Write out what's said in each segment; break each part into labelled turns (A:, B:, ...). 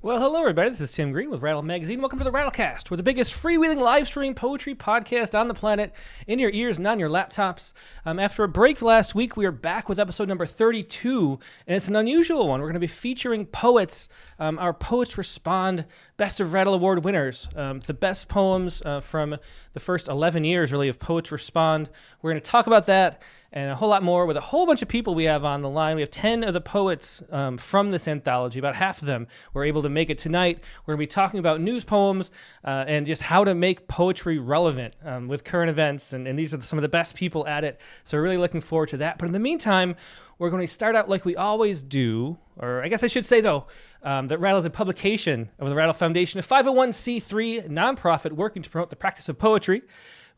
A: Well, hello, everybody. This is Tim Green with Rattle Magazine. Welcome to the Rattlecast. We're the biggest freewheeling live stream poetry podcast on the planet, in your ears and on your laptops. After a break last week, we are back with episode number 32, and it's an unusual one. We're going to be featuring poets, our Poets Respond Best of Rattle Award winners, the best poems from the first 11 years, really, of Poets Respond. We're going to talk about that and a whole lot more with a whole bunch of people we have on the line. We have 10 of the poets from this anthology. About half of them were able to make it tonight. We're going to be talking about news poems and just how to make poetry relevant with current events. And these are some of the best people at it. So we're really looking forward to that. But in the meantime, we're going to start out like we always do. Or I guess I should say, though, that Rattle is a publication of the Rattle Foundation, a 501c3 nonprofit working to promote the practice of poetry.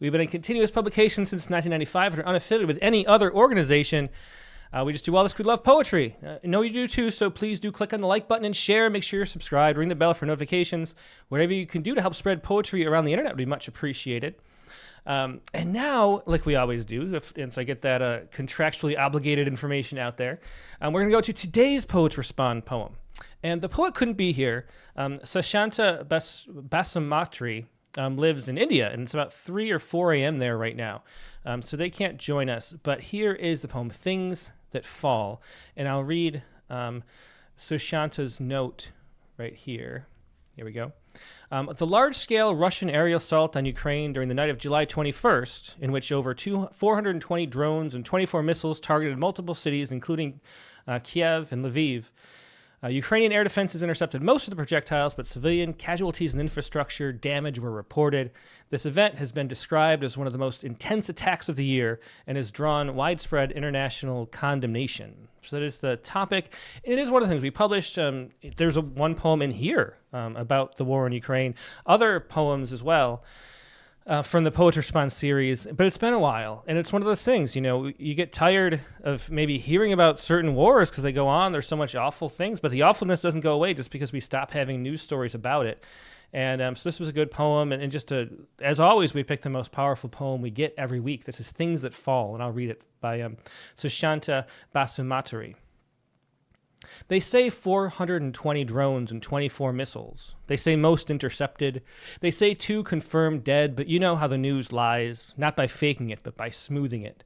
A: We've been in continuous publication since 1995 and are unaffiliated with any other organization. We just do all this because we love poetry. I know you do too, so please do click on the like button and share. Make sure you're subscribed. Ring the bell for notifications. Whatever you can do to help spread poetry around the internet would be much appreciated. And now, like we always do, and so I get that contractually obligated information out there, we're going to go to today's Poets Respond poem. And the poet couldn't be here. Sushanta Basumatary lives in India, and it's about 3 or 4 a.m. there right now. So they can't join us. But here is the poem, Things That Fall. And I'll read Sushanta's note right here. Here we go. The large-scale Russian aerial assault on Ukraine during the night of July 21st, in which over 420 drones and 24 missiles targeted multiple cities, including Kiev and Lviv. Ukrainian air defenses intercepted most of the projectiles, but civilian casualties and infrastructure damage were reported. This event has been described as one of the most intense attacks of the year and has drawn widespread international condemnation. So that is the topic. And it is one of the things we published. There's one poem in here about the war in Ukraine, other poems as well. From the Poets Respond series, but it's been a while, and it's one of those things, you get tired of maybe hearing about certain wars because they go on, there's so much awful things, but the awfulness doesn't go away just because we stop having news stories about it. And so this was a good poem, and just as always, we pick the most powerful poem we get every week. This is Things That Fall, and I'll read it by Sushanta Basumatary. They say 420 drones and 24 missiles. They say most intercepted. They say 2 confirmed dead, but you know how the news lies, not by faking it, but by smoothing it.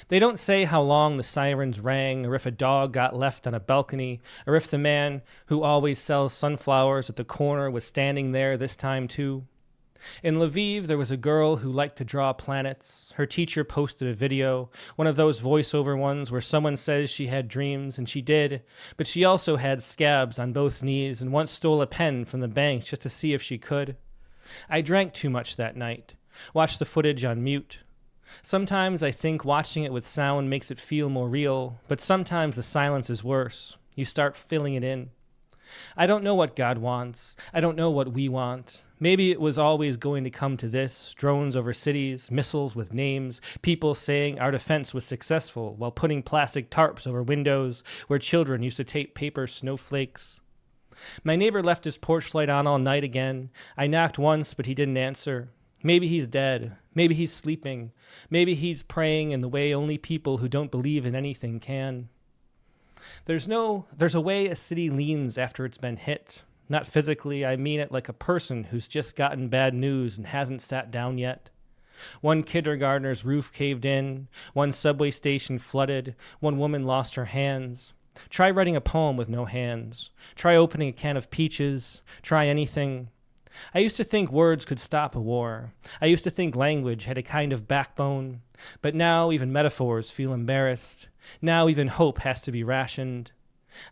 A: They don't say how long the sirens rang, or if a dog got left on a balcony, or if the man who always sells sunflowers at the corner was standing there this time too. In Lviv, there was a girl who liked to draw planets. Her teacher posted a video, one of those voiceover ones where someone says she had dreams, and she did, but she also had scabs on both knees and once stole a pen from the bank just to see if she could. I drank too much that night, watched the footage on mute. Sometimes I think watching it with sound makes it feel more real, but sometimes the silence is worse. You start filling it in. I don't know what God wants. I don't know what we want. Maybe it was always going to come to this, drones over cities, missiles with names, people saying our defense was successful while putting plastic tarps over windows where children used to tape paper snowflakes. My neighbor left his porch light on all night again. I knocked once, but he didn't answer. Maybe he's dead. Maybe he's sleeping. Maybe he's praying in the way only people who don't believe in anything can. There's a way a city leans after it's been hit. Not physically, I mean it like a person who's just gotten bad news and hasn't sat down yet. One kindergartner's roof caved in, one subway station flooded, one woman lost her hands. Try writing a poem with no hands. Try opening a can of peaches. Try anything. I used to think words could stop a war. I used to think language had a kind of backbone. But now even metaphors feel embarrassed. Now even hope has to be rationed.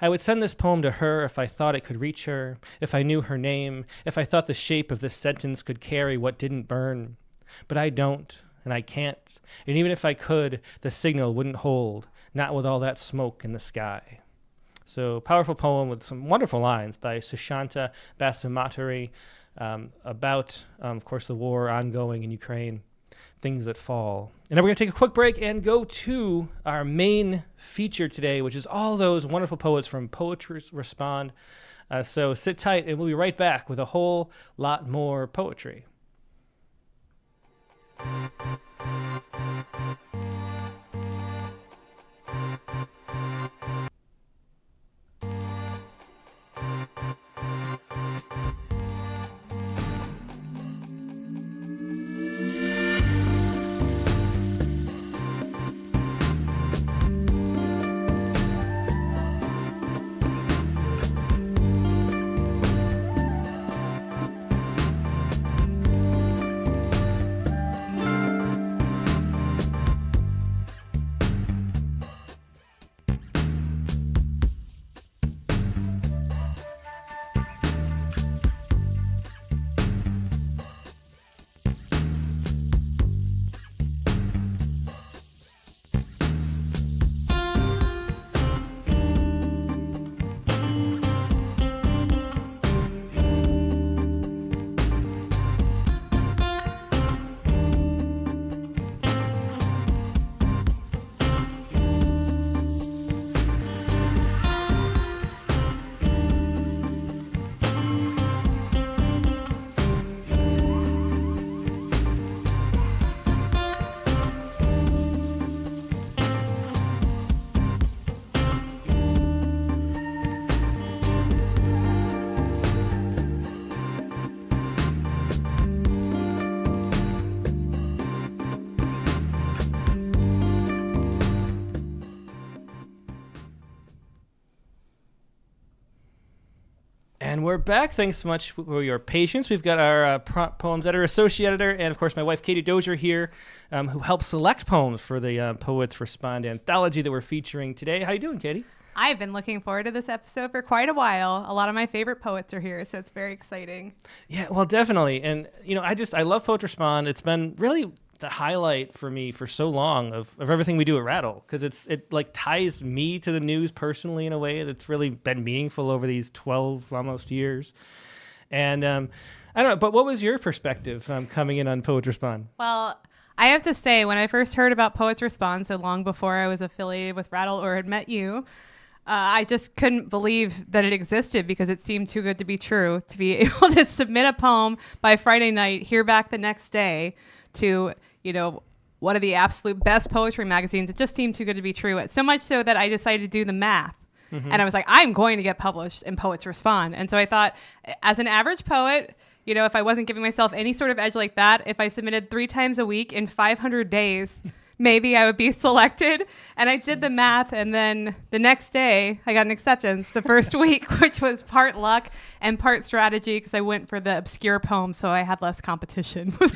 A: I would send this poem to her if I thought it could reach her, if I knew her name, if I thought the shape of this sentence could carry what didn't burn. But I don't, and I can't, and even if I could, the signal wouldn't hold, not with all that smoke in the sky. So, powerful poem with some wonderful lines by Sushanta Basumatary about, of course, the war ongoing in Ukraine. Things That Fall. And then we're going to take a quick break and go to our main feature today, which is all those wonderful poets from Poets Respond. So sit tight, and we'll be right back with a whole lot more poetry. And we're back. Thanks so much for your patience. We've got our poems editor, associate editor, and of course my wife Katie Dozier here, who helps select poems for the Poets Respond anthology that we're featuring today. How you doing, Katie?
B: I've been looking forward to this episode for quite a while. A lot of my favorite poets are here, so it's very exciting.
A: Yeah, well, definitely. And I love Poets Respond. It's been really the highlight for me for so long of everything we do at Rattle, because it like ties me to the news personally in a way that's really been meaningful over these 12 almost years. And I don't know, but what was your perspective coming in on Poets Respond?
B: Well, I have to say, when I first heard about Poets Respond, so long before I was affiliated with Rattle or had met you, I just couldn't believe that it existed, because it seemed too good to be true to be able to submit a poem by Friday night, hear back the next day to, one of the absolute best poetry magazines. It just seemed too good to be true. So much so that I decided to do the math. Mm-hmm. And I was like, I'm going to get published in Poets Respond. And so I thought, as an average poet, if I wasn't giving myself any sort of edge like that, if I submitted 3 times a week in 500 days, maybe I would be selected. And I did the math, and then the next day I got an acceptance the first week, which was part luck and part strategy, because I went for the obscure poem, so I had less competition was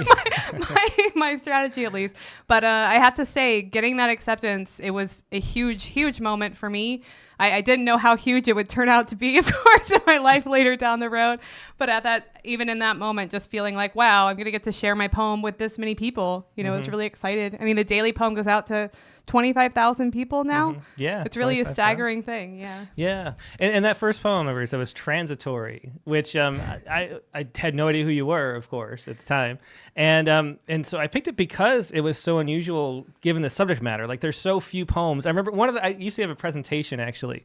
B: my strategy, at least. But I have to say, getting that acceptance, it was a huge moment for me. I didn't know how huge it would turn out to be, of course, in my life later down the road. But even in that moment, just feeling like, wow, I'm going to get to share my poem with this many people, I was really excited. I mean, the daily poem goes out to 25,000 people now. Mm-hmm.
A: Yeah.
B: It's really a staggering thing. Yeah.
A: Yeah. And that first poem of yours, that was Transitory, which I had no idea who you were, of course, at the time. And so I picked it because it was so unusual given the subject matter. Like, there's so few poems. I remember I used to have a presentation actually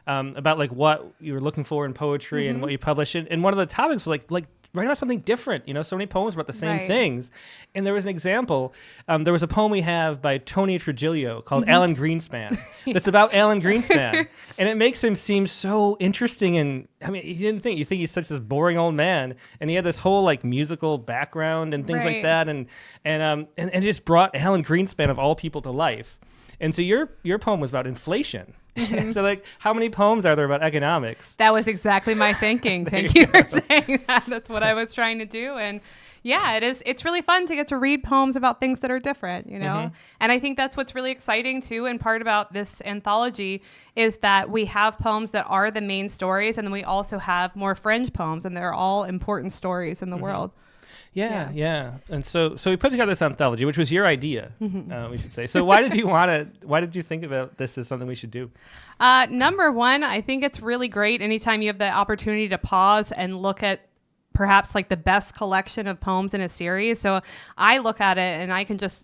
A: about like what you were looking for in poetry, mm-hmm. and what you publish. And one of the topics was like write about something different, so many poems about the same things. And there was an example. There was a poem we have by Tony Trujillo called mm-hmm. Alan Greenspan that's about Alan Greenspan. And it makes him seem so interesting. And I mean, you think he's such this boring old man. And he had this whole like musical background and things like that. And it just brought Alan Greenspan of all people to life. And so your poem was about inflation. Mm-hmm. So, like, how many poems are there about economics?
B: That was exactly my thinking. Thank you for saying that. That's what I was trying to do. And yeah, it's really fun to get to read poems about things that are different, Mm-hmm. And I think that's what's really exciting too. And part about this anthology is that we have poems that are the main stories, and then we also have more fringe poems, and they're all important stories in the mm-hmm. world.
A: Yeah. And so we put together this anthology, which was your idea, mm-hmm. We should say. So why did you think about this as something we should do?
B: Number one, I think it's really great anytime you have the opportunity to pause and look at perhaps like the best collection of poems in a series. So I look at it and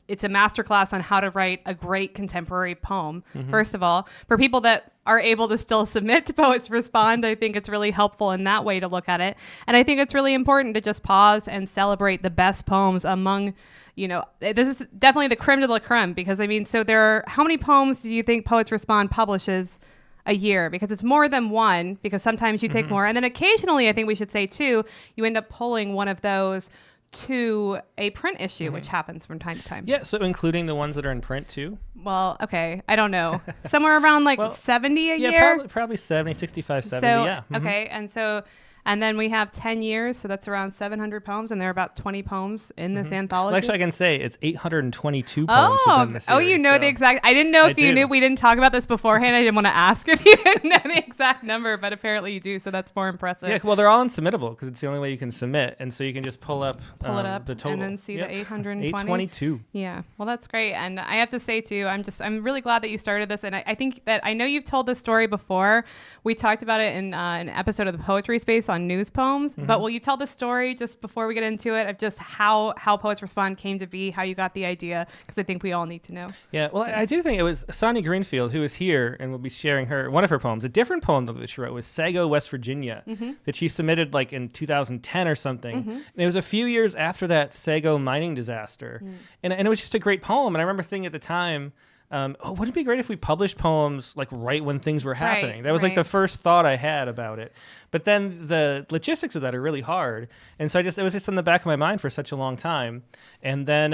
B: it's a masterclass on how to write a great contemporary poem. Mm-hmm. First of all, for people that are able to still submit to Poets Respond, I think it's really helpful in that way to look at it. And I think it's really important to just pause and celebrate the best poems among, this is definitely the creme de la creme, because how many poems do you think Poets Respond publishes a year? Because it's more than one, because sometimes you take mm-hmm. more. And then occasionally, I think we should say too, you end up pulling one of those to a print issue, mm-hmm. which happens from time to time.
A: Yeah, so including the ones that are in print too?
B: Well, okay, I don't know. Somewhere around 70 a year?
A: Yeah, probably 70, 65, 70, yeah. Mm-hmm.
B: Okay, and then we have 10 years, so that's around 700 poems, and there are about 20 poems in this anthology.
A: Well, actually, I can say it's 822 poems within the series.
B: You know the exact... I didn't know if you knew. We didn't talk about this beforehand. I didn't want to ask if you didn't know the exact number, but apparently you do, so that's more impressive.
A: Yeah, well, they're all unsubmittable, because it's the only way you can submit, and so you can just pull it up the total.
B: And then see the 820.
A: 822.
B: Yeah, well, that's great, and I have to say, too, I'm really glad that you started this, and I think that I know you've told this story before. We talked about it in an episode of the Poetry Space on news poems. Mm-hmm. But will you tell the story just before we get into it of just how Poets Respond came to be, how you got the idea? Because I think we all need to know.
A: Yeah, well, I do think it was Sonia Greenfield who is here and will be sharing one of her poems. A different poem that she wrote was Sago, West Virginia, mm-hmm. that she submitted like in 2010 or something. Mm-hmm. And it was a few years after that Sago mining disaster. Mm. And it was just a great poem. And I remember thinking at the time, wouldn't it be great if we published poems like right when things were happening? That was like the first thought I had about it. But then the logistics of that are really hard. And so it was just in the back of my mind for such a long time. And then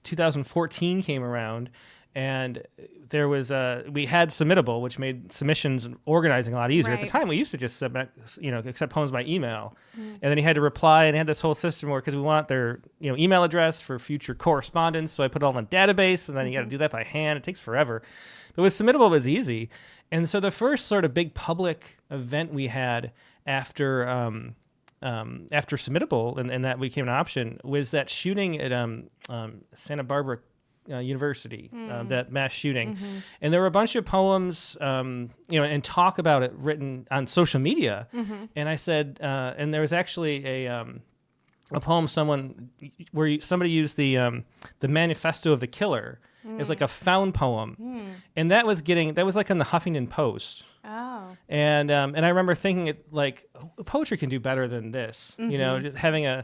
A: 2014 came around. And there was we had Submittable, which made submissions and organizing a lot easier. At the time, we used to just submit, accept poems by email, and then you had to reply, and had this whole system where, because we want their email address for future correspondence, so I put it all in a database, and then you got to do that by hand. It takes forever. But with Submittable, it was easy. And so the first sort of big public event we had after Submittable and that became an option was that shooting at Santa Barbara University, that mass shooting. And there were a bunch of poems, and talk about it written on social media. And I said, and there was actually a poem somebody used the Manifesto of the Killer as like a found poem, and that was like in the Huffington Post.
B: Oh.
A: And I remember thinking poetry can do better than this. Just having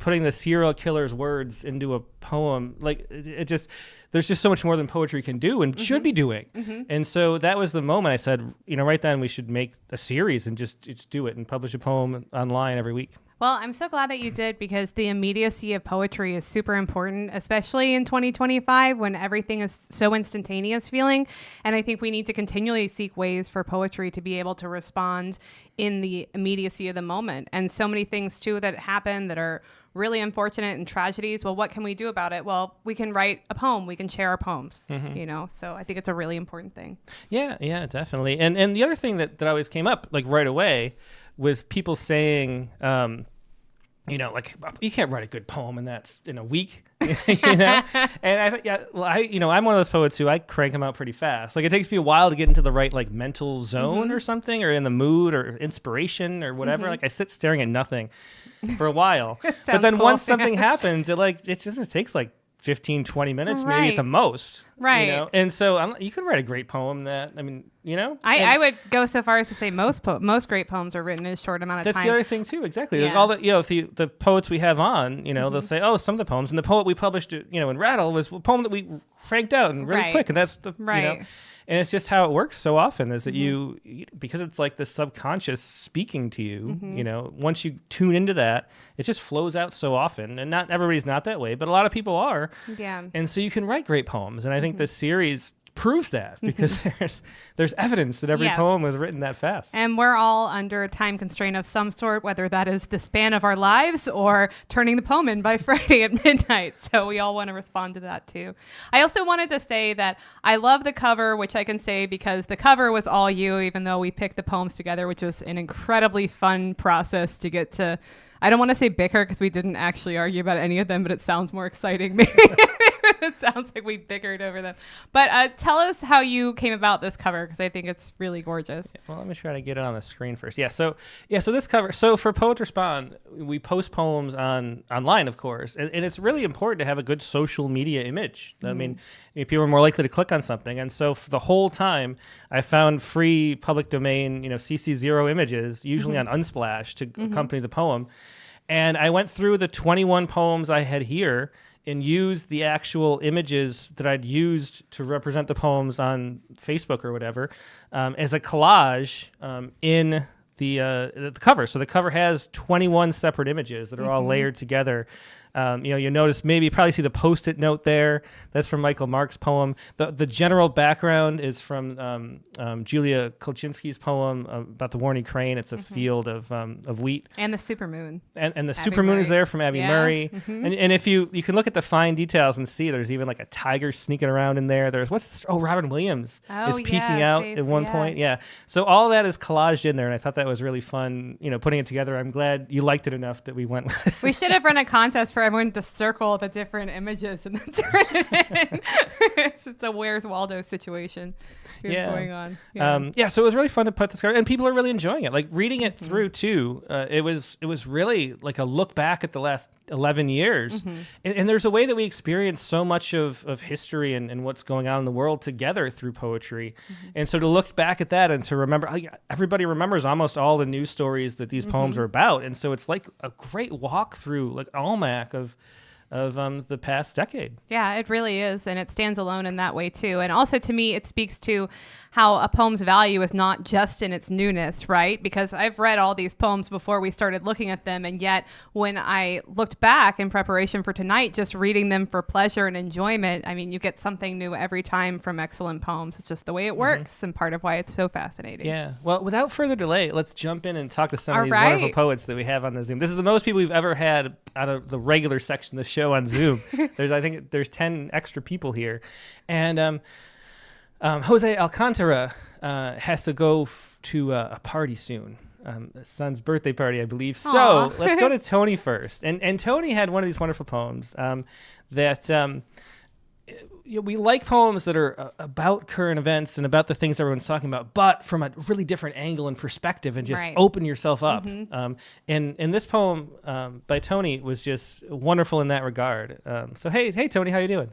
A: putting the serial killer's words into a poem, there's just so much more than poetry can do and should be doing. And so that was the moment I said, right then we should make a series and just do it and publish a poem online every week.
B: Well, I'm so glad that you did, because the immediacy of poetry is super important, especially in 2025 when everything is so instantaneous feeling. And I think we need to continually seek ways for poetry to be able to respond in the immediacy of the moment. And so many things, too, that happen that are really unfortunate and tragedies. Well, what can we do about it? Well, we can write a poem. We can share our poems, So I think it's a really important thing. Yeah,
A: definitely. And the other thing that always came up right away was people saying, you can't write a good poem in a week, And I thought, I'm one of those poets who I crank them out pretty fast. It takes me a while to get into the right mental zone or something, or in the mood or inspiration or whatever. I sit staring at nothing for a while, but then once something happens, it takes 15, 20 minutes, maybe at the most.
B: Right.
A: And so you could write a great poem
B: I would go so far as to say most great poems are written in a short amount of time.
A: That's the other thing too. Exactly.
B: Yeah.
A: All the poets we have on, they'll say, oh, some of the poems, and the poet we published, in Rattle was a poem that we cranked out and really quick. And that's and it's just how it works so often is that you, because it's the subconscious speaking to you, once you tune into that, it just flows out so often. And not everybody's not that way, but a lot of people are.
B: Yeah.
A: And so you can write great poems. And I think this series proves that, because there's evidence that every poem was written that fast.
B: And we're all under a time constraint of some sort, whether that is the span of our lives or turning the poem in by Friday at midnight. So we all want to respond to that too. I also wanted to say that I love the cover, which I can say because the cover was all you, even though we picked the poems together, which was an incredibly fun process to get to. I don't want to say bicker because we didn't actually argue about any of them, but it sounds more exciting maybe. It sounds like we bickered over them. But tell us how you came about this cover, because I think it's really gorgeous.
A: Yeah, well, let me try to get it on the screen first. So this cover. So for Poets Respond, we post poems online, of course, and it's really important to have a good social media image. I mean, people are more likely to click on something, and so for the whole time, I found free public domain, CC0 images, usually on Unsplash, to accompany the poem. And I went through the 21 poems I had here and used the actual images that I'd used to represent the poems on Facebook or whatever as a collage in the cover. So the cover has 21 separate images that are all layered together. You notice, maybe you probably see the Post-it note there. That's from Michael Mark's poem. The general background is from Julia Kolchinsky's poem about the Warning Crane. It's a field of wheat.
B: And the Supermoon.
A: And the Supermoon is there from Abby Murray. And if you can look at the fine details and see, there's even a tiger sneaking around in there. There's Robin Williams is peeking out at one point. Yeah. So all that is collaged in there, and I thought that was really fun, putting it together. I'm glad you liked it enough that we went with it.
B: We should have run a contest for everyone to circle the different images and then turn it in. It's a Where's Waldo situation going on.
A: So it was really fun to put this together, and people are really enjoying it. Reading it through too, it was really a look back at the last 11 years. And there's a way that we experience so much of history and what's going on in the world together through poetry. And so to look back at that and to remember, everybody remembers almost all the news stories that these poems are about. And so it's a great walk through, almanac the past decade.
B: Yeah, it really is. And it stands alone in that way, too. And also, to me, it speaks to how a poem's value is not just in its newness, right? Because I've read all these poems before we started looking at them. And yet, when I looked back in preparation for tonight, just reading them for pleasure and enjoyment, I mean, you get something new every time from excellent poems. It's just the way it works and part of why it's so fascinating.
A: Yeah. Well, without further delay, let's jump in and talk to some of these wonderful poets that we have on the Zoom. This is the most people we've ever had out of the regular section of the show on Zoom. I think there's 10 extra people here. And Jose Alcantara has to go to a party soon. His son's birthday party, I believe.
B: Aww.
A: So let's go to Tony first. And Tony had one of these wonderful poems that we like poems that are about current events and about the things everyone's talking about, but from a really different angle and perspective, and just open yourself up. And this poem by Tony was just wonderful in that regard. So hey, Tony, how you doing?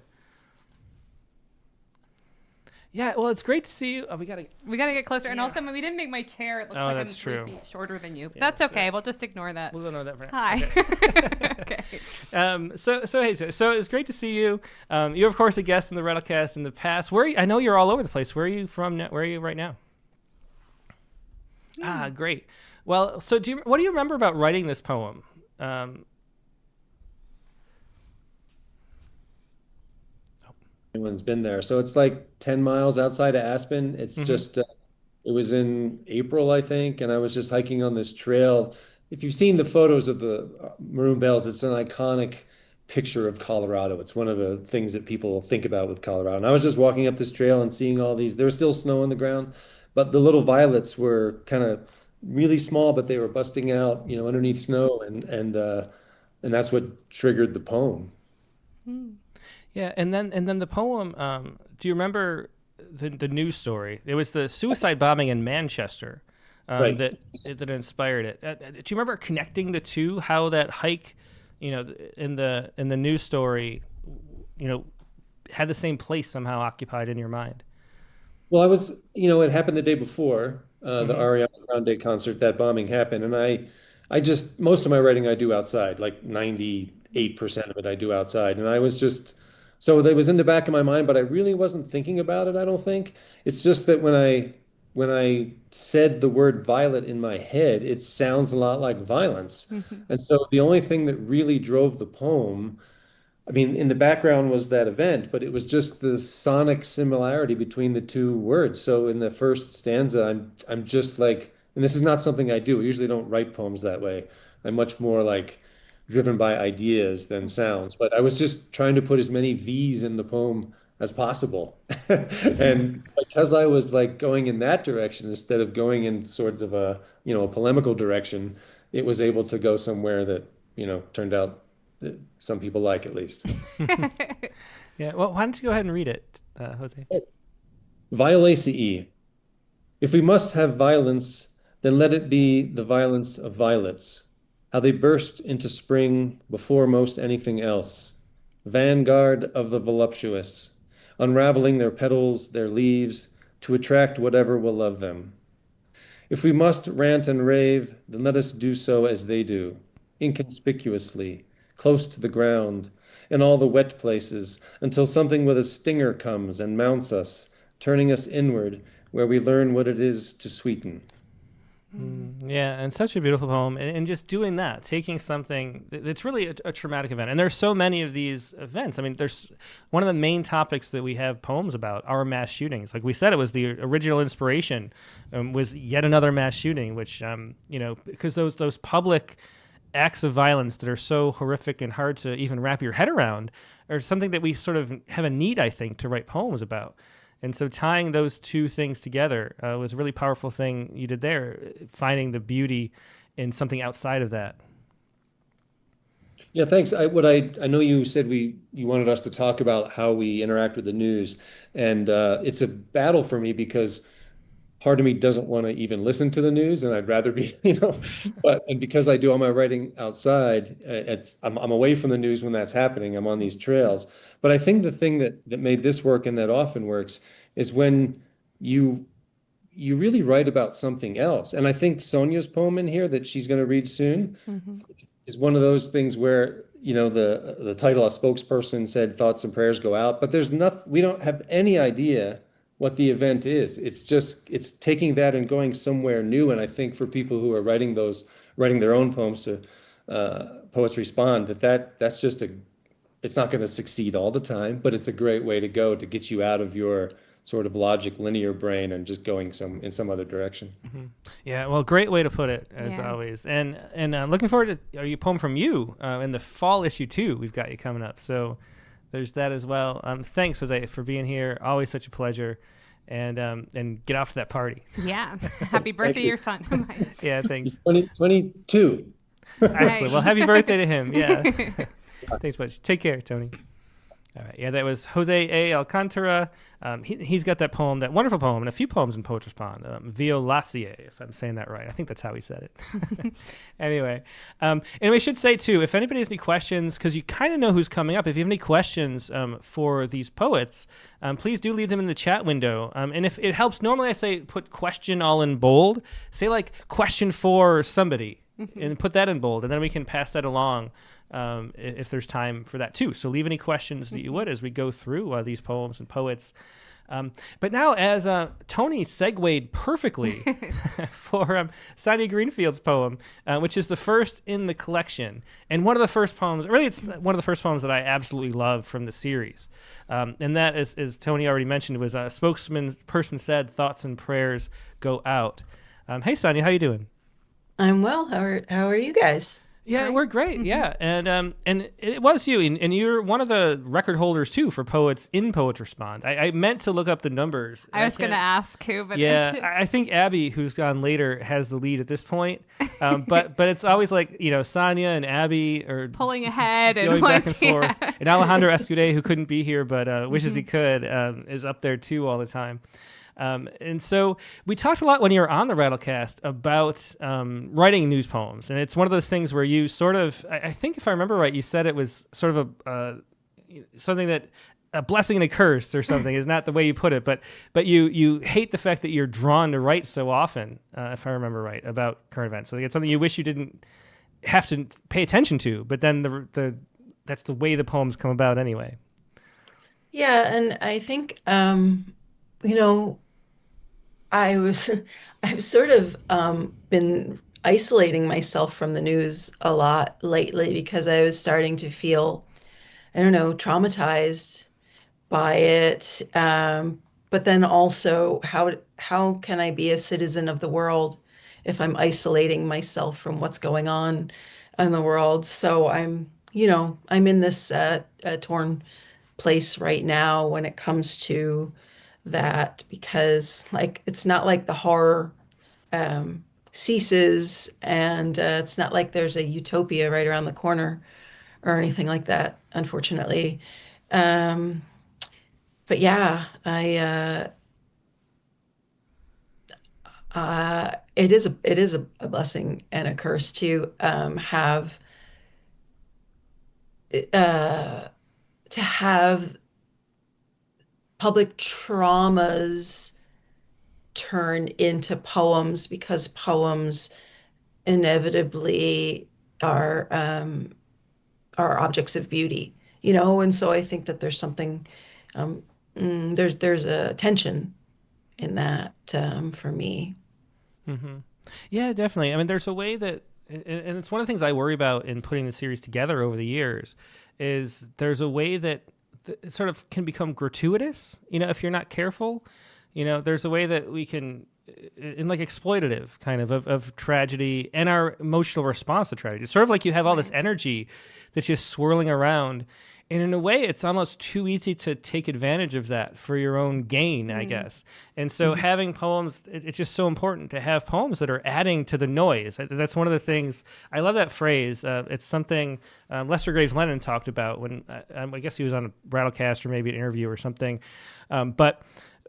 A: Yeah, well, it's great to see you. Oh, we gotta
B: get closer. And also, we didn't make my chair. It looks like I'm 3 feet shorter than you. Yeah, that's okay. We'll just ignore that.
A: We'll ignore that for now.
B: Hi.
A: Okay. So it's great to see you. You're of course a guest in the Rattlecast in the past. I know you're all over the place. Where are you from? Where are you right now? Great. Well, so what do you remember about writing this poem?
C: Anyone's been there. So it's like 10 miles outside of Aspen. It's just, it was in April, I think, and I was just hiking on this trail. If you've seen the photos of the Maroon Bells, it's an iconic picture of Colorado. It's one of the things that people think about with Colorado. And I was just walking up this trail and seeing all these, there was still snow on the ground, but the little violets were kind of really small, but they were busting out, underneath snow. And that's what triggered the poem.
A: Yeah, and then the poem. Do you remember the news story? It was the suicide bombing in Manchester
C: right.
A: that inspired it. Do you remember connecting the two? How that hike, in the news story, had the same place somehow occupied in your mind.
C: Well, I was, it happened the day before the Ariana Grande concert. That bombing happened, and I just most of my writing I do outside, like 98% of it I do outside, and I was just. So that was in the back of my mind, but I really wasn't thinking about it, I don't think. It's just that when I said the word violet in my head, it sounds a lot like violence. And so the only thing that really drove the poem, I mean, in the background was that event, but it was just the sonic similarity between the two words. So in the first stanza, I'm just like, and this is not something I do. I usually don't write poems that way. I'm much more like driven by ideas than sounds, but I was just trying to put as many V's in the poem as possible. And because I was like going in that direction instead of going in sort of a polemical direction, it was able to go somewhere that, turned out that some people like, at least.
A: Yeah. Well, why don't you go ahead and read it, Jose?
C: Violaceae. If we must have violence, then let it be the violence of violets. How they burst into spring before most anything else, vanguard of the voluptuous, unraveling their petals, their leaves, to attract whatever will love them. If we must rant and rave, then let us do so as they do, inconspicuously, close to the ground, in all the wet places, until something with a stinger comes and mounts us, turning us inward, where we learn what it is to sweeten.
A: Yeah, and such a beautiful poem, and just doing that, taking something that's really a traumatic event, and there's so many of these events. I mean, there's one of the main topics that we have poems about are mass shootings. Like we said, it was the original inspiration was yet another mass shooting, which because those public acts of violence that are so horrific and hard to even wrap your head around are something that we sort of have a need, I think, to write poems about. And so tying those two things together was a really powerful thing you did there, finding the beauty in something outside of that.
C: Yeah, thanks. I know you said you wanted us to talk about how we interact with the news, and it's a battle for me because part of me doesn't want to even listen to the news, and I'd rather be, and because I do all my writing outside, I'm away from the news when that's happening. I'm on these trails. But I think the thing that made this work and that often works is when you really write about something else. And I think Sonia's poem in here that she's going to read soon is one of those things where the title, a spokesperson said thoughts and prayers go out, but there's nothing, we don't have any idea what the event is. It's taking that and going somewhere new. And I think for people who are writing their own poems to Poets Respond, that's just it's not going to succeed all the time, but it's a great way to go to get you out of your sort of logic linear brain and just going in some other direction.
A: Mm-hmm. Yeah, well, great way to put it, as always. And looking forward to a poem from you in the fall issue too. We've got you coming up, so there's that as well. Thanks, Jose, for being here. Always such a pleasure. And get off to that party.
B: Yeah, happy birthday to your son.
C: Yeah, thanks. 22.
A: Excellent. Well, happy birthday to him. Yeah. Thanks much. Take care, Tony. All right. Yeah, that was Jose A. Alcantara. He's got that poem, that wonderful poem, and a few poems in Poets Respond. Violaceae, if I'm saying that right. I think that's how he said it. Anyway, and we should say, too, if anybody has any questions, because you kind of know who's coming up, if you have any questions for these poets, please do leave them in the chat window. And if it helps, normally I say put question all in bold. Say, like, question for somebody, and put that in bold, and then we can pass that along. If there's time for that too. So leave any questions that you would as we go through these poems and poets. But now, as Tony segued perfectly for Sonia Greenfield's poem, which is the first in the collection, and one of the first poems, really it's one of the first poems that I absolutely love from the series. And that, as Tony already mentioned, was a spokesperson said, thoughts and prayers go out. Hey, Sonia, how you doing?
D: I'm well. How are you guys?
A: Yeah, we're great. Yeah, and it was you, and you're one of the record holders too for poets in Poets Respond. I meant to look up the numbers.
B: I was going to ask who, but
A: yeah, I think Abby, who's gone later, has the lead at this point. But it's always like Sonia and Abby are
B: pulling ahead and
A: going back and forth. And Alejandro Escudé, who couldn't be here but wishes he could, is up there too all the time. And so we talked a lot when you were on the Rattlecast about writing news poems. And it's one of those things where you sort of, I think if I remember right, you said it was sort of something that a blessing and a curse or something is not the way you put it, but you hate the fact that you're drawn to write so often, if I remember right, about current events. So it's something you wish you didn't have to pay attention to, but then that's the way the poems come about anyway.
D: Yeah, and I think I've sort of been isolating myself from the news a lot lately because I was starting to feel, I don't know, traumatized by it. But then also, how can I be a citizen of the world if I'm isolating myself from what's going on in the world? So I'm in this torn place right now when it comes to that, because it's not like the horror ceases, and it's not like there's a utopia right around the corner or anything like that, unfortunately. But yeah, it is a blessing and a curse to have public traumas turn into poems, because poems inevitably are objects of beauty, and so I think that there's something there's a tension in that for me.
A: Mm-hmm. Yeah, definitely. I mean, there's a way that, and it's one of the things I worry about in putting the series together over the years, is there's a way that it sort of can become gratuitous, if you're not careful. There's a way that we can, in like exploitative kind of tragedy and our emotional response to tragedy. It's sort of like you have all this energy that's just swirling around. And in a way, it's almost too easy to take advantage of that for your own gain, I guess. And so having poems, it's just so important to have poems that are adding to the noise. That's one of the things. I love that phrase. It's something Lester Graves Lennon talked about when, I guess he was on a Rattlecast or maybe an interview or something. But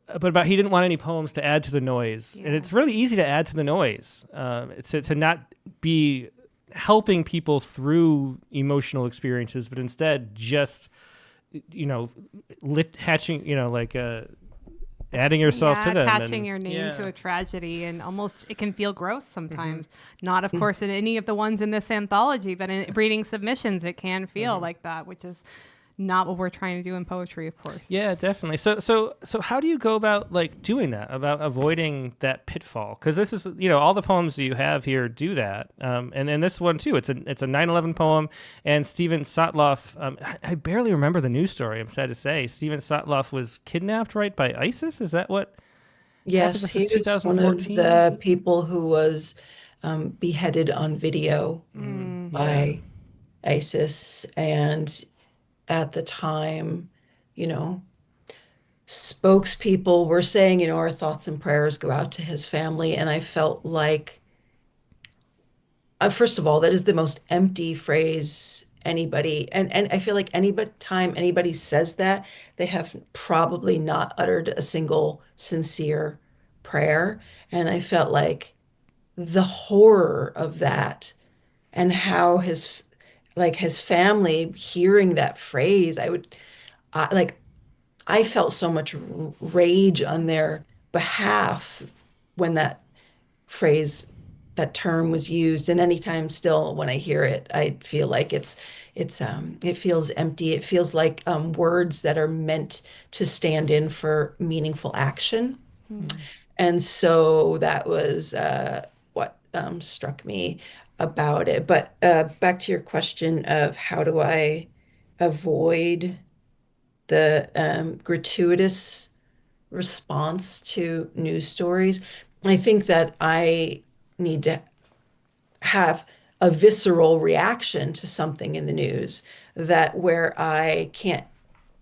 A: about he didn't want any poems to add to the noise. Yeah. And it's really easy to add to the noise. To not be helping people through emotional experiences, but adding yourself to them.
B: Attaching your name to a tragedy, and almost it can feel gross sometimes. Not, of course, in any of the ones in this anthology, but in reading submissions, it can feel like that, which is not what we're trying to do in poetry, of course.
A: Yeah, definitely. So how do you go about like doing that, about avoiding that pitfall? Because this is, all the poems that you have here do that, and this one too. It's a 9/11 poem, and Steven Sotloff. I barely remember the news story. I'm sad to say, Steven Sotloff was kidnapped, right, by ISIS. Is that what?
D: Yes, he was one of the people who was beheaded on video by ISIS, and at the time, spokespeople were saying, our thoughts and prayers go out to his family. And I felt like, first of all, that is the most empty phrase anybody, and I feel like time anybody says that, they have probably not uttered a single sincere prayer. And I felt like the horror of that, and how his family hearing that phrase, I felt so much rage on their behalf when that phrase, that term was used. And anytime still when I hear it, I feel like it feels empty. It feels like words that are meant to stand in for meaningful action. And so that was what struck me about it. But back to your question of how do I avoid the gratuitous response to news stories, I think that I need to have a visceral reaction to something in the news, that where I can't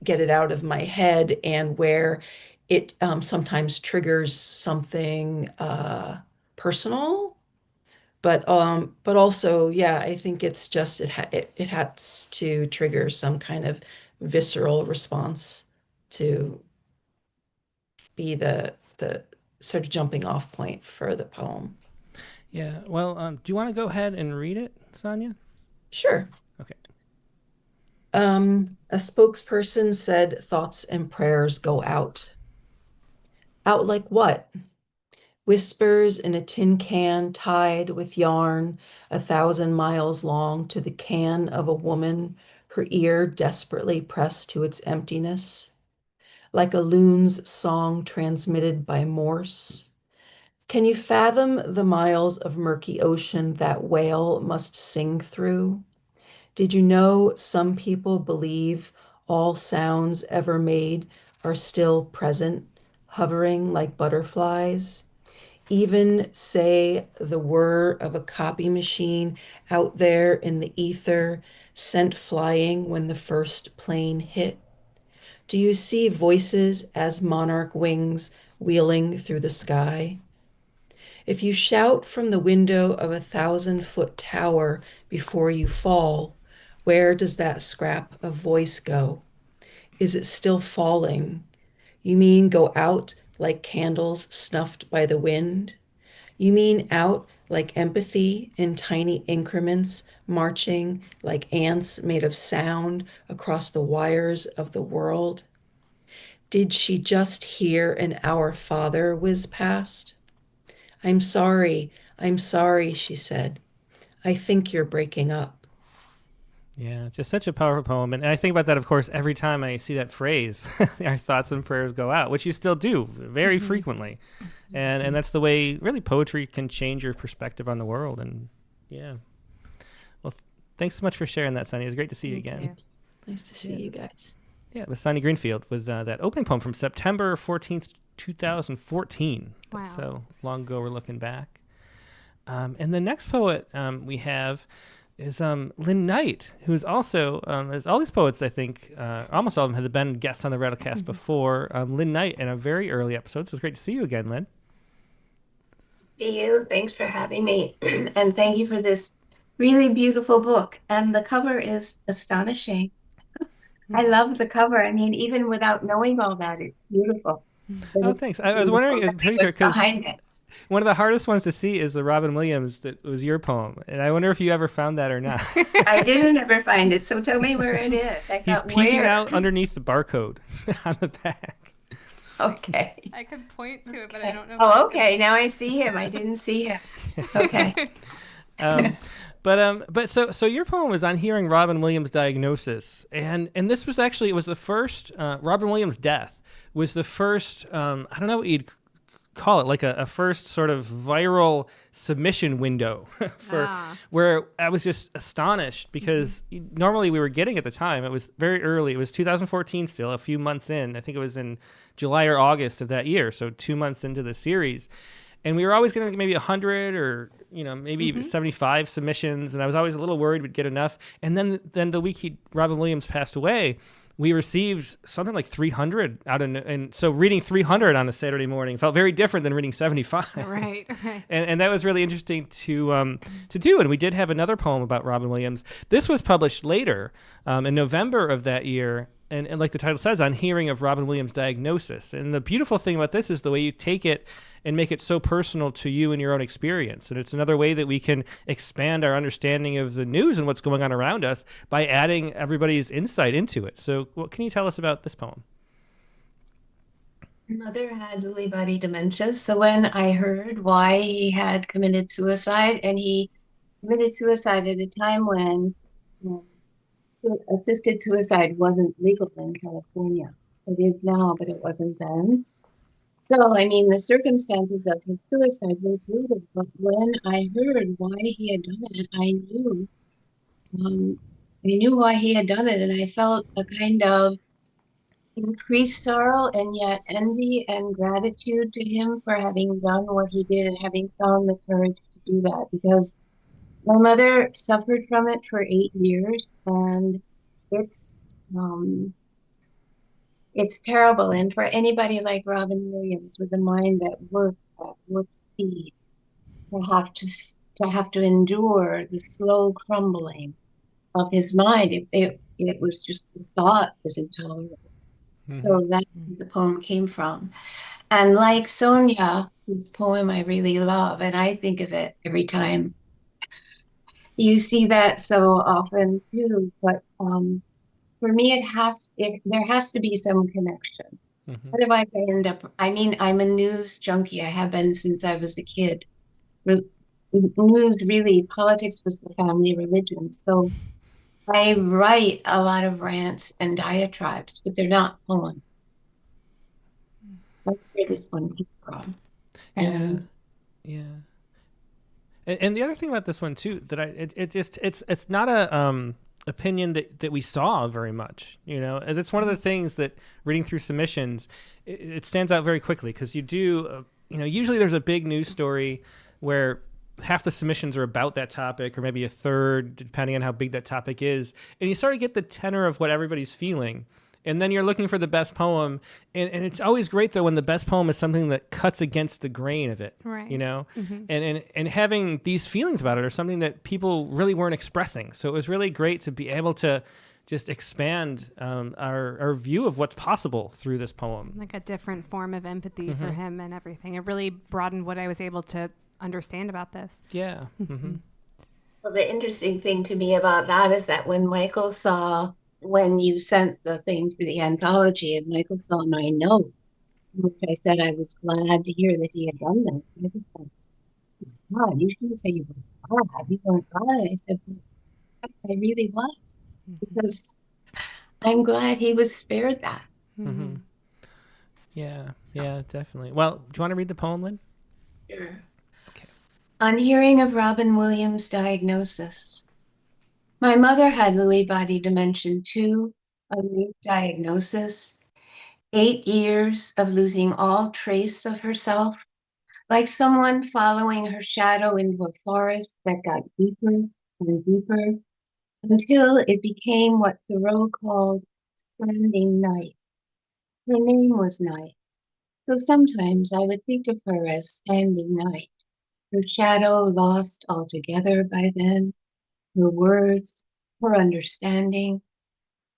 D: get it out of my head, and where it sometimes triggers something personal. But also, yeah, I think it's just it has to trigger some kind of visceral response to be the sort of jumping off point for the poem.
A: Yeah. Well, do you want to go ahead and read it, Sonia?
D: Sure.
A: Okay.
D: A spokesperson said thoughts and prayers go out. Out like what? Whispers in a tin can tied with yarn 1,000 miles long to the can of a woman, her ear desperately pressed to its emptiness. Like a loon's song transmitted by Morse. Can you fathom the miles of murky ocean that whale must sing through? Did you know some people believe all sounds ever made are still present, hovering like butterflies? Even say the whir of a copy machine out there in the ether, sent flying when the first plane hit? Do you see voices as monarch wings wheeling through the sky? If you shout from the window of 1,000-foot tower before you fall, where does that scrap of voice go? Is it still falling? You mean go out like candles snuffed by the wind? You mean out like empathy in tiny increments, marching like ants made of sound across the wires of the world? Did she just hear an Our Father whiz past? I'm sorry, she said. I think you're breaking up.
A: Yeah, just such a powerful poem. And I think about that, of course, every time I see that phrase, our thoughts and prayers go out, which you still do very frequently. And that's the way, really, poetry can change your perspective on the world. And, yeah. Well, thanks so much for sharing that, Sonia. It was great to see you again.
D: Nice to see you guys.
A: Yeah, it was Sonia Greenfield with that opening poem from September 14th, 2014.
B: Wow.
A: That's so long ago we're looking back. And the next poet we have is Lynne Knight, who's also, as all these poets, I think, almost all of them have been guests on the Rattlecast before. Lynne Knight in a very early episode, so it's great to see you again, Lynne.
E: You. Thanks for having me. And thank you for this really beautiful book. And the cover is astonishing. I love the cover. I mean, even without knowing all that, it's beautiful.
A: Oh, thanks. I was wondering, because
E: behind it.
A: One of the hardest ones to see is the Robin Williams that was your poem. And I wonder if you ever found that or not.
E: I didn't ever find it, so tell me where it is.
A: He's peeking out underneath the barcode on the back.
E: Okay.
B: I could point to it, but I don't know.
E: Oh, okay. Now I see him. I didn't see him. Okay.
A: Um, so your poem was on hearing Robin Williams' diagnosis, and this was actually, it was the first Robin Williams' death was the first, I don't know what you'd call it, like a first sort of viral submission window for where I was just astonished because normally we were getting at the time, it was very early, it was 2014 still, a few months in, I think it was in July or August of that year, so 2 months into the series. And we were always getting maybe 100 or, maybe even 75 submissions. And I was always a little worried we'd get enough. And then the week Robin Williams passed away, we received something like 300 and so reading 300 on a Saturday morning felt very different than reading 75.
B: Right.
A: And that was really interesting to do. And we did have another poem about Robin Williams. This was published later in November of that year. And like the title says, on hearing of Robin Williams' diagnosis. And the beautiful thing about this is the way you take it and make it so personal to you and your own experience. And it's another way that we can expand our understanding of the news and what's going on around us by adding everybody's insight into it. So what can you tell us about this poem?
E: My mother had Lewy body dementia. So when I heard why he had committed suicide, and he committed suicide at a time when assisted suicide wasn't legal in California. It is now, but it wasn't then. So, I mean, the circumstances of his suicide were brutal, but when I heard why he had done it, I knew why he had done it, and I felt a kind of increased sorrow and yet envy and gratitude to him for having done what he did and having found the courage to do that, because my mother suffered from it for 8 years, and it's terrible. And for anybody like Robin Williams with a mind that works at warp speed, to have to endure the slow crumbling of his mind, it was just the thought was intolerable. So that's where the poem came from. And like Sonia, whose poem I really love, and I think of it every time. You see that so often too, but for me, there has to be some connection. What if I end up? I mean, I'm a news junkie. I have been since I was a kid. News, really, politics was the family religion. So I write a lot of rants and diatribes, but they're not poems. That's where this one came from.
A: Yeah. And the other thing about this one too, that it's not a opinion that we saw very much, and it's one of the things that reading through submissions, it stands out very quickly because you do, usually there's a big news story where half the submissions are about that topic or maybe a third, depending on how big that topic is. And you sort of get the tenor of what everybody's feeling. And then you're looking for the best poem. And it's always great, though, when the best poem is something that cuts against the grain of it,
B: right.
A: And having these feelings about it are something that people really weren't expressing. So it was really great to be able to just expand our view of what's possible through this poem.
B: Like a different form of empathy for him and everything. It really broadened what I was able to understand about this.
A: Yeah.
E: Well, the interesting thing to me about that is that when you sent the thing for the anthology and Michael saw my note, which I said I was glad to hear that he had done this, I was like, God, you shouldn't say you were glad. You weren't glad. I said, I really was, because I'm glad he was spared that.
A: Yeah, definitely. Well, do you want to read the poem, Lynne?
E: Sure.
A: Okay.
E: On hearing of Robin Williams' diagnosis, my mother had Lewy body dementia too, a new diagnosis, 8 years of losing all trace of herself, like someone following her shadow into a forest that got deeper and deeper until it became what Thoreau called standing night. Her name was Night, so sometimes I would think of her as standing night, her shadow lost altogether by then, her words, her understanding.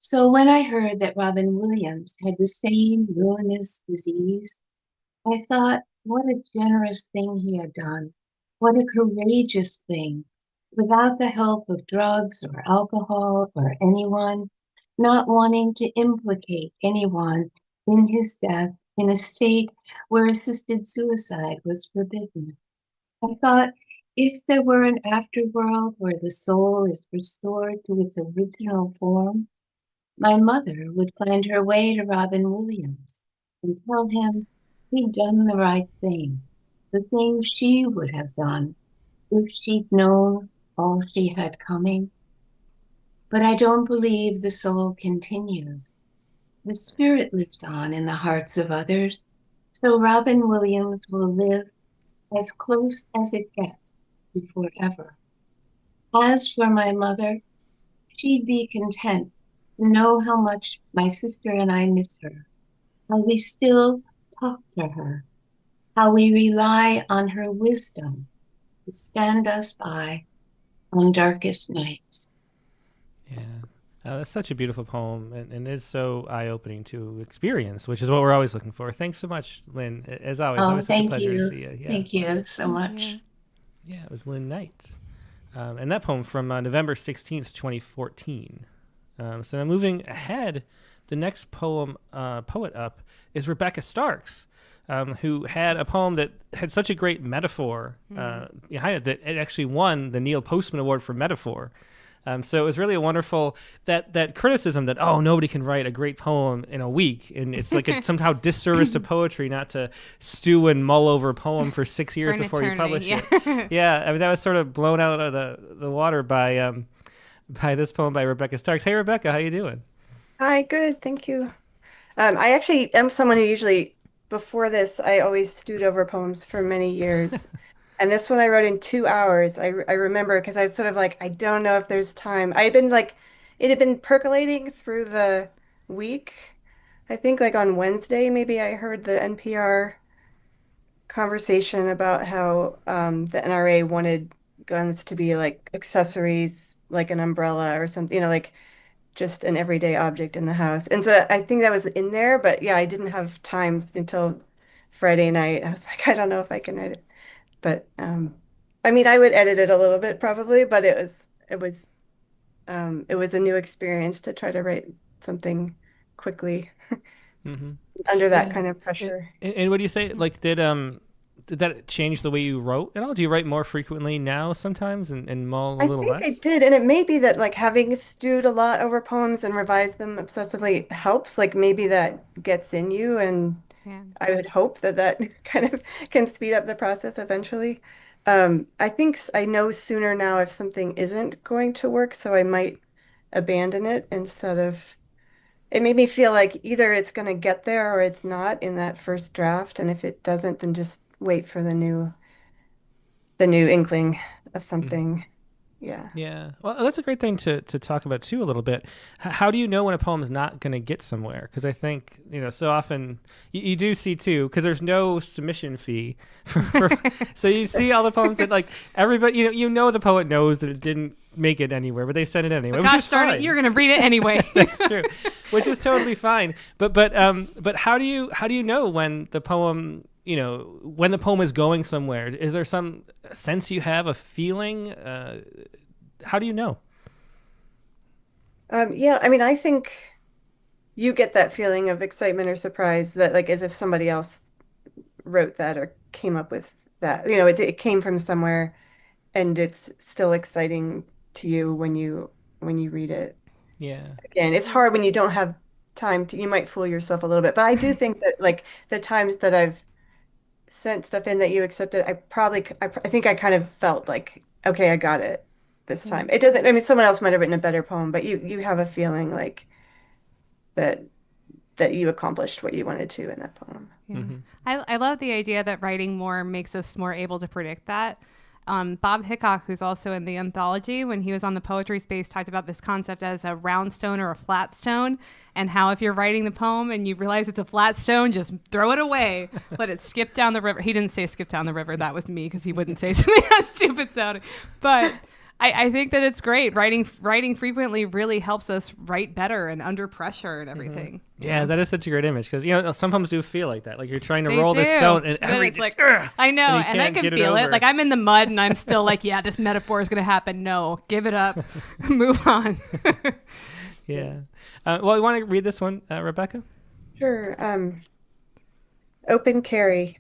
E: So when I heard that Robin Williams had the same ruinous disease, I thought, what a generous thing he had done. What a courageous thing. Without the help of drugs or alcohol or anyone, not wanting to implicate anyone in his death in a state where assisted suicide was forbidden. I thought if there were an afterworld where the soul is restored to its original form, my mother would find her way to Robin Williams and tell him he'd done the right thing, the thing she would have done if she'd known all she had coming. But I don't believe the soul continues. The spirit lives on in the hearts of others, so Robin Williams will live as close as it gets to forever. As for my mother, she'd be content to know how much my sister and I miss her, how we still talk to her, how we rely on her wisdom to stand us by on darkest nights.
A: Yeah. That's such a beautiful poem and is so eye-opening to experience, which is what we're always looking for. Thanks so much, Lynn. As always,
E: Oh,
A: always such a
E: thank
A: pleasure to
E: you.
A: see you. Yeah.
E: Thank you so much.
B: Yeah.
A: Yeah, it was Lynn Knight. And that poem from November 16th, 2014. So now moving ahead, the next poet up is Rebecca Starks, who had a poem that had such a great metaphor behind it that it actually won the Neil Postman Award for Metaphor. So it was really a wonderful that criticism that nobody can write a great poem in a week, and it's like a somehow disservice to poetry not to stew and mull over a poem for 6 years before you publish it. Yeah, I mean that was sort of blown out of the water by this poem by Rebecca Starks. Hey Rebecca, how you doing?
F: Hi, good, thank you. I actually am someone who usually, before this, I always stewed over poems for many years. And this one I wrote in 2 hours. I remember because I was sort of like, I don't know if there's time. I had been like, it had been percolating through the week. I think like on Wednesday, maybe I heard the NPR conversation about how the NRA wanted guns to be like accessories, like an umbrella or something, like just an everyday object in the house. And so I think that was in there, but yeah, I didn't have time until Friday night. I was like, I don't know if I can edit. But I mean, I would edit it a little bit probably, but it was a new experience to try to write something quickly
A: Mm-hmm.
F: under that
A: Yeah.
F: kind of pressure.
A: And what do you say? Like, did that change the way you wrote at all? Do you write more frequently now sometimes and mull a
F: I
A: little
F: think I
A: less?
F: did, and it may be that like having stewed a lot over poems and revised them obsessively helps. Like maybe that gets in you, and
B: Yeah.
F: I would hope that that kind of can speed up the process eventually. I think I know sooner now if something isn't going to work, so I might abandon it instead of. It made me feel like either it's going to get there or it's not in that first draft, and if it doesn't, then just wait for the new inkling of something. Yeah.
A: Yeah. Well, that's a great thing to talk about too a little bit. How do you know when a poem is not going to get somewhere? Because I think, so often you do see too, because there's no submission fee. So you see all the poems that like everybody, the poet knows that it didn't make it anywhere, but they sent it anyway,
B: But
A: which
B: gosh
A: is
B: darn
A: fine.
B: it, you're going to read it anyway.
A: That's true, which is totally fine. But how do you know when the poem, when the poem is going somewhere? Is there some sense you have, a feeling? How do you know?
F: Yeah, I mean, I think you get that feeling of excitement or surprise that like as if somebody else wrote that or came up with that. It came from somewhere and it's still exciting to you when you read it.
A: Yeah.
F: Again, it's hard when you don't have time to, you might fool yourself a little bit, but I do think that like the times that I've sent stuff in that you accepted, I think I kind of felt like, okay, I got it this time. It doesn't, I mean, someone else might have written a better poem, but you have a feeling like that you accomplished what you wanted to in that poem.
B: Yeah.
A: Mm-hmm.
B: I love the idea that writing more makes us more able to predict that. Bob Hickok, who's also in the anthology, when he was on the Poetry Space, talked about this concept as a round stone or a flat stone, and how if you're writing the poem and you realize it's a flat stone, just throw it away, let it skip down the river. He didn't say skip down the river. That was me, because he wouldn't say something that stupid sounding. But I think that it's great. Writing frequently really helps us write better and under pressure and everything.
A: Mm-hmm. Yeah, that is such a great image because some poems do feel like that. Like you're trying to
B: They
A: roll this
B: do.
A: stone and
B: Then it's like,
A: "Ugh,"
B: I know,
A: and you
B: and I
A: can't
B: can
A: get it
B: feel it.
A: over.
B: Like I'm in the mud and I'm still like, yeah, this metaphor is going to happen. No, give it up, move on.
A: Yeah. Well, you want to read this one, Rebecca?
F: Sure. Open carry.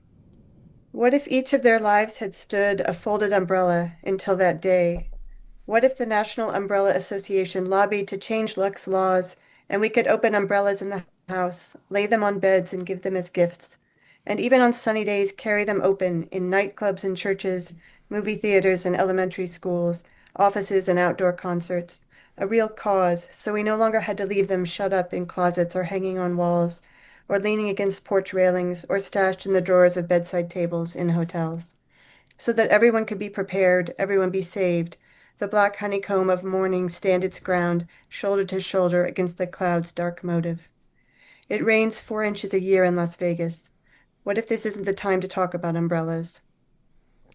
F: What if each of their lives had stood a folded umbrella until that day? What if the National Umbrella Association lobbied to change Lux laws and we could open umbrellas in the house, lay them on beds and give them as gifts, and even on sunny days carry them open in nightclubs and churches, movie theaters and elementary schools, offices and outdoor concerts, a real cause, so we no longer had to leave them shut up in closets or hanging on walls, or leaning against porch railings, or stashed in the drawers of bedside tables in hotels, so that everyone could be prepared, everyone be saved, the black honeycomb of morning stand its ground, shoulder to shoulder against the cloud's dark motive. It rains 4 inches a year in Las Vegas. What if this isn't the time to talk about umbrellas?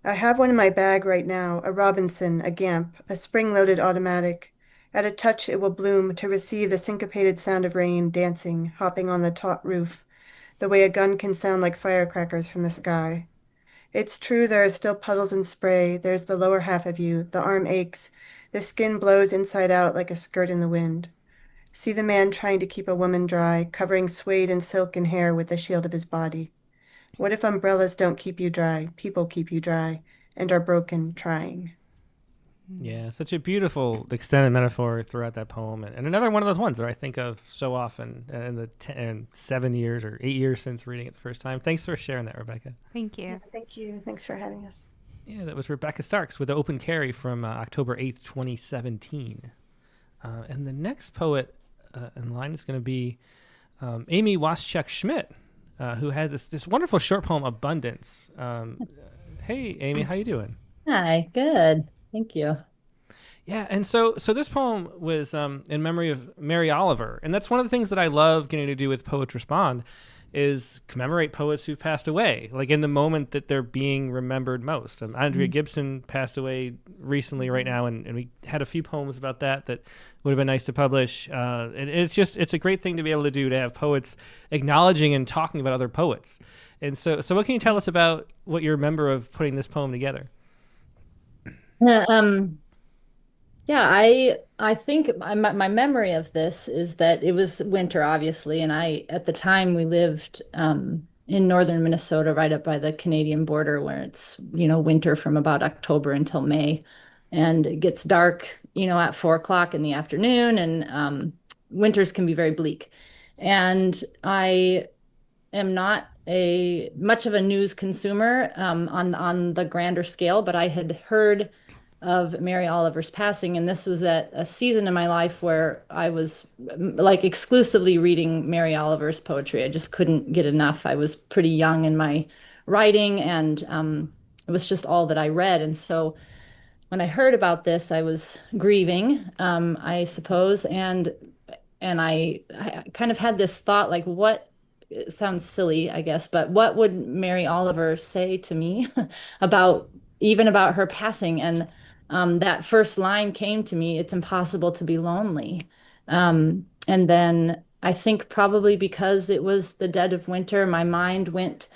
F: I have one in my bag right now, a Robinson, a Gamp, a spring-loaded automatic. At a touch, it will bloom to receive the syncopated sound of rain dancing, hopping on the taut roof, the way a gun can sound like firecrackers from the sky. It's true there are still puddles and spray, there's the lower half of you, the arm aches, the skin blows inside out like a skirt in the wind. See the man trying to keep a woman dry, covering suede and silk and hair with the shield of his body. What if umbrellas don't keep you dry, people keep you dry, and are broken trying?
A: Yeah, such a beautiful extended metaphor throughout that poem, and another one of those ones that I think of so often in the 7 years or 8 years since reading it the first time. Thanks for sharing that, Rebecca.
B: Thank you.
F: Yeah, thank you. Thanks for having us.
A: Yeah, that was Rebecca Starks with the Open Carry from October 8th, 2017. And the next poet in line is going to be Amy Waschek Schmidt, who had this wonderful short poem, Abundance. Hey, Amy, how you doing?
G: Hi, good. Thank you.
A: Yeah, and so this poem was in memory of Mary Oliver, and that's one of the things that I love getting to do with Poets Respond is commemorate poets who've passed away, like in the moment that they're being remembered most. Andrea Gibson passed away recently right now, and we had a few poems about that would have been nice to publish. And it's a great thing to be able to do, to have poets acknowledging and talking about other poets. And so what can you tell us about what you remember of putting this poem together?
G: Yeah, yeah, I think my memory of this is that it was winter, obviously, and at the time we lived in northern Minnesota, right up by the Canadian border, where it's winter from about October until May, and it gets dark at 4 o'clock in the afternoon, and winters can be very bleak. And I am not much of a news consumer on the grander scale, but I had heard of Mary Oliver's passing, and this was at a season in my life where I was like exclusively reading Mary Oliver's poetry. I just couldn't get enough. I was pretty young in my writing, and it was just all that I read. And so when I heard about this, I was grieving, I suppose, and I kind of had this thought, like, it sounds silly, I guess, but what would Mary Oliver say to me about her passing? And that first line came to me, it's impossible to be lonely. And then I think probably because it was the dead of winter, my mind went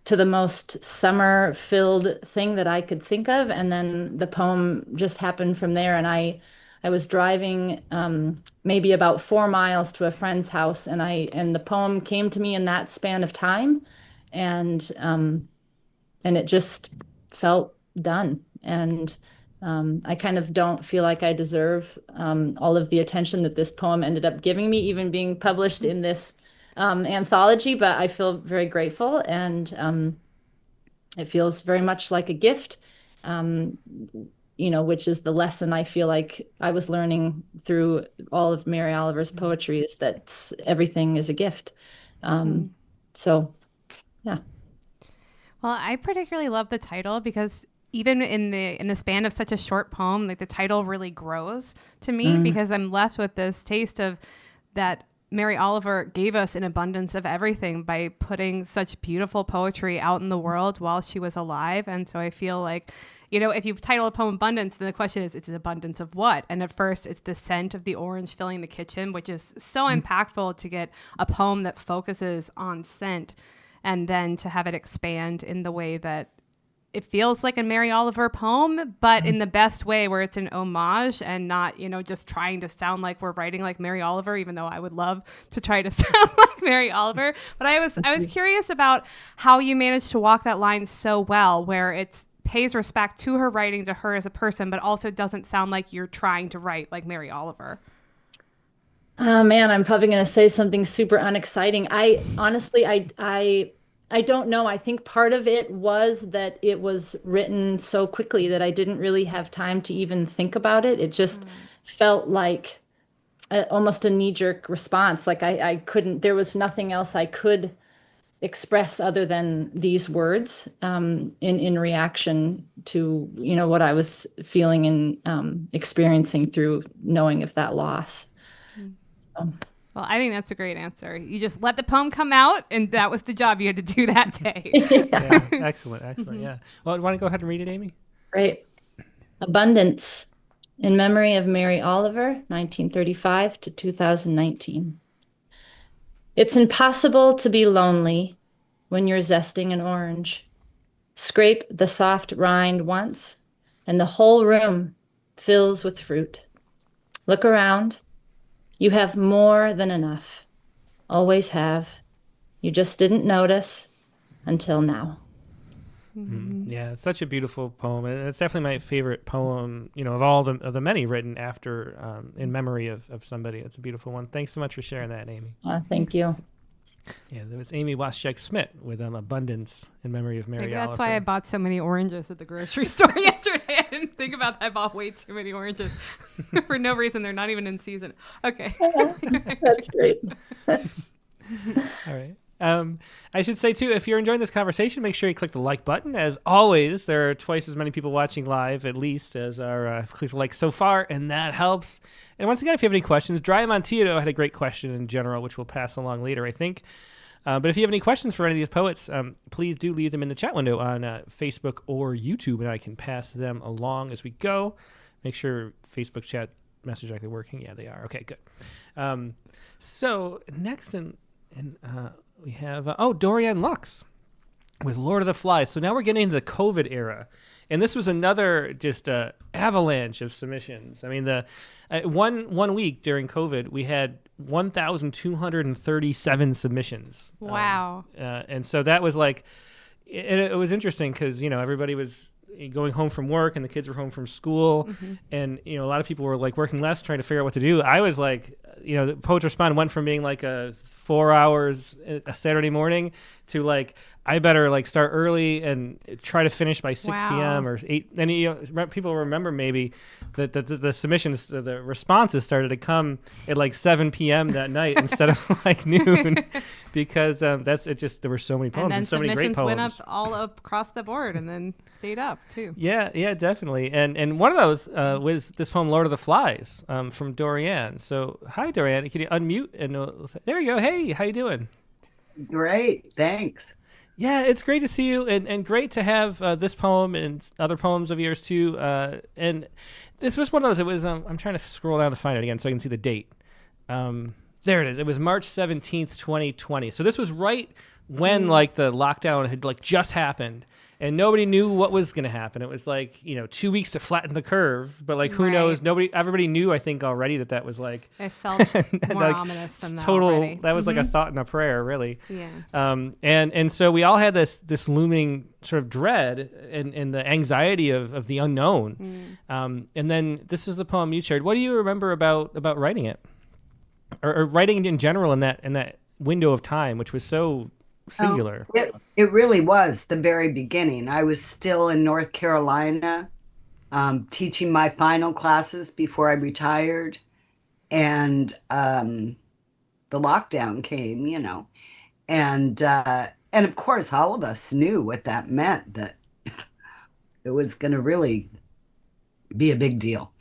G: to the most summer-filled thing that I could think of. And then the poem just happened from there. And I was driving maybe about 4 miles to a friend's house, and the poem came to me in that span of time. And it just felt done. And I kind of don't feel like I deserve all of the attention that this poem ended up giving me, even being published in this anthology, but I feel very grateful, and it feels very much like a gift, which is the lesson I feel like I was learning through all of Mary Oliver's poetry, is that everything is a gift. So, yeah.
B: Well, I particularly love the title because even in the span of such a short poem, like the title really grows to me, because I'm left with this taste of that Mary Oliver gave us an abundance of everything by putting such beautiful poetry out in the world while she was alive. And so I feel like, if you title a poem Abundance, then the question is, it's an abundance of what? And at first it's the scent of the orange filling the kitchen, which is so impactful to get a poem that focuses on scent, and then to have it expand in the way that it feels like a Mary Oliver poem, but in the best way, where it's an homage and not, just trying to sound like we're writing like Mary Oliver, even though I would love to try to sound like Mary Oliver. But I was curious about how you managed to walk that line so well, where it pays respect to her writing, to her as a person, but also doesn't sound like you're trying to write like Mary Oliver.
G: Oh man, I'm probably going to say something super unexciting. I honestly, I don't know. I think part of it was that it was written so quickly that I didn't really have time to even think about it. It just felt like almost a knee-jerk response. Like I couldn't, there was nothing else I could express other than these words in reaction to, what I was feeling and experiencing through knowing of that loss.
B: Well, I think that's a great answer. You just let the poem come out, and that was the job you had to do that day.
A: Yeah, excellent. Yeah. Well, want to go ahead and read it, Amy?
G: Great. Abundance. In memory of Mary Oliver, 1935 to 2019. It's impossible to be lonely when you're zesting an orange. Scrape the soft rind once, and the whole room fills with fruit. Look around. You have more than enough. Always have. You just didn't notice until now.
A: Yeah, it's such a beautiful poem, and it's definitely my favorite poem, of all the many written after in memory of somebody. It's a beautiful one. Thanks so much for sharing that, Amy.
G: Thank you.
A: Yeah, there was Amy Schmidt with Abundance in memory of Mary
B: Maybe
A: Oliver.
B: that's why I bought so many oranges at the grocery store yesterday. I didn't think about that. I bought way too many oranges for no reason. They're not even in season. Okay.
G: That's great.
A: All right. I should say, too, if you're enjoying this conversation, make sure you click the like button. As always, there are twice as many people watching live, at least, as are clicked the like so far, and that helps. And once again, if you have any questions, Dry Montito had a great question in general, which we'll pass along later, I think. But if you have any questions for any of these poets, please do leave them in the chat window on Facebook or YouTube, and I can pass them along as we go. Make sure Facebook chat message actually working. Yeah, they are. Okay, good. So next we have, Dorianne Laux with Lord of the Flies. So now we're getting into the COVID era. And this was another just avalanche of submissions. I mean, the one week during COVID, we had 1,237 submissions.
B: Wow.
A: And so that was like, it was interesting because, everybody was going home from work and the kids were home from school. And, a lot of people were like working less, trying to figure out what to do. I was like, the Poets Respond went from being like 4 hours a Saturday morning to like, I better like start early and try to finish by 6 p.m. or 8. And people remember maybe that the submissions, the responses started to come at like 7 p.m. that night instead of like noon, because that's it. Just there were so many poems and so many great poems.
B: Went up all across the board and then stayed up too.
A: Yeah, definitely. And one of those was this poem, Lord of the Flies, from Dorianne. So hi, Dorianne. Can you unmute? And there you go. Hey, how you doing?
H: Great, thanks.
A: Yeah, it's great to see you, and great to have this poem and other poems of yours too. And this was one of those. It was. I'm trying to scroll down to find it again so I can see the date. There it is. It was March 17th, 2020. So this was right when like the lockdown had like just happened, and nobody knew what was going to happen. It was like 2 weeks to flatten the curve, but like who knows? Everybody knew, I think, already that was like.
B: It felt more like, ominous than that already.
A: That was like a thought and a prayer, really.
B: Yeah.
A: And so we all had this looming sort of dread and the anxiety of the unknown. And then this is the poem you shared. What do you remember about writing it, or writing in general in that window of time, which was so singular?
H: It really was the very beginning. I was still in North Carolina, teaching my final classes before I retired, and the lockdown came, and of course all of us knew what that meant, that it was going to really be a big deal.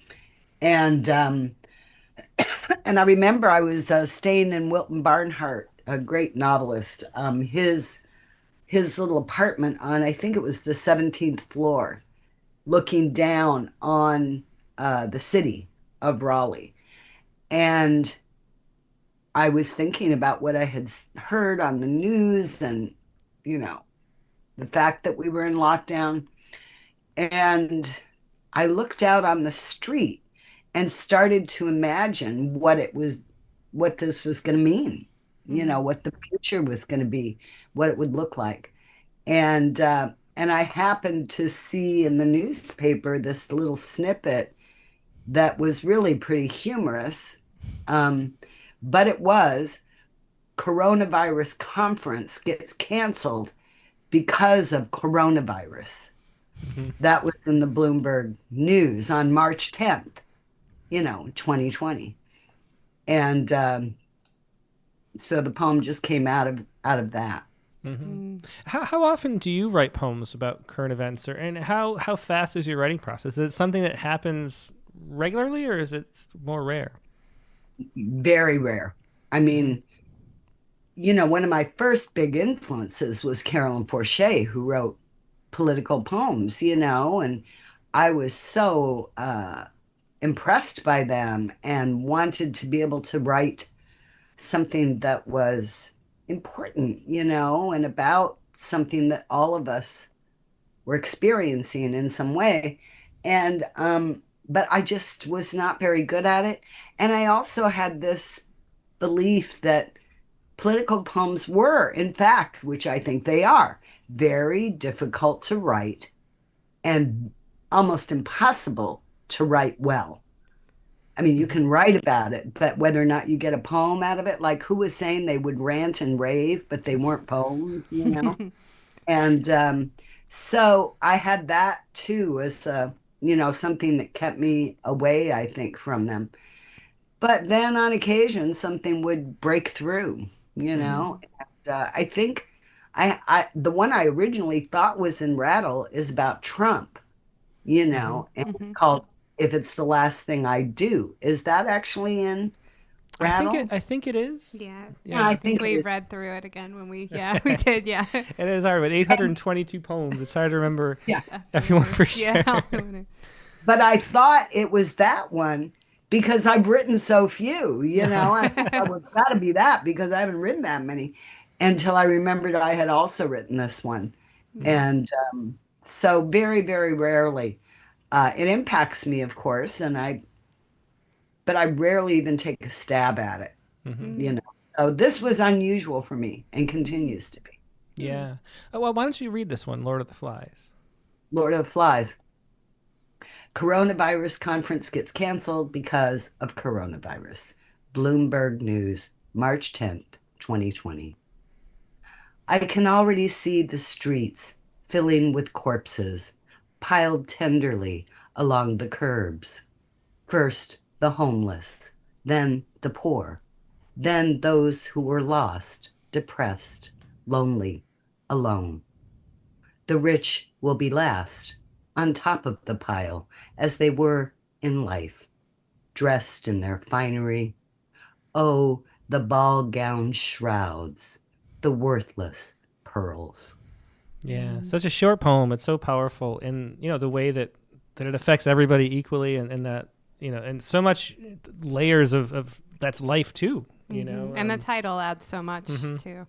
H: And and I remember I was staying in Wilton Barnhart, a great novelist, his little apartment on, I think it was the 17th floor, looking down on the city of Raleigh. And I was thinking about what I had heard on the news and, the fact that we were in lockdown. And I looked out on the street and started to imagine what this was going to mean, what the future was going to be, what it would look like. And I happened to see in the newspaper this little snippet that was really pretty humorous. But it was coronavirus conference gets canceled because of coronavirus. That was in the Bloomberg News on March 10th, 2020. And so the poem just came out of that.
A: How often do you write poems about current events, and how fast is your writing process? Is it something that happens regularly, or is it more rare?
H: Very rare. I mean, one of my first big influences was Carolyn Forche, who wrote political poems, and I was so impressed by them and wanted to be able to write something that was important, and about something that all of us were experiencing in some way. And but I just was not very good at it. And I also had this belief that political poems were, in fact, which I think they are, very difficult to write and almost impossible to write well. I mean, you can write about it, but whether or not you get a poem out of it, like who was saying they would rant and rave, but they weren't poems, And so I had that too as something that kept me away, I think, from them. But then on occasion, something would break through, And I think the one I originally thought was in Rattle is about Trump, and it's called If It's the Last Thing I Do. Is that actually in Rattle?
A: I think it is.
B: Yeah.
H: I think
B: we read through it again when we did. Yeah.
A: It is hard with 822 poems. It's hard to remember everyone for sure.
B: Yeah.
H: But I thought it was that one because I've written so few, I thought it's got to be that because I haven't written that many until I remembered I had also written this one. And so very, very rarely. It impacts me, of course, but I rarely even take a stab at it, So this was unusual for me and continues to be.
A: Yeah. Oh, well, why don't you read this one, Lord of the Flies?
H: Lord of the Flies. Coronavirus conference gets canceled because of coronavirus. Bloomberg News, March 10th, 2020. I can already see the streets filling with corpses, piled tenderly along the curbs. First, the homeless, then the poor, then those who were lost, depressed, lonely, alone. The rich will be last, on top of the pile, as they were in life, dressed in their finery. Oh, the ball gown shrouds, the worthless pearls.
A: Yeah, such a short poem. It's so powerful in, the way that it affects everybody equally and that, and so much layers of that's life too,
B: And the title adds so much too.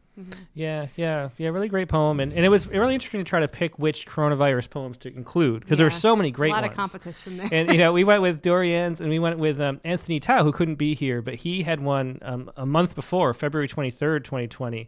A: Yeah, really great poem. And it was really interesting to try to pick which coronavirus poems to include because there were so many great ones.
B: A lot of competition there.
A: And, we went with Dorianne's and we went with Anthony Tao, who couldn't be here, but he had one a month before, February 23rd, 2020,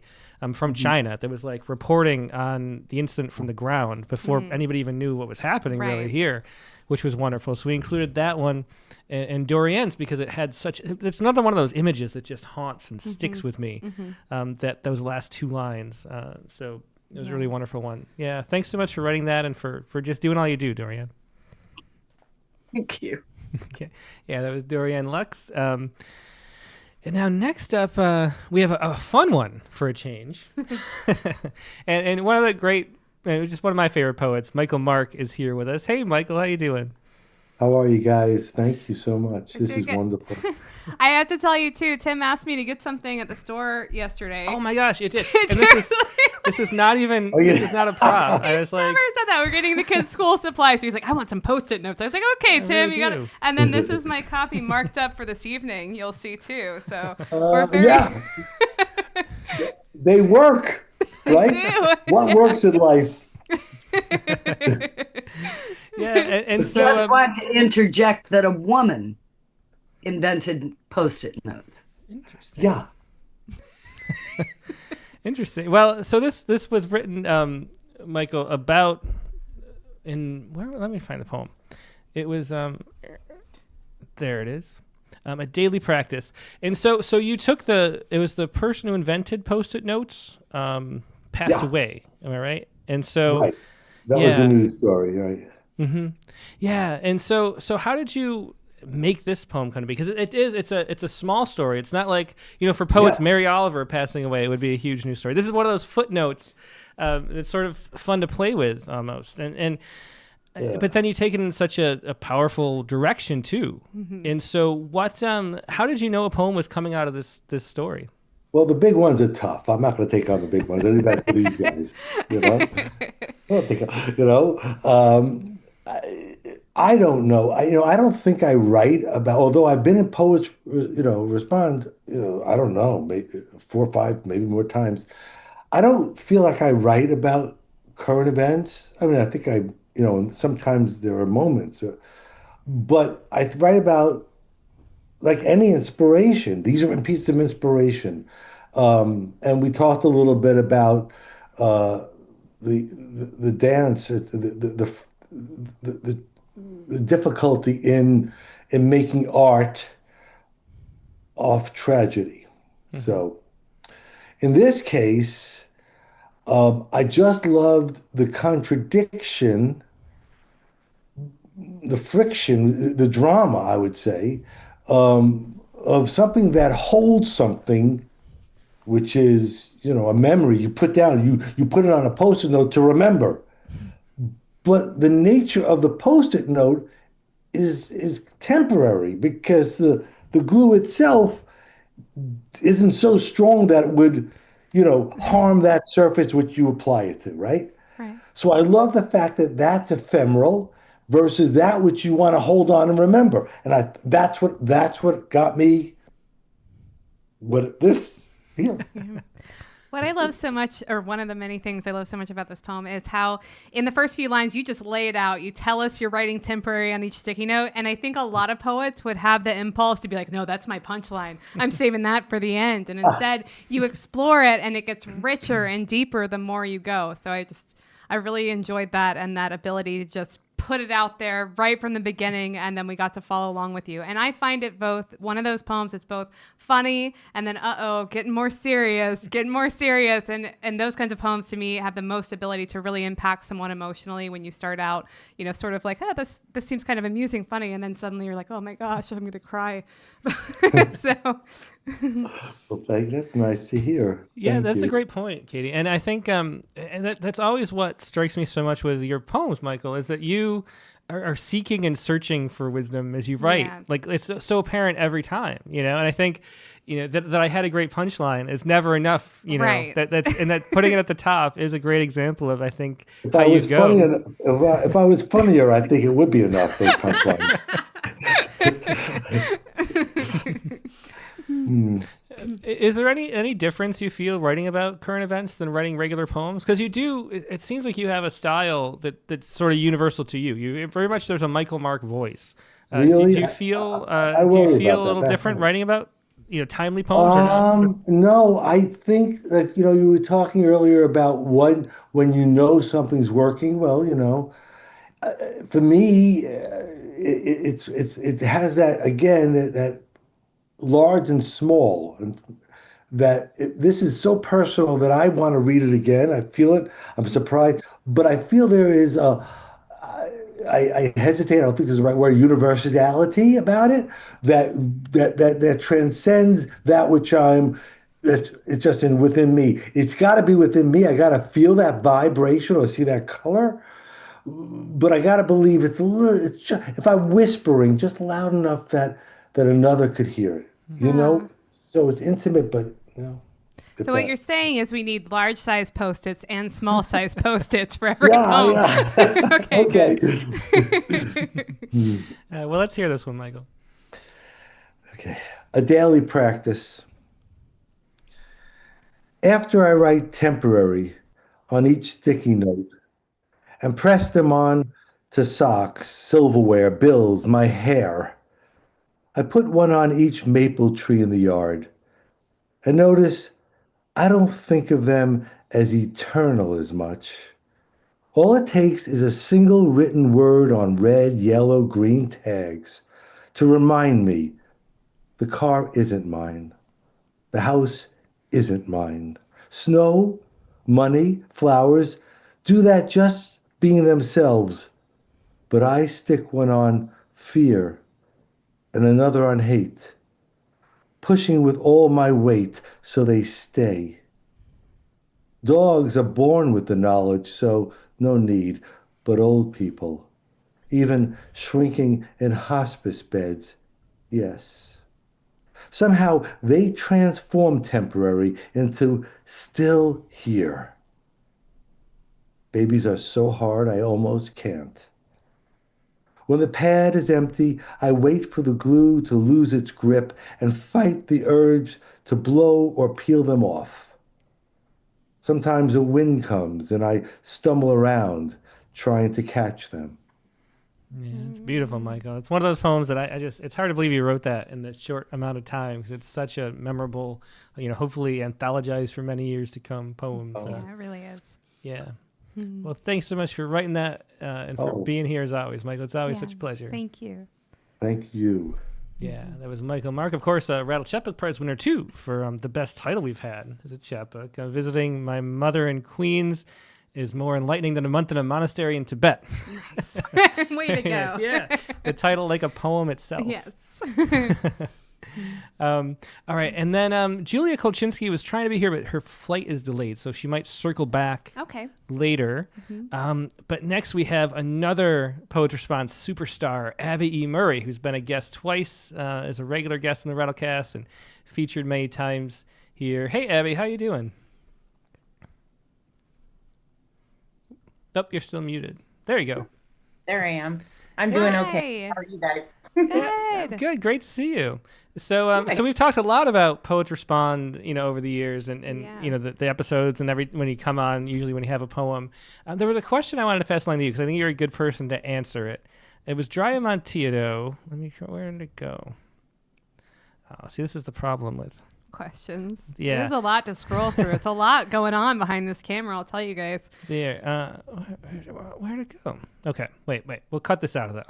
A: from China that was like reporting on the incident from the ground before anybody even knew what was happening really here, which was wonderful. So we included that one and Dorianne's because it had it's another one of those images that just haunts and sticks with me, that those last two lines. So it was a really wonderful one. Yeah, thanks so much for writing that and for just doing all you do, Dorianne.
H: Thank you.
A: Okay. Yeah, that was Dorianne Laux. And now next up, we have a fun one for a change. and one of the great, just one of my favorite poets, Michael Mark, is here with us. Hey, Michael, how you doing?
I: How are you guys? Thank you so much. This is
B: good.
I: wonderful.
B: I have to tell you too, Tim asked me to get something at the store yesterday.
A: Oh my gosh, it did. And this is not even, this is not a prop. I was like,
B: never said that. We're getting the kids' school supplies. So he's like, I want some Post-it notes. I was like, okay, Tim, you got it. And then this is my copy marked up for this evening. You'll see too. So we're very.
I: Yeah. They work, right? What works in life?
A: Yeah, and so
H: Just want to interject that a woman invented Post-it notes.
A: interesting.
I: Yeah.
A: Interesting. Well, so this was written, Michael, about let me find the poem. It was there it is. A daily practice. And so you took it was the person who invented Post-it notes passed
I: Yeah.
A: away. Am I right? And so
I: Right. That was
A: yeah.
I: a news story, right?
A: Mm-hmm. Yeah. And so how did you make this poem kind of, because it's a small story. It's not like, for poets,
I: Yeah.
A: Mary Oliver passing away would be a huge news story. This is one of those footnotes that's sort of fun to play with almost. And
I: Yeah.
A: but then you take it in such a powerful direction too.
B: Mm-hmm.
A: And so how did you know a poem was coming out of this story?
I: Well, the big ones are tough. I'm not going to take on the big ones. I leave that to these guys. I don't think, I don't know. I don't think I write about, although I've been in Poets, Respond, I don't know, maybe 4 or 5, maybe more times. I don't feel like I write about current events. I mean, I think and sometimes there are moments, but I write about like any inspiration. These are pieces of inspiration. And we talked a little bit about uh, the dance, the difficulty in making art off tragedy. So in this case, I just loved the contradiction, the friction, the drama, I would say, of something that holds something, which is, a memory you put down, you put it on a post-it note to remember. But the nature of the post-it note is temporary because the glue itself isn't so strong that it would, harm that surface which you apply it to, right?
B: Right.
I: So I love the fact that that's ephemeral versus that which you want to hold on and remember. And that's what got me here.
B: What I love so much, or one of the many things I love so much about this poem, is how in the first few lines you just lay it out. You tell us you're writing temporary on each sticky note. And I think a lot of poets would have the impulse to be like, no, that's my punchline. I'm saving that for the end. And instead you explore it and it gets richer and deeper the more you go. So I really enjoyed that, and that ability to just put it out there right from the beginning, and then we got to follow along with you. And I find it both one of those poems that's both funny and then getting more serious. And those kinds of poems to me have the most ability to really impact someone emotionally when you start out, sort of like, this seems kind of amusing, funny, and then suddenly you're like, oh my gosh, I'm gonna cry. So
I: Well, that's nice to hear.
A: Yeah,
I: Thank
A: that's
I: you.
A: a great point, Katie. And I think and that's always what strikes me so much with your poems, Michael, is that you are seeking and searching for wisdom as you write.
B: Yeah.
A: Like it's so apparent every time, And I think, that I had a great punchline is never enough,
B: Right.
A: that putting it at the top is a great example of, I think,
I: If
A: how
I: I
A: you
I: was
A: go.
I: funny, if I was funnier, I think it would be enough. Those punchlines.
A: Is there any difference you feel writing about current events than writing regular poems? Because it seems like you have a style that's sort of universal to you. You very much, there's a Michael Mark voice.
I: Really?
A: Do you feel
I: I
A: do you
I: worry
A: feel
I: about
A: a little
I: that.
A: different writing about timely poems or not?
I: No, I think that, you were talking earlier about when you know something's working. Well, for me, it has that again that large and small, and this is so personal that I want to read it again. I feel it. I'm surprised, but I feel there is I hesitate. I don't think this is the right word. Universality about it that transcends that which that it's just within me. It's got to be within me. I got to feel that vibration or see that color. But I got to believe it's just, if I'm whispering just loud enough that another could hear it. So it's intimate, but if
B: So what
I: that.
B: you're saying is we need large size Post-its and small size Post-its for every
I: Yeah,
B: poem.
I: yeah.
B: Okay,
I: Okay.
B: good.
A: Well, let's hear this one, Michael.
I: Okay. A daily practice. After I write temporary on each sticky note and press them on to socks, silverware, bills, my hair. I put one on each maple tree in the yard. And notice I don't think of them as eternal as much. All it takes is a single written word on red, yellow, green tags to remind me the car isn't mine. The house isn't mine. Snow, money, flowers, do that just being themselves. But I stick one on fear and another on hate, pushing with all my weight so they stay. Dogs are born with the knowledge, so no need, but old people, even shrinking in hospice beds, yes. Somehow they transform temporary into still here. Babies are so hard I almost can't. When the pad is empty, I wait for the glue to lose its grip and fight the urge to blow or peel them off. Sometimes a wind comes and I stumble around trying to catch them.
A: Yeah, it's beautiful, Michael. It's one of those poems that it's hard to believe you wrote that in this short amount of time because it's such a memorable, hopefully anthologized for many years to come poem.
B: Yeah, it really is.
A: Yeah. Well, thanks so much for writing that and for being here as always, Michael. It's always such a pleasure.
B: Thank you.
I: Thank you.
A: Yeah, that was Michael Mark. Of course, Rattle Chapbook Prize winner, too, for the best title we've had as a chapbook. Visiting my mother in Queens is more enlightening than a month in a monastery in Tibet.
B: Way to go.
A: Yeah, the title like a poem itself.
B: Yes.
A: All right, and then Julia Kolchinsky was trying to be here, but her flight is delayed, so she might circle back later. But next we have another Poetry Response superstar, Abby E. Murray, who's been a guest twice as a regular guest in the Rattlecast and featured many times here. Hey, Abby, how you doing? Oh, you're still muted. There you go.
J: There I am. I'm doing okay. How are you guys?
A: Good. Great to see you. So we've talked a lot about Poets Respond, over the years and the episodes and when you come on, usually when you have a poem. There was a question I wanted to pass along to you because I think you're a good person to answer it. It was Dry Amontillado. Where did it go? Oh, see, this is the problem with
B: questions.
A: Yeah.
B: There's a lot to scroll through. It's a lot going on behind this camera, I'll tell you guys.
A: There. Where'd it go? Okay, wait. We'll cut this out of that.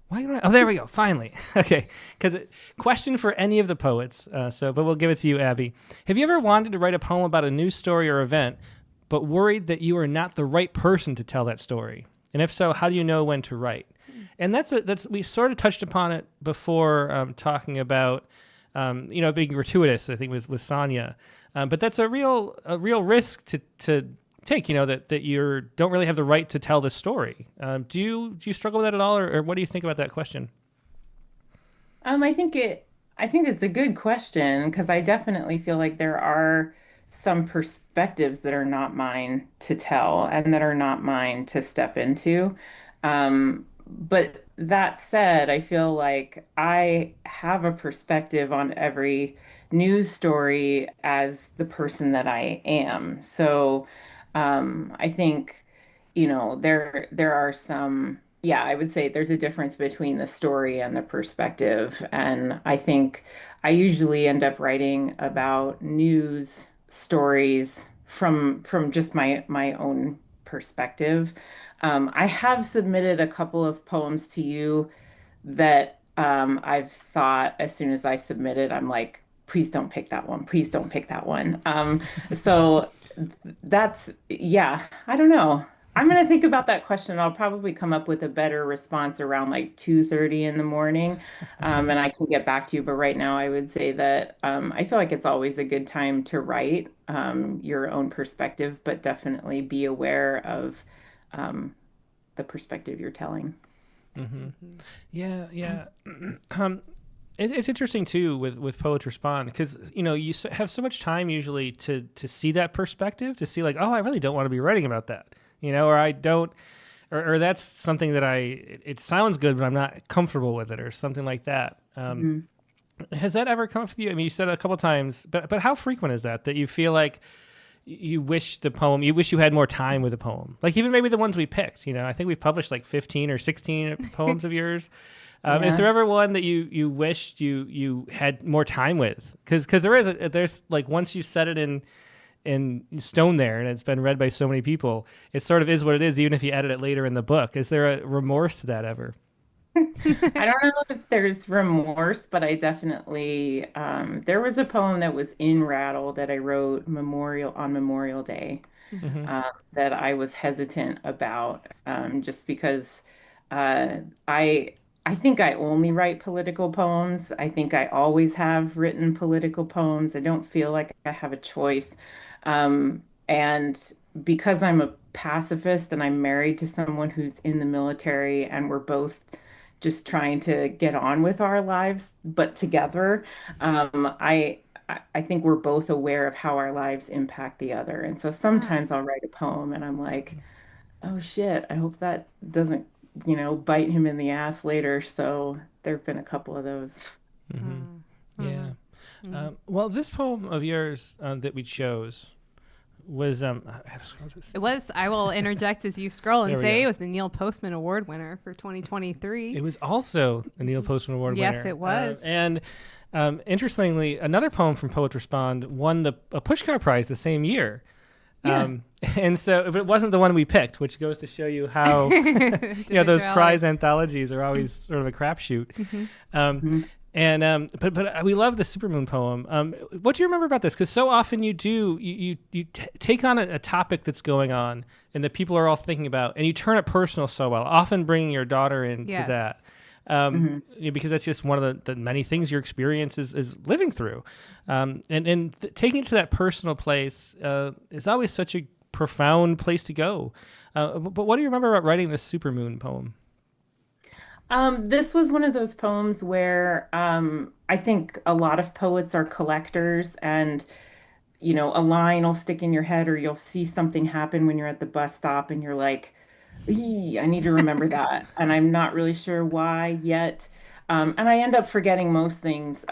A: Why don't I? Oh, there we go. Finally. Okay. Because question for any of the poets. But we'll give it to you, Abby. Have you ever wanted to write a poem about a news story or event, but worried that you are not the right person to tell that story? And if so, how do you know when to write? And that's we sort of touched upon it before, talking about being gratuitous. I think with Sonia, but that's a real risk to take, that you don't really have the right to tell this story. Do you struggle with that at all, or what do you think about that question?
J: I think it's a good question because I definitely feel like there are some perspectives that are not mine to tell and that are not mine to step into. But that said, I feel like I have a perspective on every news story as the person that I am. So I think, there are some, I would say there's a difference between the story and the perspective. And I think I usually end up writing about news stories from just my own perspective. I have submitted a couple of poems to you that I've thought as soon as I submitted, I'm like, please don't pick that one. Please don't pick that one. So that's, I don't know. I'm going to think about that question. I'll probably come up with a better response around like 2:30 in the morning. And I can get back to you. But right now I would say that I feel like it's always a good time to write your own perspective, but definitely be aware of the perspective you're telling.
A: Mm-hmm. Yeah. It's interesting too with Poets Respond because you have so much time usually to see that perspective, to see like, oh, I really don't want to be writing about that, or I don't, or that's something that it sounds good, but I'm not comfortable with it, or something like that. Has that ever come up with you? I mean, you said it a couple of times, but how frequent is that you feel like you wish the poem, you wish you had more time with the poem? Like even maybe the ones we picked, I think we've published like 15 or 16 poems of yours. Is there ever one that you wished you had more time with? Because there's like once you set it in stone there and it's been read by so many people, it sort of is what it is, even if you edit it later in the book. Is there a remorse to that ever?
J: I don't know if there's remorse, but I definitely there was a poem that was in Rattle that I wrote Memorial Day,
A: Mm-hmm.
J: that I was hesitant about, just because uh, I I think I only write political poems. I think I always have written political poems. I don't feel like I have a choice. And because I'm a pacifist and I'm married to someone who's in the military and we're both just trying to get on with our lives, but together, I think we're both aware of how our lives impact the other. And so sometimes I'll write a poem and I'm like, oh shit, I hope that doesn't, bite him in the ass later. So there have been a couple of those.
A: Mm-hmm.
B: Mm-hmm.
A: Yeah. Well, this poem of yours that we chose was I had to scroll this.
B: It was, I will interject as you scroll and
A: There we
B: say
A: go.
B: it was the Neil Postman Award winner for 2023.
A: It was also the Neil Postman Award winner.
B: Yes, it was.
A: And interestingly, another poem from Poets Respond won a Pushcart Prize the same year.
J: Yeah.
A: And so if it wasn't the one we picked, which goes to show you how those prize anthologies are always sort of a crapshoot.
J: Mhm.
A: And but we love the Supermoon poem. What do you remember about this? Because so often you take on a topic that's going on and that people are all thinking about, and you turn it personal so well. Often bringing your daughter into
B: Yes.
A: that, because that's just one of the many things your experience is living through, and taking it to that personal place is always such a profound place to go. But what do you remember about writing this Supermoon poem?
J: This was one of those poems where I think a lot of poets are collectors, and a line will stick in your head, or you'll see something happen when you're at the bus stop and you're like, "Ee, I need to remember that." And I'm not really sure why yet. And I end up forgetting most things.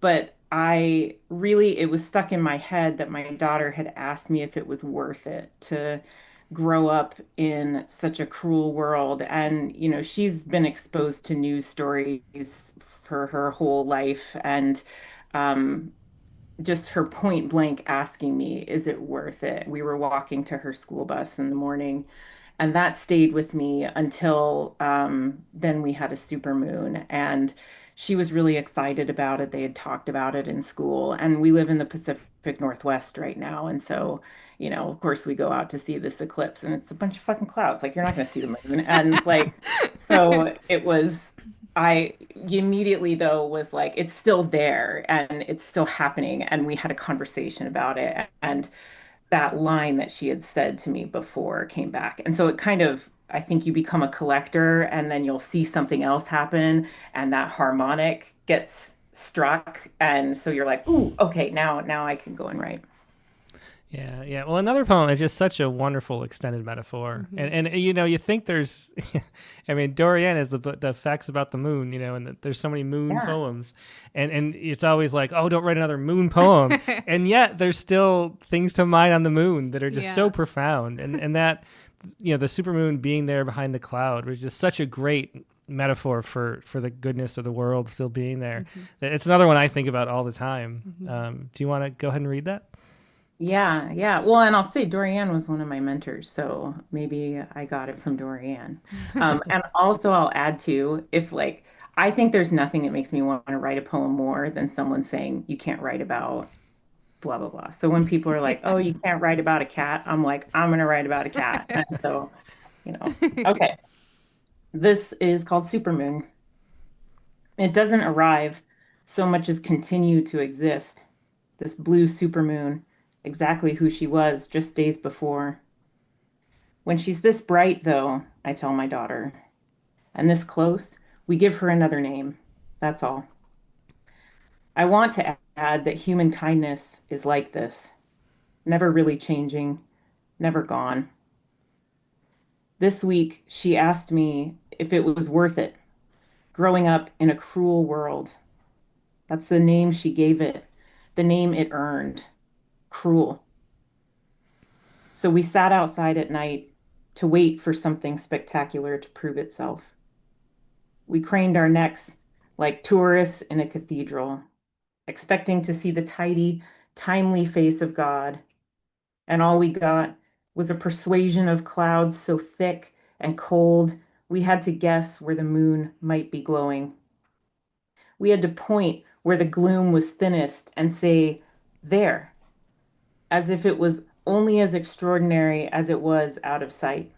J: But it was stuck in my head that my daughter had asked me if it was worth it to grow up in such a cruel world. And, she's been exposed to news stories for her whole life. And, um, just her point blank asking me, is it worth it? We were walking to her school bus in the morning, and that stayed with me until then we had a supermoon, and she was really excited about it. They had talked about it in school, and we live in the Pacific Northwest right now. And so, of course, we go out to see this eclipse, and it's a bunch of fucking clouds. Like, you're not going to see the moon. And like, so it was. I immediately, though, was like, it's still there and it's still happening. And we had a conversation about it. And that line that she had said to me before came back. And so it kind of, I think you become a collector and then you'll see something else happen and that harmonic gets struck. And so you're like, ooh, okay, now I can go and write.
A: Yeah, yeah. Well, another poem is just such a wonderful extended metaphor, and you think there's, I mean, Dorianne is the facts about the moon, and there's so many moon poems, and it's always like, oh, don't write another moon poem, and yet there's still things to mine on the moon that are just so profound, and that, the supermoon being there behind the cloud was just such a great metaphor for the goodness of the world still being there. It's another one I think about all the time. Do you want to go ahead and read that?
J: Yeah, yeah. Well, and I'll say Dorianne was one of my mentors, so maybe I got it from Dorianne. And also I'll add to, if like, I think there's nothing that makes me want to write a poem more than someone saying you can't write about blah blah blah. So when people are like, "Oh, you can't write about a cat," I'm like, "I'm gonna write about a cat." And so, okay. This is called Supermoon. It doesn't arrive so much as continue to exist. This blue supermoon, exactly who she was just days before. When she's this bright, though, I tell my daughter, and this close, we give her another name. That's all. I want to add that human kindness is like this, never really changing, never gone. This week, she asked me if it was worth it, growing up in a cruel world. That's the name she gave it, the name it earned, cruel. So we sat outside at night to wait for something spectacular to prove itself. We craned our necks like tourists in a cathedral, expecting to see the tidy, timely face of God. And all we got was a persuasion of clouds so thick and cold, we had to guess where the moon might be glowing. We had to point where the gloom was thinnest and say, there, as if it was only as extraordinary as it was out of sight.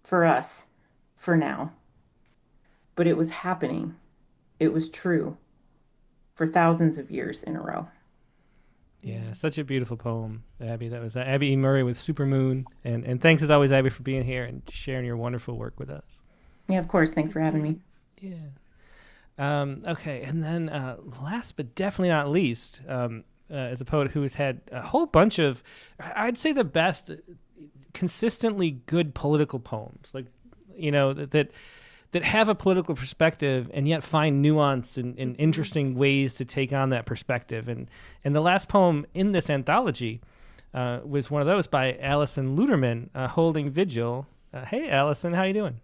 J: For us, for now. But it was happening. It was true for thousands of years in a row.
A: Yeah, such a beautiful poem, Abby. That was Abby E. Murray with Supermoon. And thanks as always, Abby, for being here and sharing your wonderful work with us.
J: Yeah, of course. Thanks for having me.
A: Yeah. Okay, and then last but definitely not least, as a poet who has had a whole bunch of, I'd say the best, consistently good political poems, like, you know, that have a political perspective and yet find nuance and interesting ways to take on that perspective. And the last poem in this anthology was one of those by Alison Luterman, Holding Vigil. Hey, Alison, how you doing?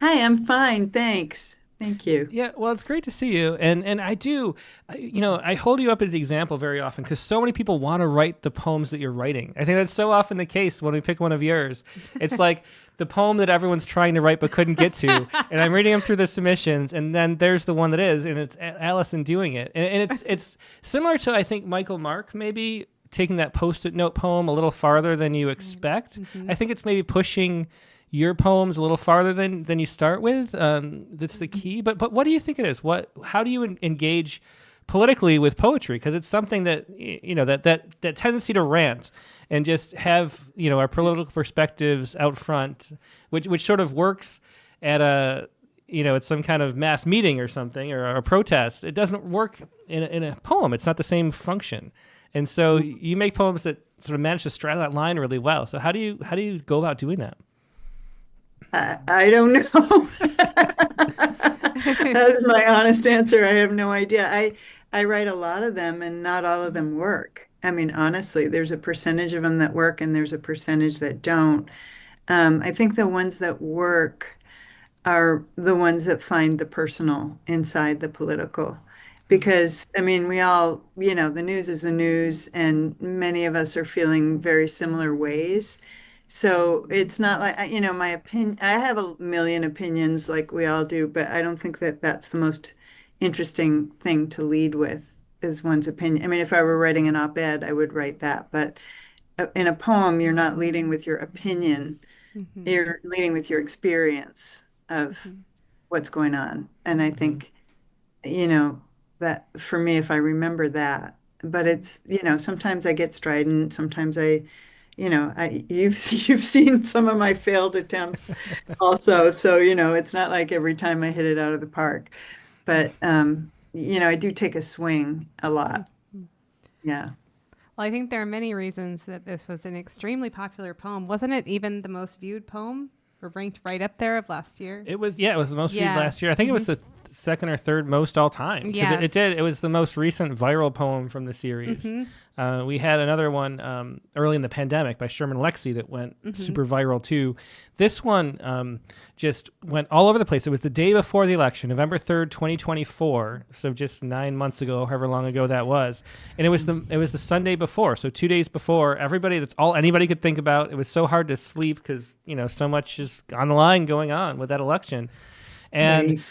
K: Hi, I'm fine, thanks. Thank you.
A: Yeah, well, it's great to see you. And I do, you know, I hold you up as the example very often because so many people want to write the poems that you're writing. I think that's so often the case when we pick one of yours. It's like the poem that everyone's trying to write but couldn't get to. And I'm reading them through the submissions, and then there's the one that is, and it's Alison doing it. And it's similar to, I think, Michael Mark maybe taking that Post-it note poem a little farther than you expect. I think it's maybe pushing your poems a little farther than you start with. That's the key. But what do you think it is? How do you engage politically with poetry? Because it's something that, you know, that tendency to rant and just have, you know, our political perspectives out front, which sort of works at at some kind of mass meeting or something, or a protest. It doesn't work in a poem. It's not the same function. And so you make poems that sort of manage to straddle that line really well. So how do you go about doing that?
K: I don't know. That is my honest answer. I have no idea. I write a lot of them, and not all of them work. I mean, honestly, there's a percentage of them that work, and there's a percentage that don't. I think the ones that work are the ones that find the personal inside the political. Because, I mean, we all, you know, the news is the news, and many of us are feeling very similar ways. So it's not like, you know, my opinion, I have a million opinions like we all do, but I don't think that that's the most interesting thing to lead with is one's opinion. I mean, if I were writing an op-ed, I would write that. But in a poem, you're not leading with your opinion, you're leading with your experience of what's going on. And I think, you know, that for me, if I remember that, but it's, you know, sometimes I get strident, sometimes you've seen some of my failed attempts also. So, you know, it's not like every time I hit it out of the park, but, you know, I do take a swing a lot. Yeah.
B: Well, I think there are many reasons that this was an extremely popular poem. Wasn't it even the most viewed poem? Or ranked right up there of last year? It was the most viewed last year. I think it was the second or third most all time. Because it was the most recent viral poem from the series. We had another one early in the pandemic by Sherman Alexie that went super viral too. This one just went all over the place. It was the day before the election, November 3rd, 2024. So just 9 months ago, however long ago that was. And it was the Sunday before. So 2 days before. Everybody, that's all anybody could think about. It was so hard to sleep because, you know, so much is on the line going on with that election. And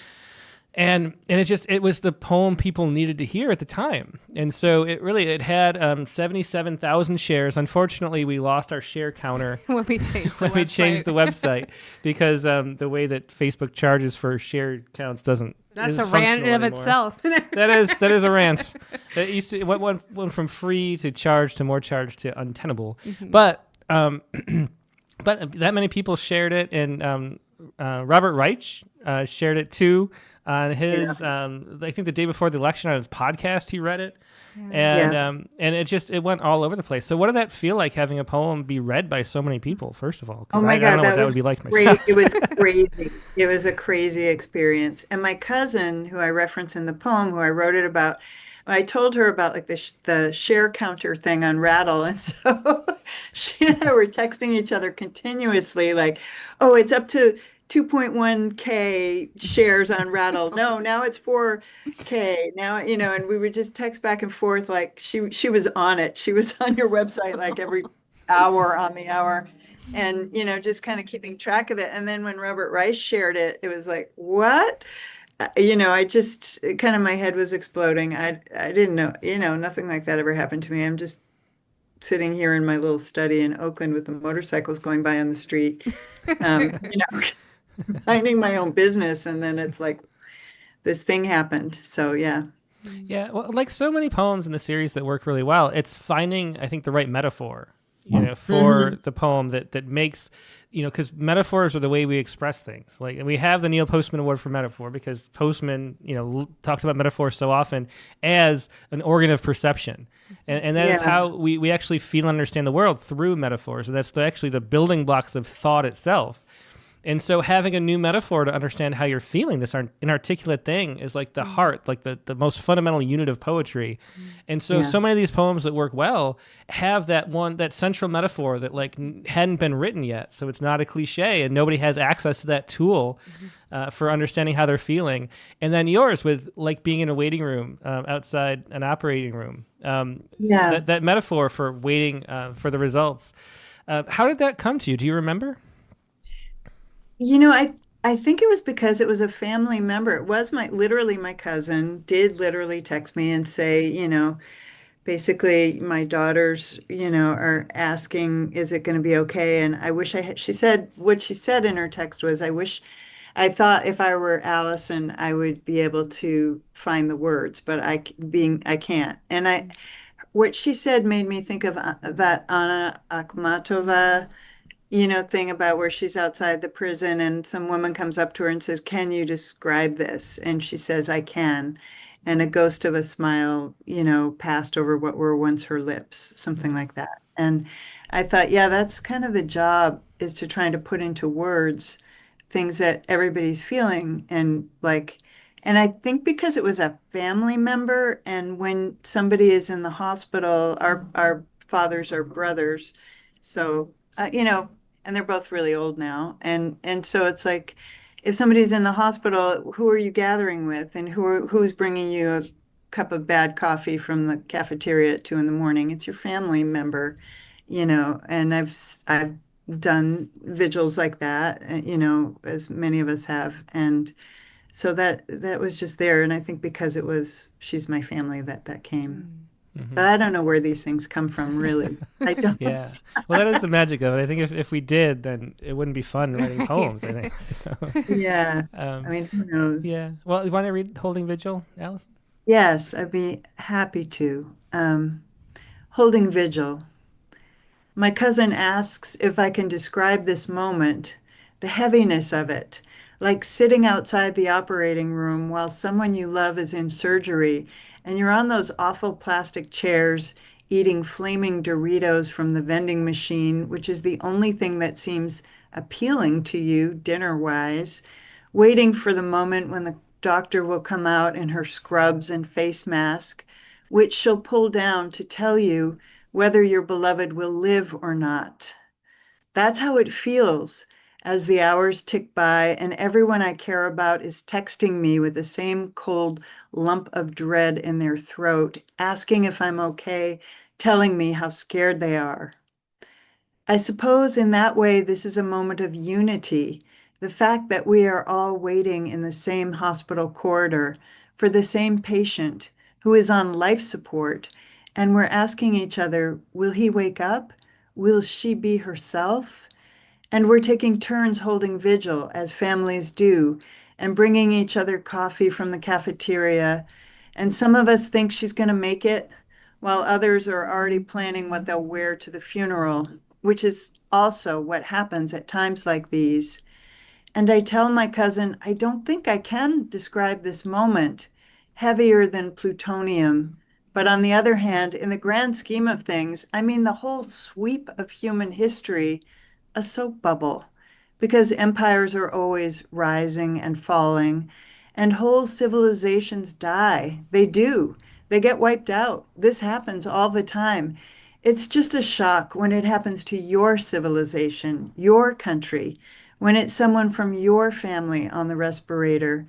B: it was the poem people needed to hear at the time. And so it had 77,000 shares. Unfortunately, we lost our share counter when we changed
A: the website because the way that Facebook charges for share counts isn't.
B: That's a rant in of itself.
A: That is a rant. It used to went from free to charge to more charge to untenable. But that many people shared it, and Robert Reich shared it too on his. I think the day before the election on his podcast, he read it, and it went all over the place. So, what did that feel like having a poem be read by so many people? First of all,
K: oh my
A: I
K: God,
A: don't know what that would be like myself.
K: It was crazy. It was a crazy experience. And my cousin, who I reference in the poem, who I wrote it about, I told her about like the share counter thing on Rattle, and so she and I were texting each other continuously, like, oh, it's up to 2.1K shares on Rattle. No, now it's 4K. Now, and we would just text back and forth like she was on it. She was on your website like every hour on the hour. And, just kind of keeping track of it. And then when Robert Rice shared it, it was like, what? I just kind of my head was exploding. I didn't know, nothing like that ever happened to me. I'm just sitting here in my little study in Oakland with the motorcycles going by on the street, minding my own business. And then it's like this thing happened. So yeah.
A: Yeah, well, like so many poems in the series that work really well, it's finding, I think, the right metaphor, for the poem that makes, because metaphors are the way we express things. Like, and we have the Neil Postman Award for metaphor because Postman, talks about metaphor so often as an organ of perception. And that is how we actually feel and understand the world, through metaphors. And that's actually the building blocks of thought itself. And so having a new metaphor to understand how you're feeling, this inarticulate thing, is like the heart, like the most fundamental unit of poetry. And so many of these poems that work well have that central metaphor that hadn't been written yet. So it's not a cliche and nobody has access to that tool for understanding how they're feeling. And then yours with being in a waiting room outside an operating room. That metaphor for waiting for the results. How did that come to you? Do you remember?
K: I think it was because it was a family member. It was literally my cousin did literally text me and say, basically my daughters, are asking, is it going to be okay? And I wish she said, what she said in her text was, I thought if I were Alison, I would be able to find the words, but I can't. And what she said made me think of that Anna Akhmatova thing about where she's outside the prison and some woman comes up to her and says, can you describe this? And she says, I can. And a ghost of a smile, passed over what were once her lips, something like that. And I thought, yeah, that's kind of the job, is to try to put into words things that everybody's feeling. And I think because it was a family member, and when somebody is in the hospital, our fathers are brothers. So, and they're both really old now. And so it's like, if somebody's in the hospital, who are you gathering with, and who's bringing you a cup of bad coffee from the cafeteria at 2 a.m? It's your family member, And I've done vigils like that, as many of us have, and so that was just there. And I think because she's my family, that came. But I don't know where these things come from, really. I don't.
A: Yeah. Well, that is the magic of it. I think if we did, then it wouldn't be fun writing poems, I think. So,
K: Yeah. Who knows?
A: Yeah. Well, you want to read Holding Vigil, Alison?
K: Yes, I'd be happy to. Holding Vigil. My cousin asks if I can describe this moment, the heaviness of it, like sitting outside the operating room while someone you love is in surgery and you're on those awful plastic chairs eating flaming Doritos from the vending machine, which is the only thing that seems appealing to you dinner-wise, waiting for the moment when the doctor will come out in her scrubs and face mask, which she'll pull down to tell you whether your beloved will live or not. That's how it feels as the hours tick by and everyone I care about is texting me with the same cold lump of dread in their throat, asking if I'm okay, telling me how scared they are. I suppose in that way, this is a moment of unity, the fact that we are all waiting in the same hospital corridor for the same patient who is on life support, and we're asking each other, will he wake up? Will she be herself? And we're taking turns holding vigil, as families do, and bringing each other coffee from the cafeteria. And some of us think she's going to make it, while others are already planning what they'll wear to the funeral, which is also what happens at times like these. And I tell my cousin, I don't think I can describe this moment, heavier than plutonium. But on the other hand, in the grand scheme of things, I mean the whole sweep of human history, a soap bubble, because empires are always rising and falling, and whole civilizations die. They do. They get wiped out. This happens all the time. It's just a shock when it happens to your civilization, your country, when it's someone from your family on the respirator.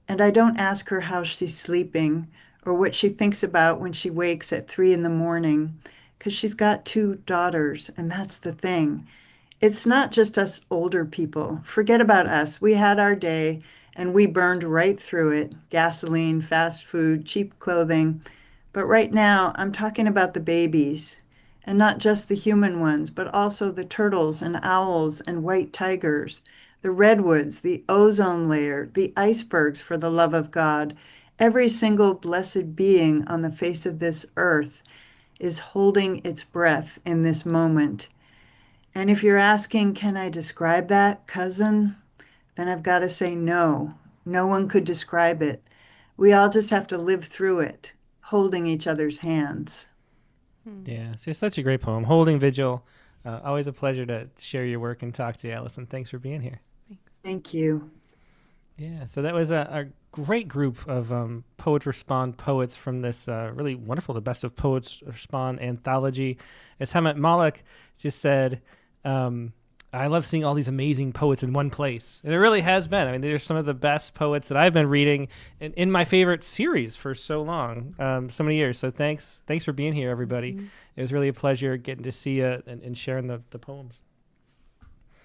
K: And I don't ask her how she's sleeping or what she thinks about when she wakes at 3 in the morning, because she's got 2 daughters, and that's the thing. It's not just us older people. Forget about us. We had our day and we burned right through it. Gasoline, fast food, cheap clothing. But right now, I'm talking about the babies, and not just the human ones, but also the turtles and owls and white tigers, the redwoods, the ozone layer, the icebergs, for the love of God. Every single blessed being on the face of this earth is holding its breath in this moment. And if you're asking, can I describe that, cousin? Then I've got to say no. No one could describe it. We all just have to live through it, holding each other's hands.
A: Yeah, it's just such a great poem. Holding Vigil. Always a pleasure to share your work and talk to you, Alison. Thanks for being here.
K: Thank you.
A: Yeah, so that was a great group of Poets Respond poets from this really wonderful, the Best of Poets Respond anthology. As Hamet Malik just said, I love seeing all these amazing poets in one place. And it really has been. I mean, they're some of the best poets that I've been reading in my favorite series for so long, so many years. So thanks for being here, everybody. Mm-hmm. It was really a pleasure getting to see you and sharing the poems.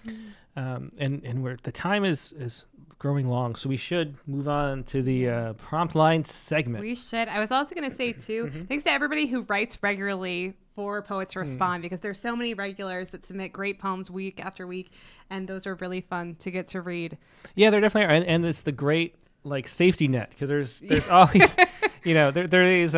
A: Mm-hmm. And we're, the time is growing long, so we should move on to the prompt line segment.
B: We should. I was also going to say, too, thanks to everybody who writes regularly for Poets Respond, because there's so many regulars that submit great poems week after week, and those are really fun to get to read.
A: Yeah, they're definitely are. And it's the great safety net, because there's always there is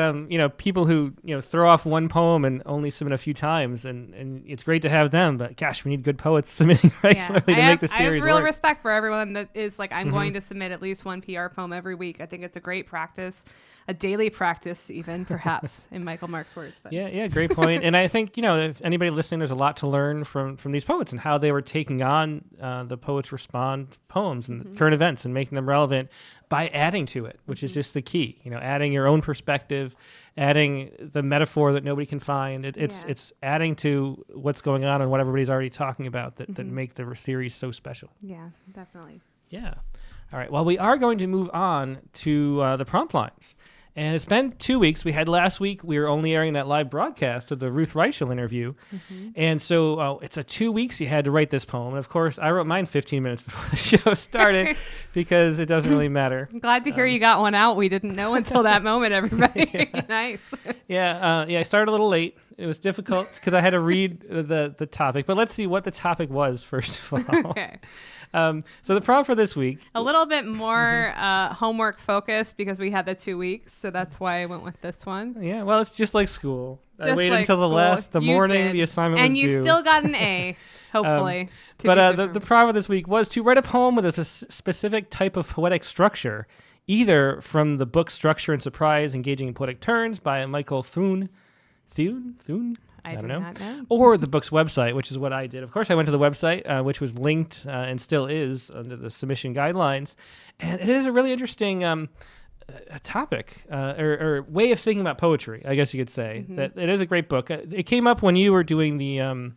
A: people who throw off one poem and only submit a few times, and it's great to have them, but gosh, we need good poets submitting regularly to make the series
B: I have real
A: work.
B: Respect for everyone that is like, I'm going to submit at least one PR poem every week. I think it's a great practice, a daily practice even, perhaps, in Michael Mark's words. But.
A: Yeah, great point. And I think, if anybody listening, there's a lot to learn from these poets and how they were taking on the Poets Respond poems and current events and making them relevant by adding to it, which is just the key. Adding your own perspective, adding the metaphor that nobody can find. It's adding to what's going on and what everybody's already talking about that make the series so special.
B: Yeah, definitely.
A: Yeah. All right. Well, we are going to move on to the prompt lines. And it's been 2 weeks. We had last week, we were only airing that live broadcast of the Ruth Reichel interview. And so it's 2 weeks you had to write this poem. And of course, I wrote mine 15 minutes before the show started because it doesn't really matter.
B: I'm glad to hear you got one out. We didn't know until that moment, everybody. Nice.
A: I started a little late. It was difficult because I had to read the topic. But let's see what the topic was, first of all.
B: Okay.
A: So the prompt for this week.
B: A little bit more homework focused because we had the 2 weeks. So that's why I went with this one.
A: Yeah, well, it's just like school. I waited
B: like
A: until the morning the assignment was due.
B: And you still got an A, hopefully.
A: But the prompt of this week was to write a poem with a specific type of poetic structure, either from the book Structure and Surprise, Engaging in Poetic Turns by Michael Thune? I don't know.
B: Not know.
A: Or the book's website, which is what I did. Of course, I went to the website, which was linked and still is under the submission guidelines. And it is a really interesting a topic or way of thinking about poetry, I guess you could say. That it is a great book. It came up when you were doing the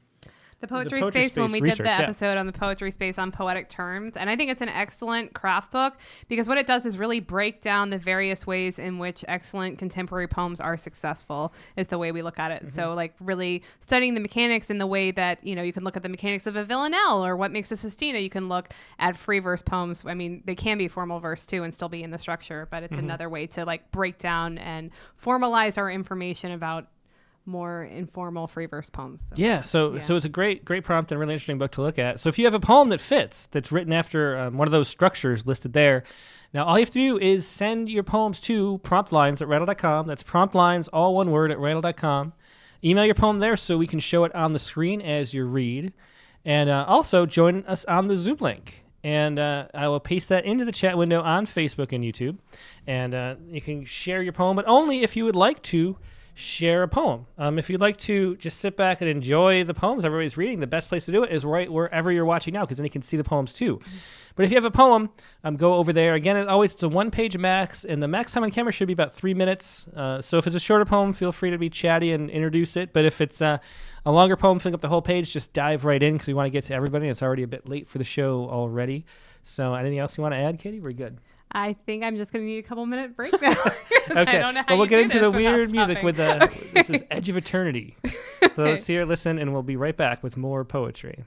B: Poetry Space when we
A: research,
B: did the episode on the Poetry Space on poetic terms. And I think it's an excellent craft book because what it does is really break down the various ways in which excellent contemporary poems are successful is the way we look at it. So really studying the mechanics in the way that, you can look at the mechanics of a villanelle or what makes a sestina. You can look at free verse poems. I mean, they can be formal verse too and still be in the structure, but it's another way to break down and formalize our information about more informal free verse poems.
A: So it's a great prompt and really interesting book to look at. So if you have a poem that fits, that's written after one of those structures listed there, now all you have to do is send your poems to promptlines@rattle.com. That's promptlines, all one word, @rattle.com. Email your poem there so we can show it on the screen as you read. And also join us on the Zoom link. And I will paste that into the chat window on Facebook and YouTube. And you can share your poem, but only if you would like to share a poem. If you'd like to just sit back and enjoy the poems everybody's reading, the best place to do it is right wherever you're watching now, because then you can see the poems too. But if you have a poem, go over there. Again, it's a 1-page max, and the max time on camera should be about 3 minutes. So if it's a shorter poem, feel free to be chatty and introduce it. But if it's a longer poem, filling up the whole page, just dive right in, because we want to get to everybody. It's already a bit late for the show already. So anything else you want to add, Katie? We're good.
B: I think I'm just going to need a couple minute break now.
A: Okay.
B: I don't know how
A: We'll
B: you
A: get
B: do
A: into
B: this
A: the weird
B: without
A: music
B: stopping.
A: with this is Edge of Eternity. So let's hear, listen, and we'll be right back with more poetry.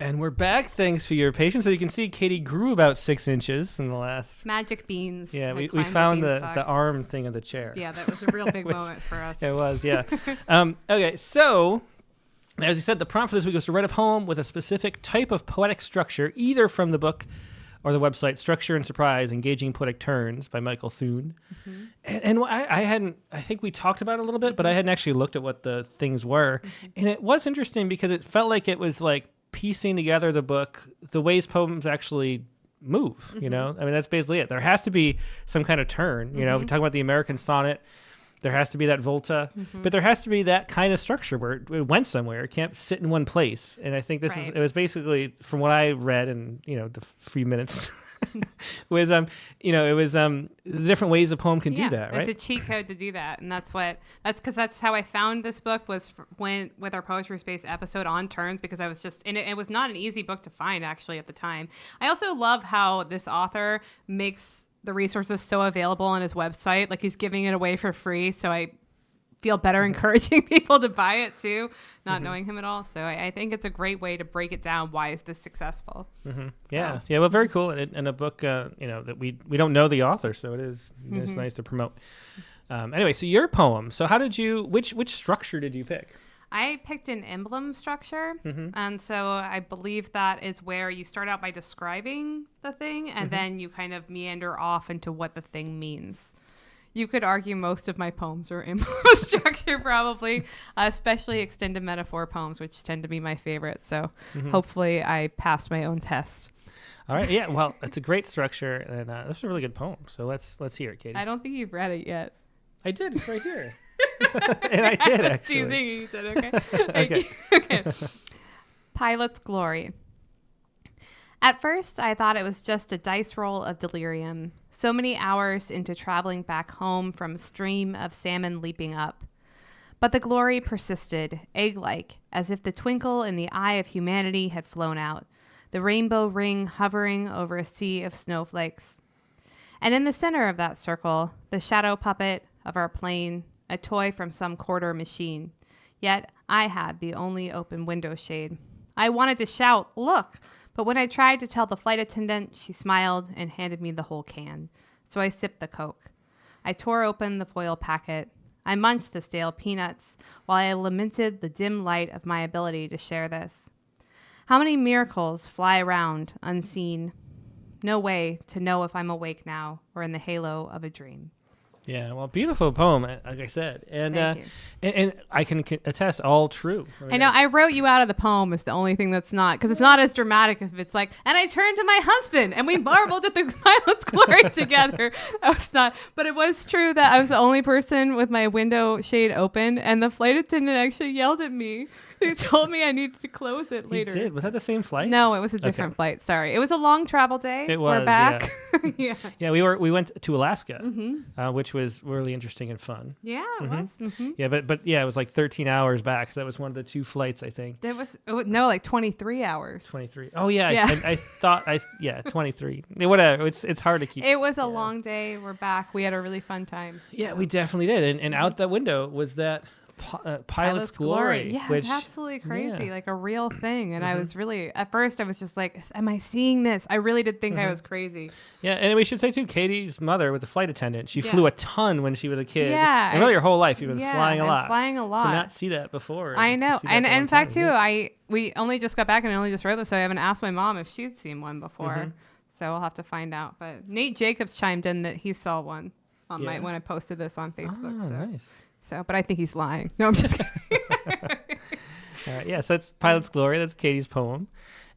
A: And we're back. Thanks for your patience. So you can see Katie grew about 6 inches in the last...
B: Magic beans.
A: Yeah,
B: had
A: we
B: climbed
A: found the
B: beanstalk.
A: arm thing of the chair.
B: Yeah, that was a real big
A: Which-
B: moment for us.
A: It was, yeah. Okay, so as you said, the prompt for this week was to write a poem with a specific type of poetic structure, either from the book or the website Structure and Surprise, Engaging Poetic Turns by Michael Thune.
B: Mm-hmm.
A: And I hadn't, I think we talked about it a little bit, but I hadn't actually looked at what the things were. And it was interesting because it felt like it was like piecing together the book, the ways poems actually move, you know? I mean, that's basically it. There has to be some kind of turn, you know? If you talk about the American sonnet, there has to be that volta, but there has to be that kind of structure where it went somewhere. It can't sit in one place. And I think this is,
B: Right.
A: it was basically, from what I read in, you know, the few minutes, was, you know, it was the different ways a poem can do that, right?
B: It's a cheat code to do that. And that's because that's how I found this book was with our Poetry Space episode on turns, because I was just, and it was not an easy book to find actually at the time. I also love how this author makes the resources so available on his website. Like he's giving it away for free. So I feel better encouraging people to buy it too, not knowing him at all. So I think it's a great way to break it down. Why is this successful?
A: Yeah. Well, very cool. And a book, that we don't know the author, so it's nice to promote. Anyway, so your poem. So how did you? Which structure did you pick?
B: I picked an emblem structure, and so I believe that is where you start out by describing the thing, and then you kind of meander off into what the thing means. You could argue most of my poems are emblem structure, probably, especially extended metaphor poems, which tend to be my favorite. So hopefully I passed my own test.
A: All right. Yeah. Well, it's a great structure, and this is a really good poem. So let's hear it, Katie.
B: I don't think you've read it yet.
A: I did. It's right here. And I did, actually.
B: Teasing you, said okay.
A: Okay.
B: Okay. Pilot's Glory. At first, I thought it was just a dice roll of delirium. So many hours into traveling back home from a stream of salmon leaping up. But the glory persisted, egg-like, as if the twinkle in the eye of humanity had flown out, the rainbow ring hovering over a sea of snowflakes. And in the center of that circle, the shadow puppet of our plane, a toy from some quarter machine. Yet I had the only open window shade. I wanted to shout, "Look!" But when I tried to tell the flight attendant, she smiled and handed me the whole can. So I sipped the Coke. I tore open the foil packet. I munched the stale peanuts while I lamented the dim light of my ability to share this. How many miracles fly around unseen? No way to know if I'm awake now or in the halo of a dream.
A: Yeah, well, beautiful poem, like I said, and
B: Thank
A: and I can attest, all true.
B: I know. I wrote you out of the poem is the only thing that's not, because it's not as dramatic as if it's like, and I turned to my husband and we marveled at the pilot's glory together. That was not, but it was true that I was the only person with my window shade open, and the flight attendant actually yelled at me. He told me I needed to close it later.
A: He did. Was that the same flight?
B: No, it was a different flight. Sorry, it was a long travel day.
A: It was.
B: We're back.
A: Yeah. Yeah, we went to Alaska, which was really interesting and fun.
B: Yeah, it was.
A: Yeah, but it was like 13 hours back. So that was one of the two flights, I think.
B: It was like 23 hours.
A: 23. Oh yeah, I thought 23. Whatever. It's hard to keep.
B: It was a long day. We're back. We had a really fun time.
A: Yeah, we definitely did. And out that window was that Pilot's Glory.
B: Yeah,
A: which,
B: it's absolutely crazy, like a real thing. And I was really, at first I was just like, am I seeing this? I really did think I was crazy.
A: Yeah, and we should say too, Katie's mother was a flight attendant. She flew a ton when she was a kid.
B: Yeah.
A: And really her whole life you've been flying a lot.
B: Flying a lot.
A: To not see that before.
B: I know. And in fact too, we only just got back and I only just wrote this, so I haven't asked my mom if she'd seen one before. So I'll have to find out. But Nate Jacobs chimed in that he saw one on when I posted this on Facebook.
A: Oh,
B: so.
A: nice.
B: So, but I think he's lying. No, I'm just kidding.
A: All right, so that's Pilot's Glory. That's Katie's poem.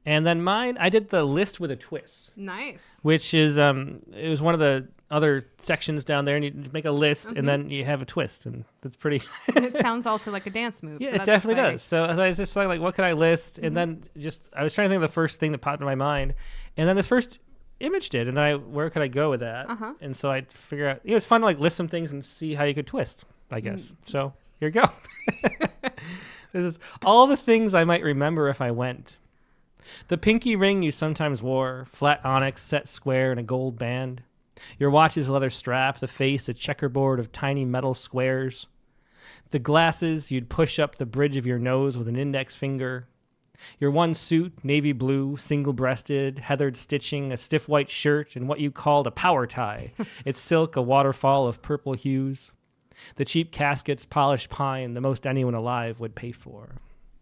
A: And then mine, I did the list with a twist.
B: Nice.
A: Which is, it was one of the other sections down there, and you make a list, and then you have a twist, and that's pretty...
B: It sounds also like a dance move.
A: Yeah,
B: so
A: it
B: that's
A: definitely
B: exciting.
A: does. So I was just like, what could I list? And then I was trying to think of the first thing that popped in my mind, and then this first image did, and then where could I go with that? And so I'd figure out, it was fun to like list some things and see how you could twist, I guess. So here you go. This is all the things I might remember if I went. The pinky ring you sometimes wore, flat onyx set square in a gold band. Your watch's leather strap, the face a checkerboard of tiny metal squares. The glasses you'd push up the bridge of your nose with an index finger. Your one suit, navy blue, single-breasted, heathered stitching, a stiff white shirt, and what you called a power tie. Its silk a waterfall of purple hues. The cheap caskets, polished pine, the most anyone alive would pay for.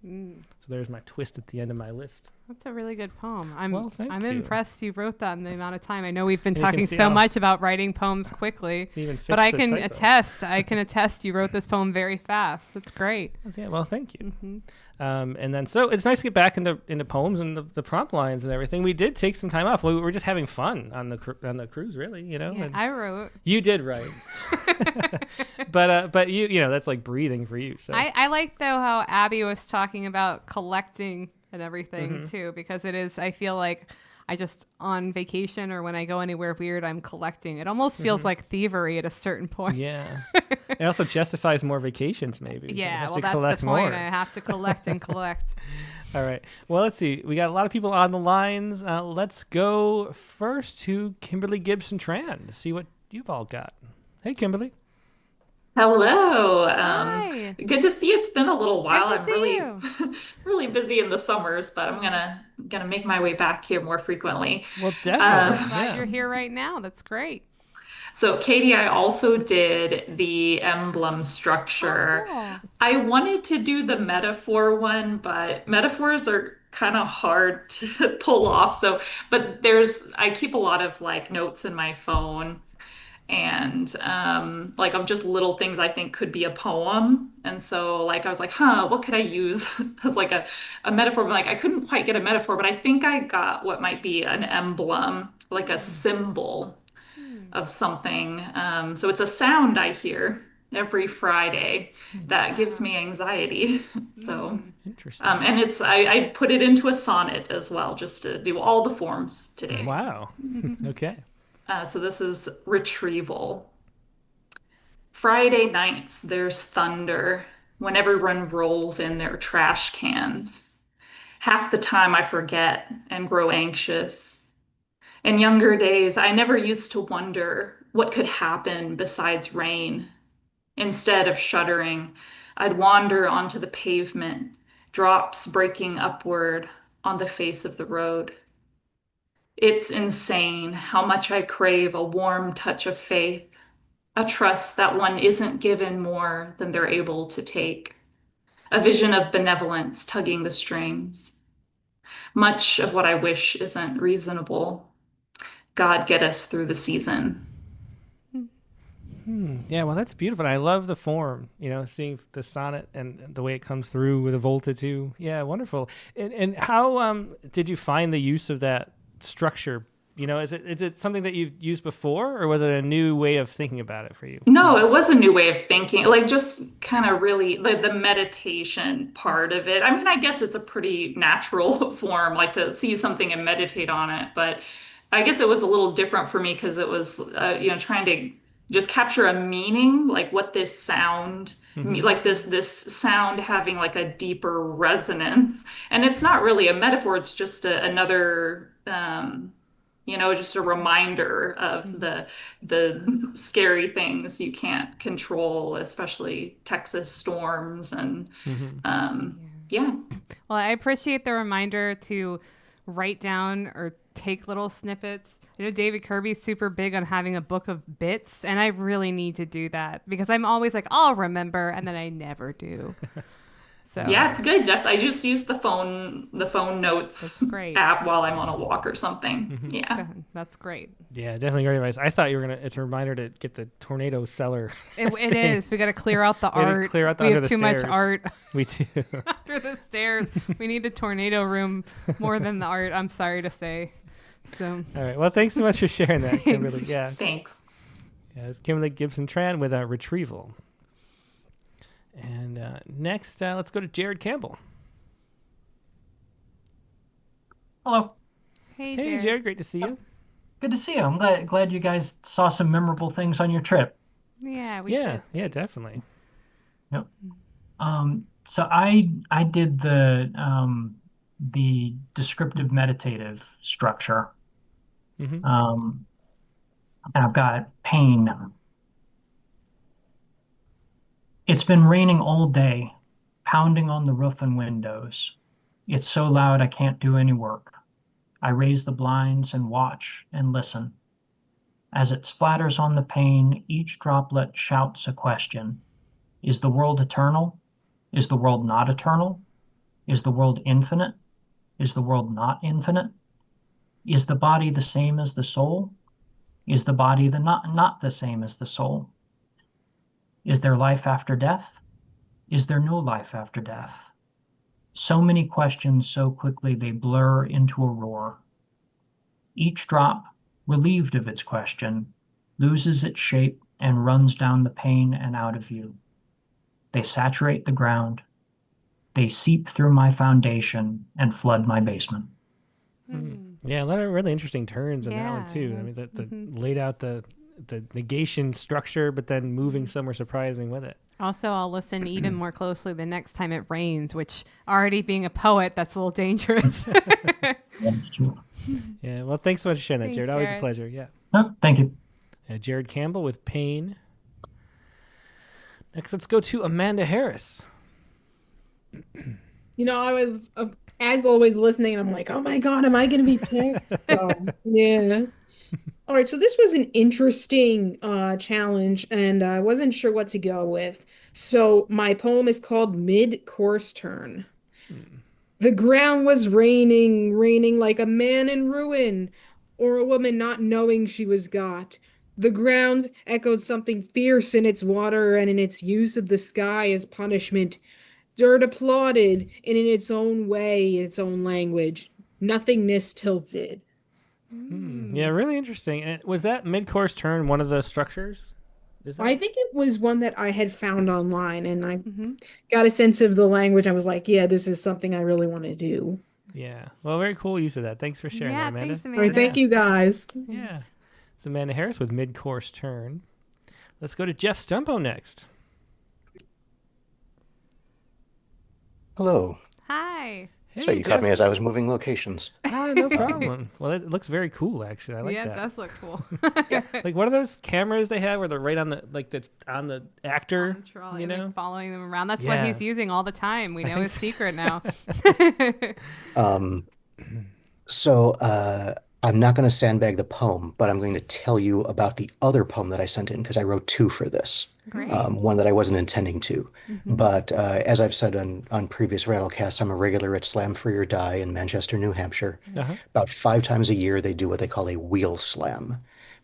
A: So there's my twist at the end of my list.
B: That's a really good poem.
A: Thank
B: I'm
A: you.
B: impressed you wrote that in the amount of time. I know we've been
A: You can
B: talking
A: see
B: so
A: how-
B: much about writing poems quickly,
A: Even fix
B: but I
A: the
B: can
A: typo.
B: attest you wrote this poem very fast. That's great.
A: Yeah, well, thank you. And then, so it's nice to get back into poems and the prompt lines and everything. We did take some time off. We were just having fun on the cruise, really, you know.
B: Yeah,
A: and
B: I wrote.
A: You did write, but you know that's like breathing for you. So
B: I like though how Abby was talking about collecting and everything too, because it is, I feel like I just on vacation or when I go anywhere weird, I'm collecting. It almost feels like thievery at a certain point.
A: Yeah. It also justifies more vacations, maybe.
B: Yeah, well,
A: to
B: that's
A: collect
B: the point.
A: more.
B: I have to collect and collect.
A: All right. Well, let's see. We got a lot of people on the lines. Let's go first to Kimberly Gibson Tran to see what you've all got. Hey, Kimberly.
L: Hello.
B: Hi.
L: Good to see you. It's been a little while.
B: Good to
L: I'm
B: see
L: really,
B: you.
L: really busy in the summers, but I'm gonna make my way back here more frequently.
A: Well,
B: I'm
A: definitely.
B: glad you're here right now. That's great.
L: So, Katie, I also did the emblem
B: Oh,
L: structure.
B: cool.
L: I wanted to do the metaphor one, but metaphors are kind of hard to pull off. But I keep a lot of like notes in my phone and like of just little things I think could be a poem. And so like I was like, what could I use as like a metaphor? But like I couldn't quite get a metaphor, but I think I got what might be an emblem, like a symbol of something. So it's a sound I hear every Friday that gives me anxiety. So
A: Interesting.
L: and I put it into a sonnet as well, just to do all the forms today.
A: Wow. Okay.
L: So this is retrieval. Friday nights, there's thunder when everyone rolls in their trash cans. Half the time I forget and grow anxious. In younger days, I never used to wonder what could happen besides rain. Instead of shuddering, I'd wander onto the pavement, drops breaking upward on the face of the road. It's insane how much I crave a warm touch of faith, a trust that one isn't given more than they're able to take, a vision of benevolence tugging the strings. Much of what I wish isn't reasonable. God get us through the season.
A: Yeah, well, that's beautiful. I love the form, seeing the sonnet and the way it comes through with a volta too. Yeah, wonderful. And how did you find the use of that structure? Is it something that you've used before, or was it a new way of thinking about it for you?
L: No, it was a new way of thinking, like just kind of really the meditation part of it. I mean, I guess it's a pretty natural form, like to see something and meditate on it. But I guess it was a little different for me because it was, trying to just capture a meaning, like what this sound, like this sound having like a deeper resonance. And it's not really a metaphor; it's just another. Just a reminder of the scary things you can't control, especially Texas storms and yeah.
B: Well, I appreciate the reminder to write down or take little snippets. I know David Kirby's super big on having a book of bits, and I really need to do that because I'm always like, I'll remember, and then I never do. So
L: Yeah, it's good. I just use the phone notes
B: that's great.
L: app while I'm on a walk or something. Yeah.
B: That's great.
A: Yeah, definitely great advice. I thought you were it's a reminder to get the tornado cellar.
B: It is. We got to clear out the
A: We gotta
B: art.
A: clear out the
B: we
A: under
B: have
A: the
B: too much
A: stairs.
B: art
A: We do.
B: under the stairs. We need the tornado room more than the art. I'm sorry to say. So.
A: All right. Well, thanks so much for sharing that, Kimberly. Yeah.
L: Thanks.
A: Yeah, it's Kimberly Gibson-Tran with Retrieval. And next, let's go to Jared Campbell.
M: Hello.
B: Hey,
A: Jared. Great to see you.
M: Good to see you. I'm glad you guys saw some memorable things on your trip.
B: Yeah, we did.
A: Yeah, definitely.
M: Yep. So I did the descriptive meditative structure.
A: Mm-hmm.
M: And I've got pain. It's been raining all day, pounding on the roof and windows. It's so loud I can't do any work. I raise the blinds and watch and listen. As it splatters on the pane, each droplet shouts a question. Is the world eternal? Is the world not eternal? Is the world infinite? Is the world not infinite? Is the body the same as the soul? Is the body not the same as the soul? Is there life after death? Is there no life after death? So many questions so quickly they blur into a roar. Each drop, relieved of its question, loses its shape and runs down the pane and out of view. They saturate the ground. They seep through my foundation and flood my basement.
A: Yeah, a lot of really interesting turns in that one
B: Yeah,
A: too. I mean, that laid out the negation structure, but then moving somewhere surprising with it.
B: Also, I'll listen even more closely the next time it rains, which already being a poet, that's a little dangerous.
M: That's true.
A: Yeah, well, thanks so much for sharing that,
B: Thanks,
A: Jared. Always a
B: Jared.
A: pleasure. Yeah.
M: Oh, thank you.
A: Jared Campbell with Pain. Next, let's go to Amanda Harris.
N: I was as always listening, and I'm like, oh my God, am I going to be picked? So yeah. All right, so this was an interesting challenge, and I wasn't sure what to go with. So my poem is called Mid-Course Turn. The ground was raining, raining like a man in ruin, or a woman not knowing she was got. The ground echoed something fierce in its water and in its use of the sky as punishment. Dirt applauded, and in its own way, its own language. Nothingness tilted.
A: Yeah, really interesting. Was that mid-course turn one of the structures?
N: I think it was one that I had found online, and I got a sense of the language. I was like, yeah, this is something I really want to do.
A: Yeah. Well, very cool use of that. Thanks for sharing that, Amanda.
B: Thanks,
N: All right, thank you guys.
A: Yeah. It's Amanda Harris with mid-course turn. Let's go to Jeff Stumpo next.
O: Hello.
B: Hi.
A: Hey,
O: So you
A: Jeff.
O: caught me as I was moving locations.
A: No problem. Well, it looks very cool, actually. I like that.
B: Yeah, it does look cool.
A: Like, what are those cameras they have where they're right on the actor,
B: Trolley, like following them around. That's
A: Yeah.
B: what he's using all the time. We know his secret now.
O: I'm not going to sandbag the poem, but I'm going to tell you about the other poem that I sent in because I wrote two for this.
B: Great.
O: One that I wasn't intending to. But as I've said on previous Rattlecasts, I'm a regular at Slam Free or Die in Manchester, New Hampshire. About 5 times a year, they do what they call a wheel slam.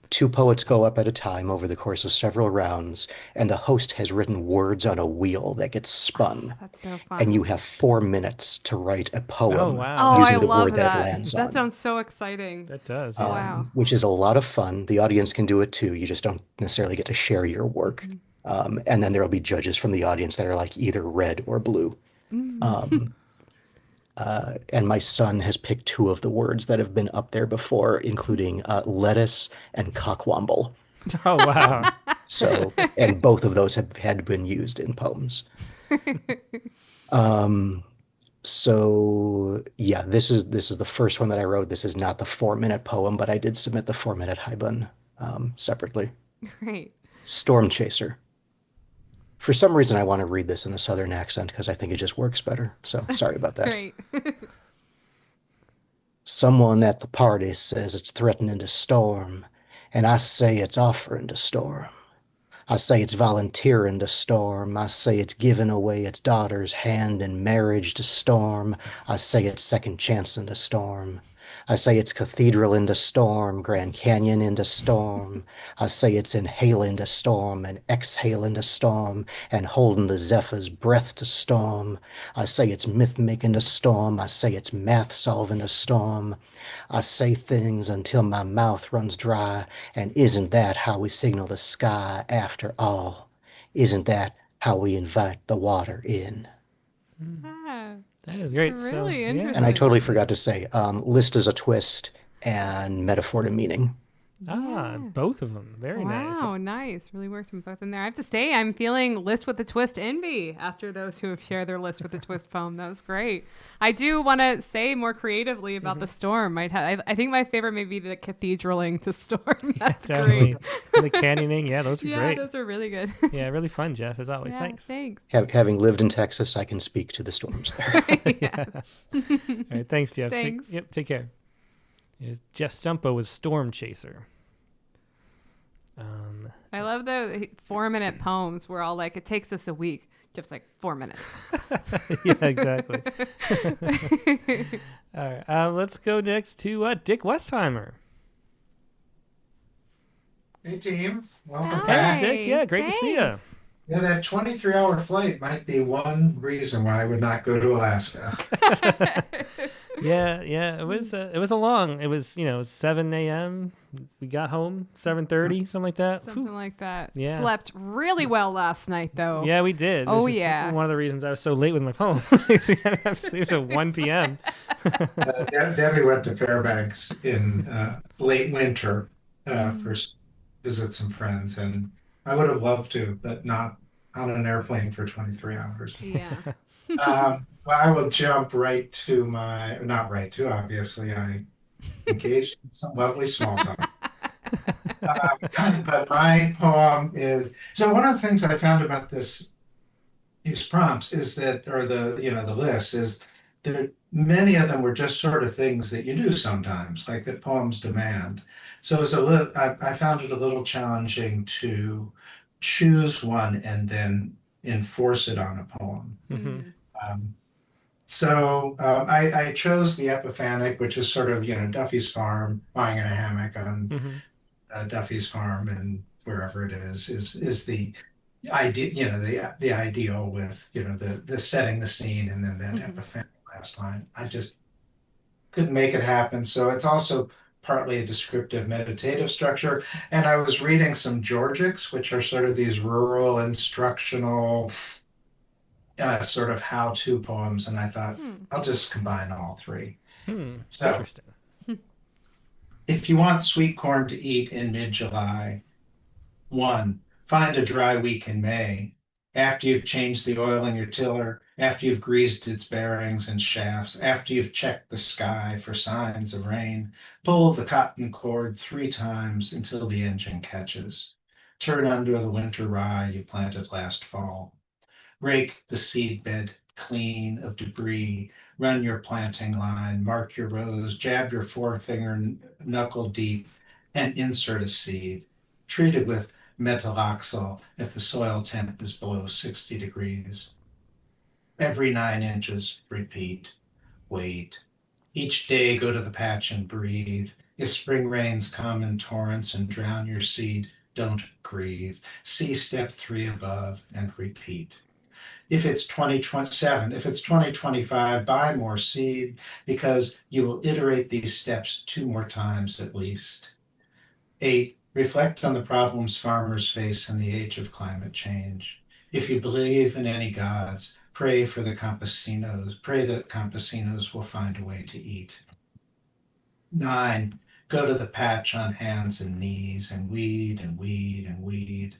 O: 2 poets go up at a time over the course of several rounds, and the host has written words on a wheel that gets spun.
B: That's so fun.
O: And you have 4 minutes to write a poem
B: Oh,
O: using
B: I
O: the
B: love
O: word that
B: that.
O: it lands on.
B: That sounds so exciting.
A: That does.
B: Wow.
O: Which is a lot of fun. The audience can do it too. You just don't necessarily get to share your work. And then there will be judges from the audience that are like either red or blue. And my son has picked 2 of the words that have been up there before, including lettuce and cockwomble.
A: Oh, wow.
O: And both of those have had been used in poems. Yeah, this is the first one that I wrote. This is not the 4-minute poem, but I did submit the 4-minute haibun separately.
B: Great.
O: Storm Chaser. For some reason, I want to read this in a southern accent because I think it just works better. So sorry about that.
B: Great.
O: Someone at the party says it's threatening to storm, and I say it's offering to storm. I say it's volunteering to storm. I say it's giving away its daughter's hand in marriage to storm. I say it's second chancing to storm. I say it's cathedral into storm, Grand Canyon into storm. I say it's inhaling to storm and exhaling to storm and holding the zephyr's breath to storm. I say it's myth making to storm. I say it's math solving to storm. I say things until my mouth runs dry, and isn't that how we signal the sky after all? Isn't that how we invite the water in?
A: That is great.
B: It's really interesting.
O: And I totally forgot to say, list is a twist and metaphor to meaning.
A: Both of them. Very nice.
B: Wow, nice. Really worked them both in there. I have to say, I'm feeling list with a twist envy after those who have shared their list with a twist poem. That was great. I do want to say more creatively about the storm. I think my favorite may be the cathedraling to storm. That's great.
A: And the canyoning. Yeah, those are great.
B: Yeah, those are really good.
A: Yeah, really fun, Jeff, as always.
B: Yeah,
A: Thanks.
O: Having lived in Texas, I can speak to the storms there.
A: Yeah. All right, thanks, Jeff.
B: Thanks.
A: Take care. Yeah, Jeff Stumpo was Storm Chaser.
B: I love the 4-minute poems where all like, it takes us a week. Just like 4 minutes.
A: Yeah, exactly. All right, let's go next to Dick Westheimer.
P: Hey, team. Welcome
B: Hi.
P: back.
A: Dick, yeah, great to see you.
P: Yeah, that 23-hour flight might be one reason why I would not go to Alaska.
A: Yeah, it was a long. It was 7 a.m. We got home 7:30, something like that.
B: Something like that.
A: Yeah.
B: Slept really well last night, though.
A: Yeah, we did.
B: Oh,
A: This is
B: yeah.
A: one of the reasons I was so late with my poem. We had to have sleep till 1 p.m.
P: Debbie went to Fairbanks in late winter for visit some friends, and I would have loved to, but not on an airplane for 23 hours.
B: Yeah.
P: Well, I will jump right to not right to, obviously, I engaged in some lovely small talk. But my poem is so one of the things I found about these prompts is that, or the list is there, many of them were just sort of things that you do sometimes, like that poems demand. So it was I found it a little challenging to choose one and then enforce it on a poem.
A: Hmm.
P: Um, I chose the Epiphanic, which is sort of, Duffy's farm, lying in a hammock on
A: Hmm.
P: Duffy's farm and wherever it is the idea, the ideal with, the setting the scene and then that
B: Mhm.
P: epiphanic last line. I just couldn't make it happen. So it's also partly a descriptive meditative structure. And I was reading some Georgics, which are sort of these rural instructional sort of how-to poems, and I thought
B: Hmm.
P: I'll just combine all three. So
A: Interesting.
P: if you want sweet corn to eat in mid-July, one, find a dry week in May. After you've changed the oil in your tiller, after you've greased its bearings and shafts, after you've checked the sky for signs of rain, pull the cotton cord 3 times until the engine catches. Turn under the winter rye you planted last fall. Rake the seedbed clean of debris. Run your planting line, mark your rows, jab your forefinger knuckle deep, and insert a seed. Treat it with metaloxyl if the soil temp is below 60 degrees. Every 9 inches, repeat. Wait. Each day go to the patch and breathe. If spring rains come in torrents and drown your seed, don't grieve. See step 3 above and repeat. If it's 2027, if it's 2025, buy more seed because you will iterate these steps 2 more times at least. 8, reflect on the problems farmers face in the age of climate change. If you believe in any gods, pray for the campesinos, pray that campesinos will find a way to eat. 9, go to the patch on hands and knees and weed and weed and weed.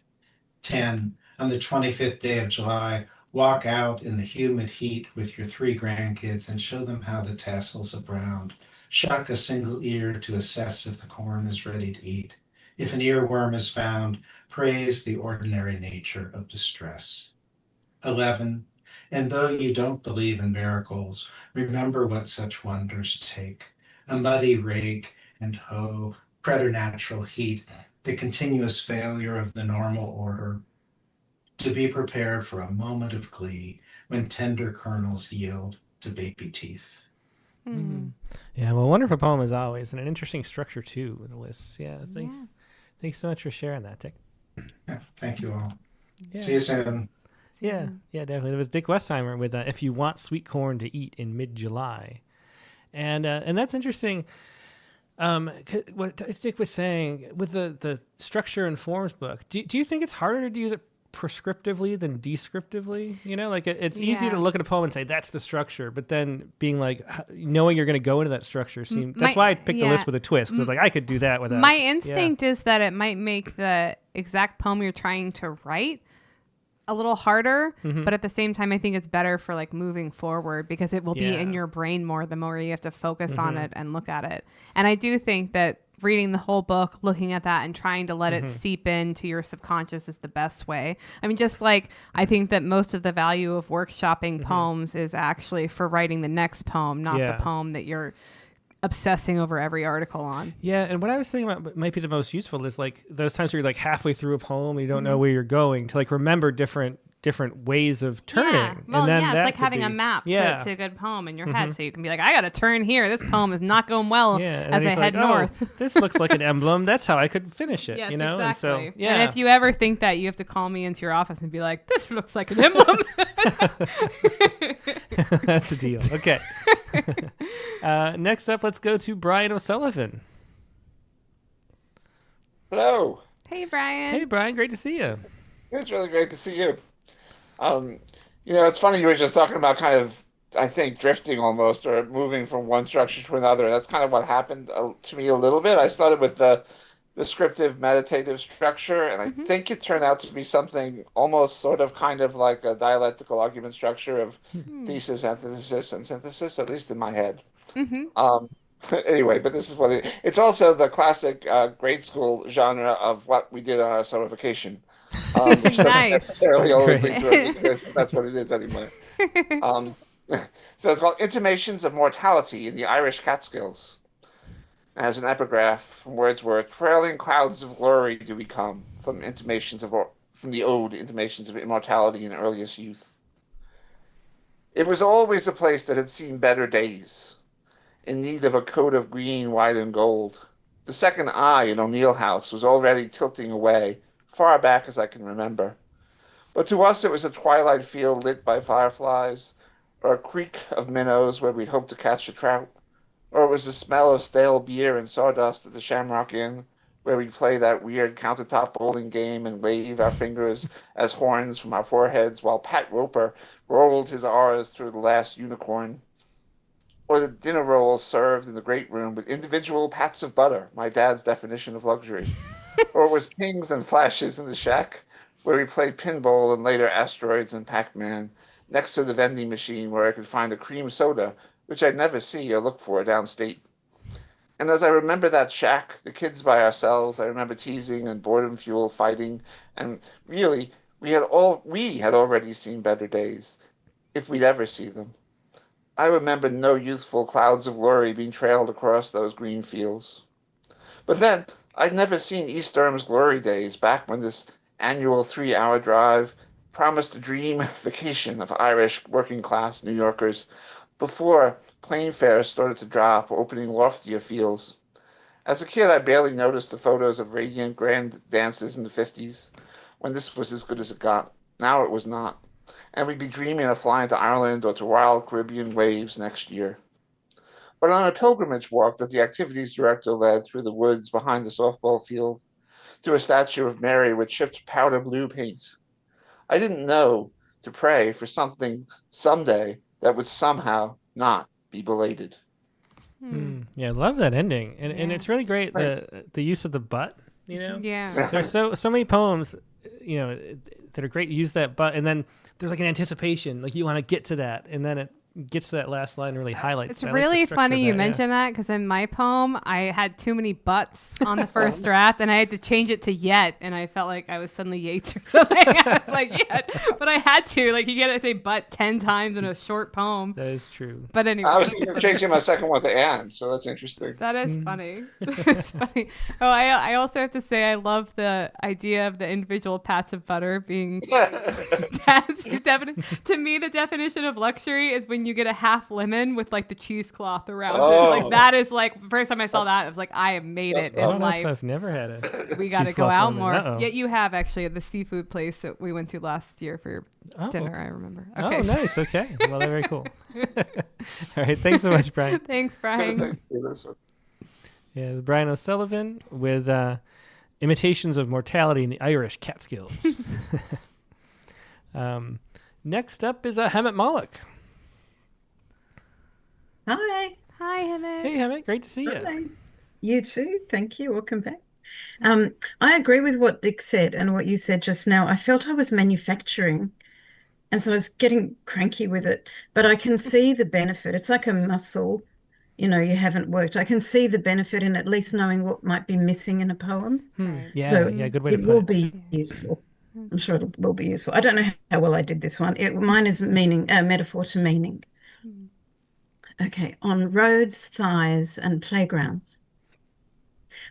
P: 10, on the 25th day of July, walk out in the humid heat with your 3 grandkids and show them how the tassels are browned. Shuck a single ear to assess if the corn is ready to eat. If an earworm is found, praise the ordinary nature of distress. 11, and though you don't believe in miracles, remember what such wonders take. A muddy rake and hoe, preternatural heat, the continuous failure of the normal order, to be prepared for a moment of glee when tender kernels yield to baby teeth.
A: Hmm. Yeah, well, wonderful poem as always, and an interesting structure too with the lists. Yeah, thanks.
B: Yeah.
A: Thanks so much for sharing that, Dick.
P: Yeah, thank you all.
A: Yeah.
P: See you soon.
A: Yeah, definitely. There was Dick Westheimer with "If You Want Sweet Corn to Eat in Mid-July," and that's interesting. What Dick was saying with the structure and forms book, do you think it's harder to use it prescriptively than descriptively? Like it's easier to
B: Yeah.
A: look at a poem and say that's the structure, but then being like knowing you're going to go into that structure that's
B: My
A: why I picked the
B: yeah.
A: list with a twist. 'Cause, like I could do that without.
B: My
A: Yeah.
B: instinct is that it might make the exact poem you're trying to write a little harder, but at the same time, I think it's better for like moving forward because it will be in your brain more the more you have to focus on it and look at it. And I do think that reading the whole book, looking at that and trying to let it seep into your subconscious is the best way. I mean, just like I think that most of the value of workshopping poems is actually for writing the next poem, not the poem that you're obsessing over every article on.
A: Yeah, and what I was thinking about might be the most useful is like those times where you're like halfway through a poem and you don't know where you're going to like remember different ways of turning.
B: Yeah, well,
A: and then
B: it's
A: that
B: like
A: could
B: having a
A: be-
B: map
A: yeah.
B: to a good poem in your head, so you can be like, I got to turn here. This poem is not going well
A: Yeah, and
B: as
A: then
B: I
A: you
B: head
A: feel like,
B: north.
A: Oh, this looks like an emblem. That's how I could finish it.
B: Yes,
A: And
B: exactly.
A: so yeah.
B: And if you ever think that, you have to call me into your office and be like, this looks like an emblem.
A: That's a deal. Okay. Next up, let's go to Brian O'Sullivan.
Q: Hello.
B: Hey, Brian.
A: Hey, Brian. Great to see you.
Q: It's really great to see you. Um, it's funny you were just talking about kind of, I think, drifting almost or moving from one structure to another. That's kind of what happened to me a little bit. I started with the descriptive meditative structure, and I think it turned out to be something almost sort of kind of like a dialectical argument structure of thesis, antithesis, and synthesis, at least in my head.
B: Mm-hmm.
Q: Anyway, but this is what it's also the classic grade school genre of what we did on our summer vacation, which doesn't
B: Nice.
Q: necessarily always
A: Great.
Q: lead to anything good, but that's what it is anyway. Um, so it's called Intimations of Mortality in the Irish Catskills. As an epigraph from Wordsworth, trailing clouds of glory do we come from the ode Intimations of Immortality in Earliest Youth. It was always a place that had seen better days, in need of a coat of green, white, and gold. The second eye in O'Neill House was already tilting away, far back as I can remember. But to us it was a twilight field lit by fireflies, or a creek of minnows where we'd hoped to catch a trout, or it was the smell of stale beer and sawdust at the Shamrock Inn, where we'd play that weird countertop bowling game and wave our fingers as horns from our foreheads while Pat Roper rolled his R's through the last unicorn. Or the dinner rolls served in the great room with individual pats of butter, my dad's definition of luxury. Or it was pings and flashes in the shack, where we played pinball and later asteroids and Pac-Man, next to the vending machine where I could find a cream soda, which I'd never see or look for downstate. And as I remember that shack, the kids by ourselves, I remember teasing and boredom fuel fighting, and really, we had already seen better days, if we'd ever see them. I remember no youthful clouds of glory being trailed across those green fields. But then, I'd never seen East Erm's glory days back when this annual 3-hour drive promised a dream vacation of Irish working-class New Yorkers before plane fares started to drop, opening loftier fields. As a kid, I barely noticed the photos of radiant grand dances in the 50s, when this was as good as it got. Now it was not. And we'd be dreaming of flying to Ireland or to Royal Caribbean waves next year. But on a pilgrimage walk that the activities director led through the woods behind the softball field, to a statue of Mary with chipped powder blue paint, I didn't know to pray for something someday that would somehow not be belated.
A: Yeah, I love that ending, and
B: Yeah.
A: it's really great
Q: Thanks.
A: the use of the but.
B: Yeah.
A: There's so many poems, that are great. Use that but, and then there's like an anticipation, like you want to get to that, and then it gets to that last line and really highlights.
B: It's
A: I like the
B: really
A: structure
B: funny
A: of
B: you
A: that,
B: mentioned that because in my poem, I had too many buts on the first draft and I had to change it to yet. And I felt like I was suddenly Yeats or something. I was like, yet. But I had to. Like, you get to say but 10 times in a short poem.
A: That is true.
B: But anyway.
Q: I was thinking of changing my second one to and, so that's interesting.
B: That is funny. It's funny. Oh, I also have to say I love the idea of the individual pats of butter being that's to me the definition of luxury is when you get a half lemon with like the cheesecloth around it. Like that is like the first time I saw that, I was like, I have made it
A: I don't
B: in
A: know
B: life.
A: if I've never had it.
B: We got to go out more. Yet you have actually at the seafood place that we went to last year for dinner. I remember. Okay,
A: oh, nice. Okay. Well, they're very cool. All right. Thanks so much, Brian.
B: Thanks, Brian.
A: Yeah, Brian O'Sullivan with Imitations of Mortality in the Irish Catskills. Next up is Hemant Malik.
R: Hi.
B: Hi, Hemant.
A: Hey, Hemant. Great to see you.
R: Hi. You too. Thank you. Welcome back. I agree with what Dick said and what you said just now. I felt I was manufacturing, and so I was getting cranky with it. But I can see the benefit. It's like a muscle, you haven't worked. I can see the benefit in at least knowing what might be missing in a poem.
A: Yeah,
R: So
A: good way to
R: it
A: put
R: will
A: it.
R: be useful. I'm sure it will be useful. I don't know how well I did this one. Mine is metaphor to meaning. Okay, on roads, thighs, and playgrounds.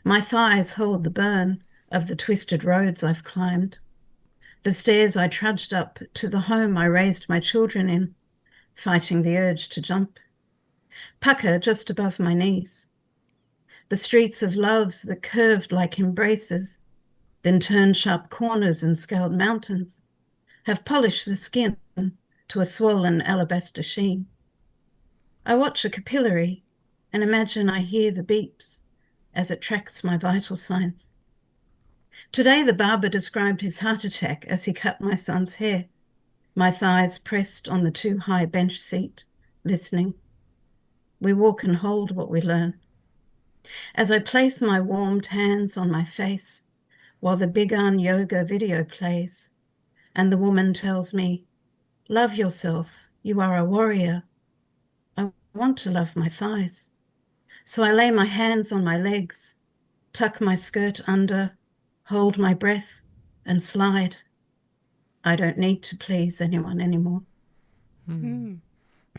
R: My thighs hold the burn of the twisted roads I've climbed, the stairs I trudged up to the home I raised my children in, fighting the urge to jump. Pucker just above my knees. The streets of loves that curved like embraces, then turned sharp corners and scaled mountains, have polished the skin to a swollen alabaster sheen. I watch a capillary and imagine I hear the beeps as it tracks my vital signs. Today the barber described his heart attack as he cut my son's hair, my thighs pressed on the too high bench seat, listening. We walk and hold what we learn. As I place my warmed hands on my face while the Big On yoga video plays, and the woman tells me, love yourself, you are a warrior. I want to love my thighs. So I lay my hands on my legs, tuck my skirt under, hold my breath, and slide. I don't need to please anyone anymore.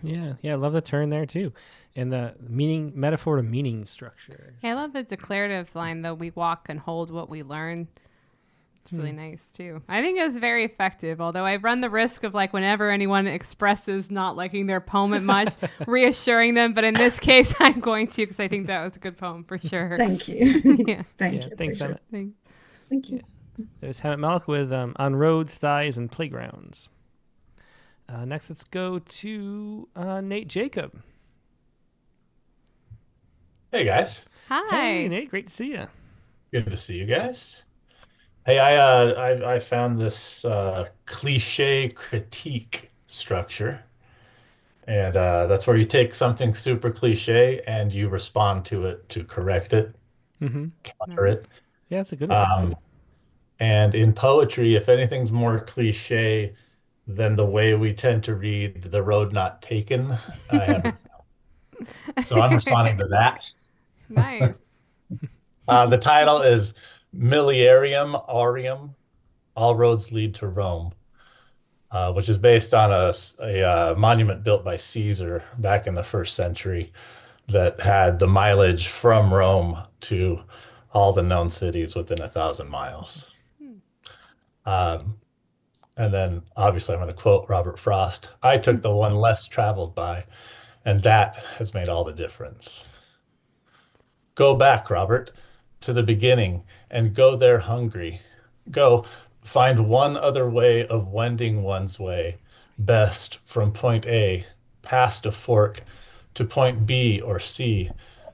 A: Yeah, I love the turn there too, and the meaning metaphor to meaning structure.
B: Yeah, I love the declarative line though. We walk and hold what we learn. It's really nice too. I think it was very effective, although I run the risk of like whenever anyone expresses not liking their poem much, reassuring them. But in this case, I'm going to because I think that was a good poem for sure.
R: Thank you.
B: Yeah.
R: Thank you.
A: Thanks, Emmett.
R: Thank you.
A: There's Hammett Malik with On Roads, Thighs, and Playgrounds. Next, let's go to Nate Jacob.
S: Hey, guys.
B: Hi.
A: Hey, Nate. Great to see you.
S: Good to see you guys. Hey, I found this cliche critique structure, and that's where you take something super cliche and you respond to it to correct it, counter it.
A: Yeah, that's a good one.
S: And in poetry, if anything's more cliche than the way we tend to read "The Road Not Taken," I haven't found. So I'm responding to that.
B: Nice.
S: The title is Miliarium Aureum, All Roads Lead to Rome, which is based on a monument built by Caesar back in the first century that had the mileage from Rome to all the known cities within 1,000 miles. And then obviously I'm going to quote Robert Frost. I took the one less traveled by, and that has made all the difference. Go back, Robert, to the beginning and go there hungry. Go find one other way of wending one's way, best from point A, past a fork, to point B or C,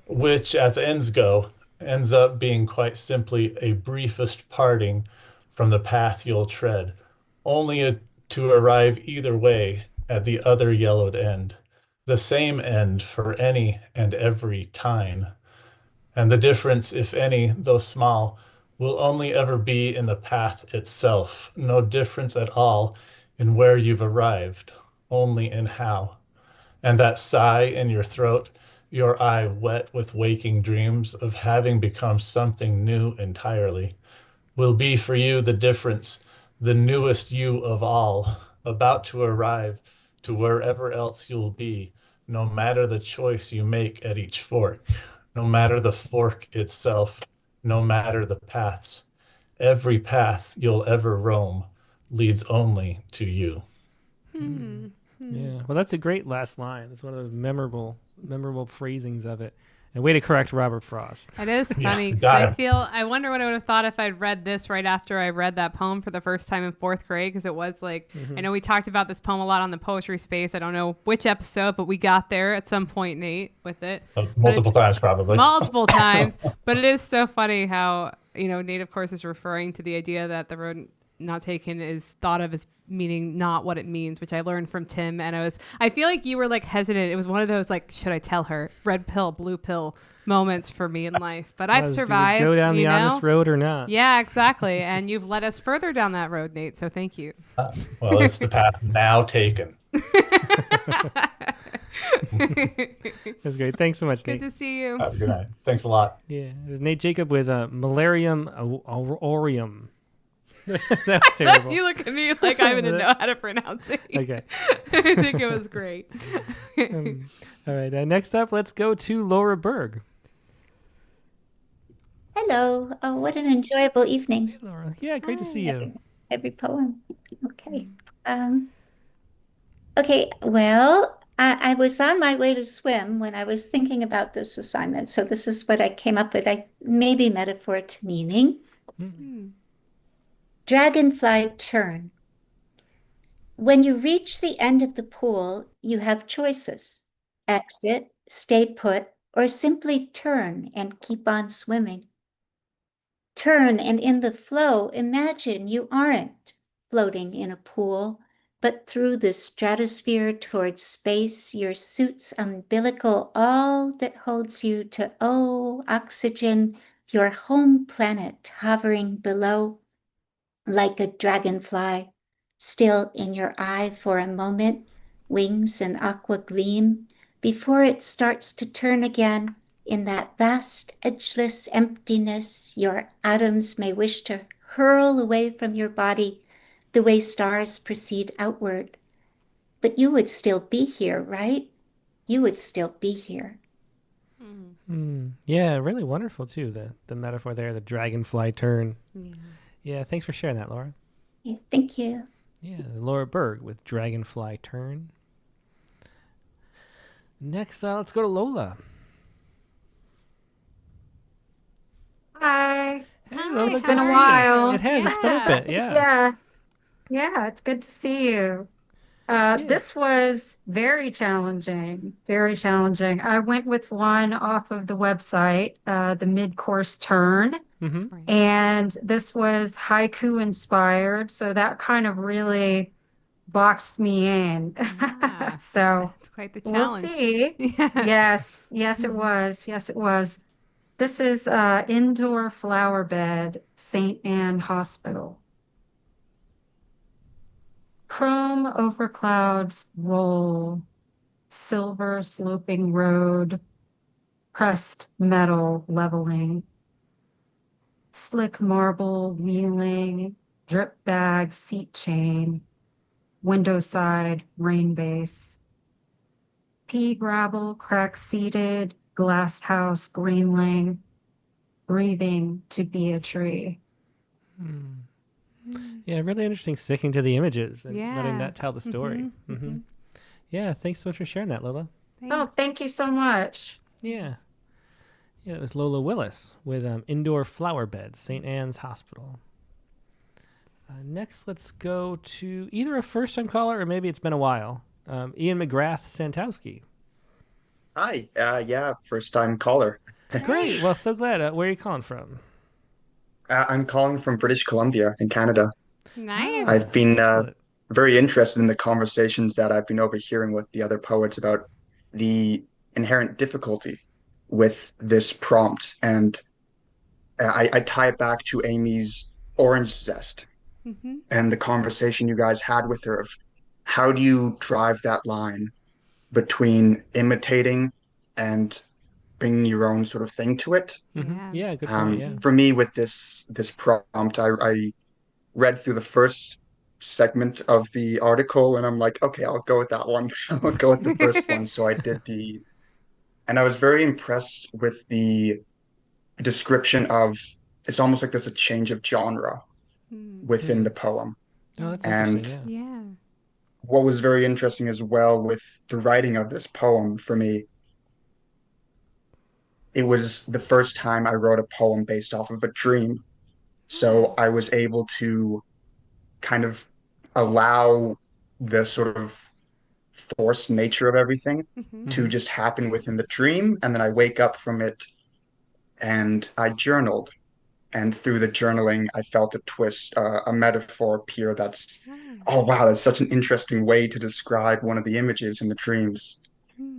S: which, as ends go, ends up being quite simply a briefest parting from the path you'll tread, only to arrive either way at the other yellowed end, the same end for any and every time. And the difference, if any, though small, will only ever be in the path itself. No difference at all in where you've arrived, only in how. And that sigh in your throat, your eye wet with waking dreams of having become something new entirely, will be for you the difference, the newest you of all, about to arrive to wherever else you'll be, no matter the choice you make at each fork, no matter the fork itself, no matter the paths. Every path you'll ever roam leads only to you.
A: Yeah, well, that's a great last line. It's one of those memorable phrasings of it. And way to correct Robert Frost.
B: It is funny because I wonder what I would have thought if I'd read this right after I read that poem for the first time in fourth grade, because it was like, I know we talked about this poem a lot on the Poetry Space. I don't know which episode, but we got there at some point, Nate, with it.
S: Multiple times, probably.
B: Multiple times. But it is so funny how, Nate, of course, is referring to the idea that the road not taken is thought of as meaning not what it means, which I learned from Tim. And I feel like you were like hesitant. It was one of those like, should I tell her? Red pill, blue pill moments for me in life. But I've survived.
A: Do we go down the honest road or not?
B: Yeah, exactly. And you've led us further down that road, Nate. So thank you.
S: Well, it's the path now taken.
A: That's great. Thanks so much, Nate.
B: Good to see you.
S: Have a good night. Thanks a lot.
A: Yeah, it was Nate Jacob with Malarium Aureum. That was terrible.
B: You look at me like I wouldn't know how to pronounce it.
A: Okay.
B: I think it was great.
A: All right. Next up, let's go to Laura Berg.
T: Hello. Oh, what an enjoyable evening.
A: Hey, Laura. Yeah, great to see you.
T: Every poem. Okay. Okay. Well, I was on my way to swim when I was thinking about this assignment. So this is what I came up with. Maybe metaphor to meaning. Dragonfly turn. When you reach the end of the pool, you have choices. Exit, stay put, or simply turn and keep on swimming. Turn, and in the flow, imagine you aren't floating in a pool, but through the stratosphere towards space, your suit's umbilical, all that holds you to, oxygen, your home planet hovering below. Like a dragonfly, still in your eye for a moment, wings and aqua gleam, before it starts to turn again, In that vast, edgeless emptiness, your atoms may wish to hurl away from your body the way stars proceed outward. But you would still be here, right? You would still be here.
A: Yeah, really wonderful too. The metaphor there, the dragonfly turn.
B: Yeah.
A: Yeah, thanks for sharing that, Laura.
T: Yeah, thank you.
A: Yeah, Laura Berg with Dragonfly Turn. Next, let's go to Lola.
U: Hi.
A: Hey, Lola,
U: It's
A: good
U: been
A: to
U: a
A: see you.
U: while.
A: It has. It's been a bit. Yeah.
U: Yeah. Yeah, it's good to see you. This was very challenging, very challenging. I went with one off of the website, the mid-course turn,
A: Mm-hmm.
U: and this was haiku inspired, so that kind of really boxed me in. So
B: It's quite the
U: we'll
B: challenge.
U: see.
B: Yeah.
U: Yes, it was. Yes, it was. This is Indoor Flower Bed, St. Anne Hospital. Chrome over clouds roll, silver sloping road, pressed metal leveling, slick marble wheeling, drip bag seat chain, window side rain base, pea gravel crack seated, glass house greenling, breathing to be a tree.
A: Yeah, really interesting sticking to the images and letting
U: Yeah.
A: that tell the story. Yeah, thanks so much for sharing that, Lola.
U: Oh, thank you so much.
A: Yeah. Yeah, it was Lola Willis with Indoor Flower Beds, St. Anne's Hospital. Next, let's go to either a first-time caller or maybe it's been a while. Ian McGrath Santowski.
V: Hi, yeah, first time caller.
A: Great. Well, so glad. Where are you calling from?
V: I'm calling from British Columbia in Canada.
B: Nice.
V: I've been
A: Excellent.
V: very interested in the conversations that I've been overhearing with the other poets about the inherent difficulty with this prompt. And I tie it back to Amy's orange zest and the conversation you guys had with her of how do you drive that line between imitating and bringing your own sort of thing to it.
A: Yeah, good point. Yeah.
V: For me, with this prompt, I read through the first segment of the article, and I'm like, okay, I'll go with that one. I'll go with the first one. So I did and I was very impressed with the description of. It's almost like there's a change of genre within the poem,
A: Oh, that's
V: and
A: interesting. Yeah.
B: Yeah.
V: what was very interesting as well with the writing of this poem for me, it was the first time I wrote a poem based off of a dream. So I was able to kind of allow the sort of forced nature of everything to just happen within the dream. And then I wake up from it and I journaled. And through the journaling, I felt a twist, a metaphor appear that's, oh, wow, that's such an interesting way to describe one of the images in the dreams.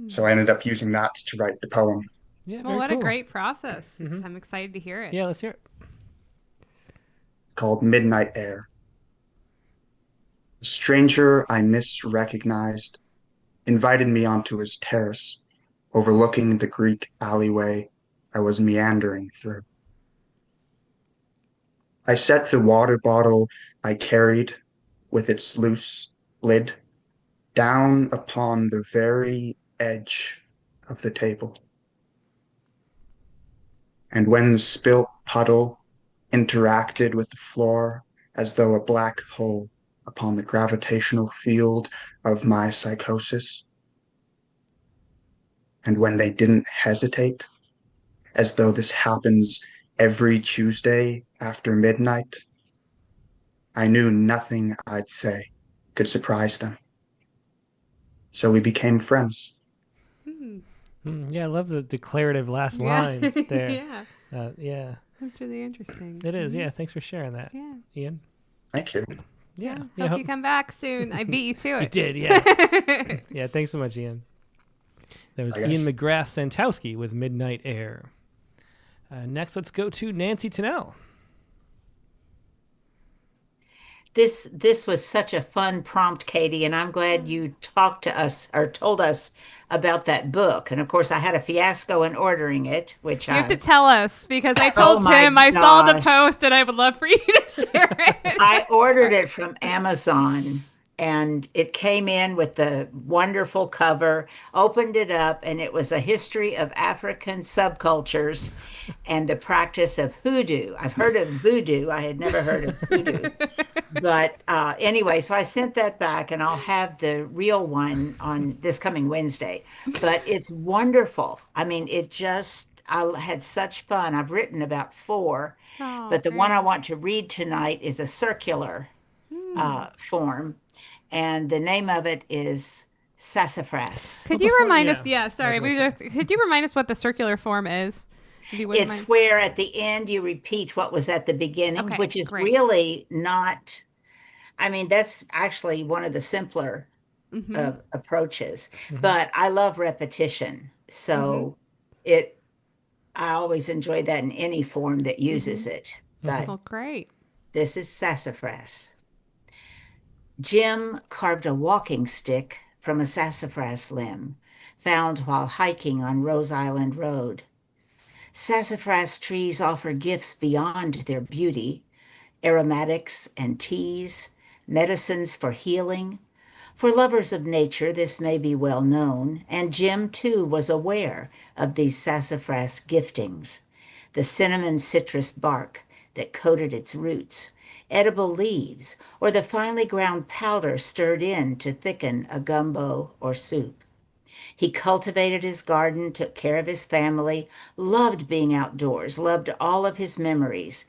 V: So I ended up using that to write the poem.
A: Yeah,
B: Well,
A: very
B: what
A: cool.
B: a great process. I'm excited to hear it.
A: Yeah, let's hear it.
V: Called Midnight Air. A stranger I misrecognized invited me onto his terrace, overlooking the Greek alleyway I was meandering through. I set the water bottle I carried, with its loose lid, down upon the very edge of the table. And when the spilt puddle interacted with the floor as though a black hole upon the gravitational field of my psychosis, and when they didn't hesitate, as though this happens every Tuesday after midnight, I knew nothing I'd say could surprise them. So we became friends.
A: Yeah, I love the declarative last
B: Yeah.
A: line there.
B: Yeah.
A: Yeah.
B: That's really interesting.
A: It is. Yeah, thanks for sharing that,
B: Yeah.
A: Ian.
V: Thank you.
A: Yeah.
B: Hope you come back soon. I beat you to it.
A: You did, yeah. Yeah, thanks so much, Ian. That was
V: I
A: Ian
V: guess.
A: McGrath Santowski with Midnight Air. Next, let's go to Nancy Tennell.
C: This was such a fun prompt, Katie, and I'm glad you talked to us or told us about that book. And of course, I had a fiasco in ordering it, which
B: You have to
C: I
B: tell us because I
C: Oh
B: told
C: my
B: Tim I saw the
C: gosh.
B: post and I would love for you to share it.
C: I ordered it from Amazon and it came in with the wonderful cover, opened it up, and it was a history of African subcultures and the practice of hoodoo. I've heard of voodoo, I had never heard of hoodoo. But anyway, so I sent that back and I'll have the real one on this coming Wednesday. But it's wonderful. I mean, I had such fun. I've written about four,
B: Oh,
C: but the one I
B: great.
C: want to read tonight is a circular form, and the name of it is Sassafras.
B: Could
A: But
B: you
A: before,
B: remind us?
A: yeah,
B: Yeah,
A: I was
B: sorry.
A: gonna say.
B: Could you remind us what the circular form is? If you wouldn't
C: It's
B: mind.
C: where at the end you repeat what was at the beginning,
B: Okay,
C: which is
B: great.
C: really not, I mean, that's actually one of the simpler
B: Mm-hmm.
C: approaches,
A: Mhm.
C: but I love repetition.
B: Mm-hmm.
C: So I always enjoy that in any form that
B: Mm-hmm.
C: uses it. But
B: Well, great.
C: this is sassafras. Jim carved a walking stick from a sassafras limb found while hiking on Rose Island Road. Sassafras trees offer gifts beyond their beauty, aromatics and teas, medicines for healing. For lovers of nature, this may be well known, and Jim too was aware of these sassafras giftings: the cinnamon citrus bark that coated its roots, edible leaves, or the finely ground powder stirred in to thicken a gumbo or soup. He cultivated his garden, took care of his family, loved being outdoors, loved all of his memories.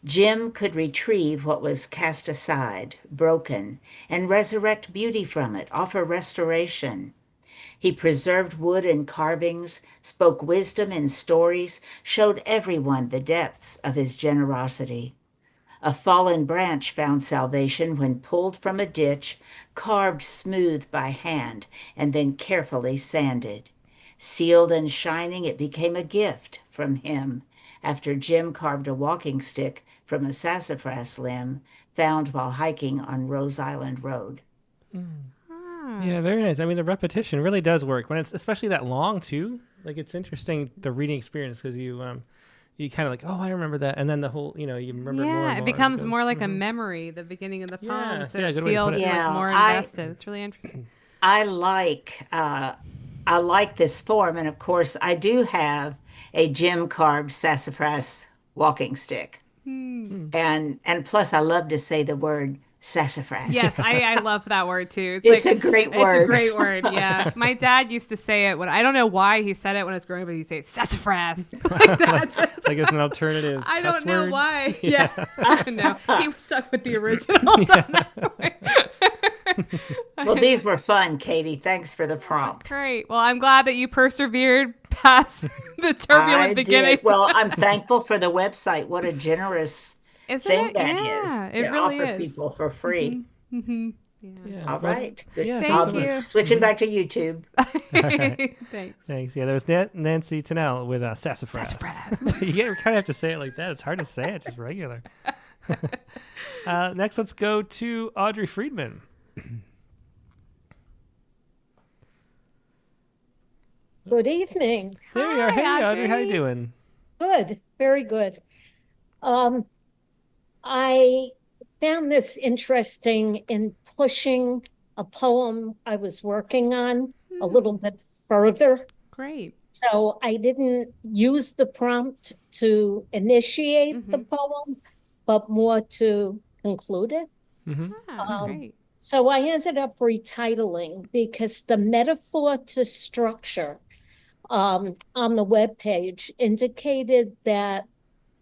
C: Jim could retrieve what was cast aside, broken, and resurrect beauty from it, offer restoration. He preserved wood in carvings, spoke wisdom in stories, showed everyone the depths of his generosity. A fallen branch found salvation when pulled from a ditch, carved smooth by hand, and then carefully sanded. Sealed and shining, it became a gift from him after Jim carved a walking stick from a sassafras limb found while hiking on Rose Island Road.
A: Yeah, very nice. I mean, the repetition really does work when it's especially that long too. Like it's interesting the reading experience because you kind of like, oh, I remember that, and then the whole, you remember it more
B: Yeah,
A: and
B: it
A: more as
B: becomes
A: goes.
B: more like a
A: Mhm.
B: memory, the beginning of the poem,
A: Yeah,
B: so
A: yeah,
B: it
A: good way to put
B: feels
A: it.
B: like
C: Yeah,
B: more invested. It's really interesting.
C: I like I like this form, and of course, I do have a Jim carved sassafras walking stick,
B: Hmm.
C: and plus, I love to say the word sassafras.
B: Yes, I love that word too.
C: It's a great
B: it's a
C: word.
B: great word. Yeah, my dad used to say it when I don't know why he said it when I was growing up, but he'd say sassafras like that.
A: Like it's an alternative.
B: I
A: cuss
B: don't know
A: word.
B: why.
A: Yeah.
B: No, he was stuck with the originals on that point.
C: Well, these were fun, Katie. Thanks for the prompt.
B: Great. Well, I'm glad that you persevered past the turbulent
C: I
B: beginning.
C: did. Well, I'm thankful for the website. What a generous
B: Isn't
C: thing
B: it?
C: that
B: Yeah,
C: is
B: it
C: to
B: really
C: offer
B: is.
C: people for free.
B: Mm-hmm.
A: Yeah.
C: All
A: Well,
C: right. Good.
A: yeah.
B: Thank
A: Thanks
C: I'll
A: so
C: be
B: you.
A: much.
C: switching
A: Mhm.
C: back to YouTube.
A: All right.
B: Thanks.
A: Thanks. Yeah, there was Nancy Tennell with sassafras. You kind of have to say it like that. It's hard to say it just regular. Next, let's go to Audrey Friedman.
D: Good evening.
A: There you are. Hey, Audrey. How you doing?
D: Good, very good. I found this interesting in pushing a poem I was working on a little bit further.
B: Great.
D: So I didn't use the prompt to initiate the poem, but more to conclude it.
B: Great.
D: So I ended up retitling because the metaphor to structure on the webpage indicated that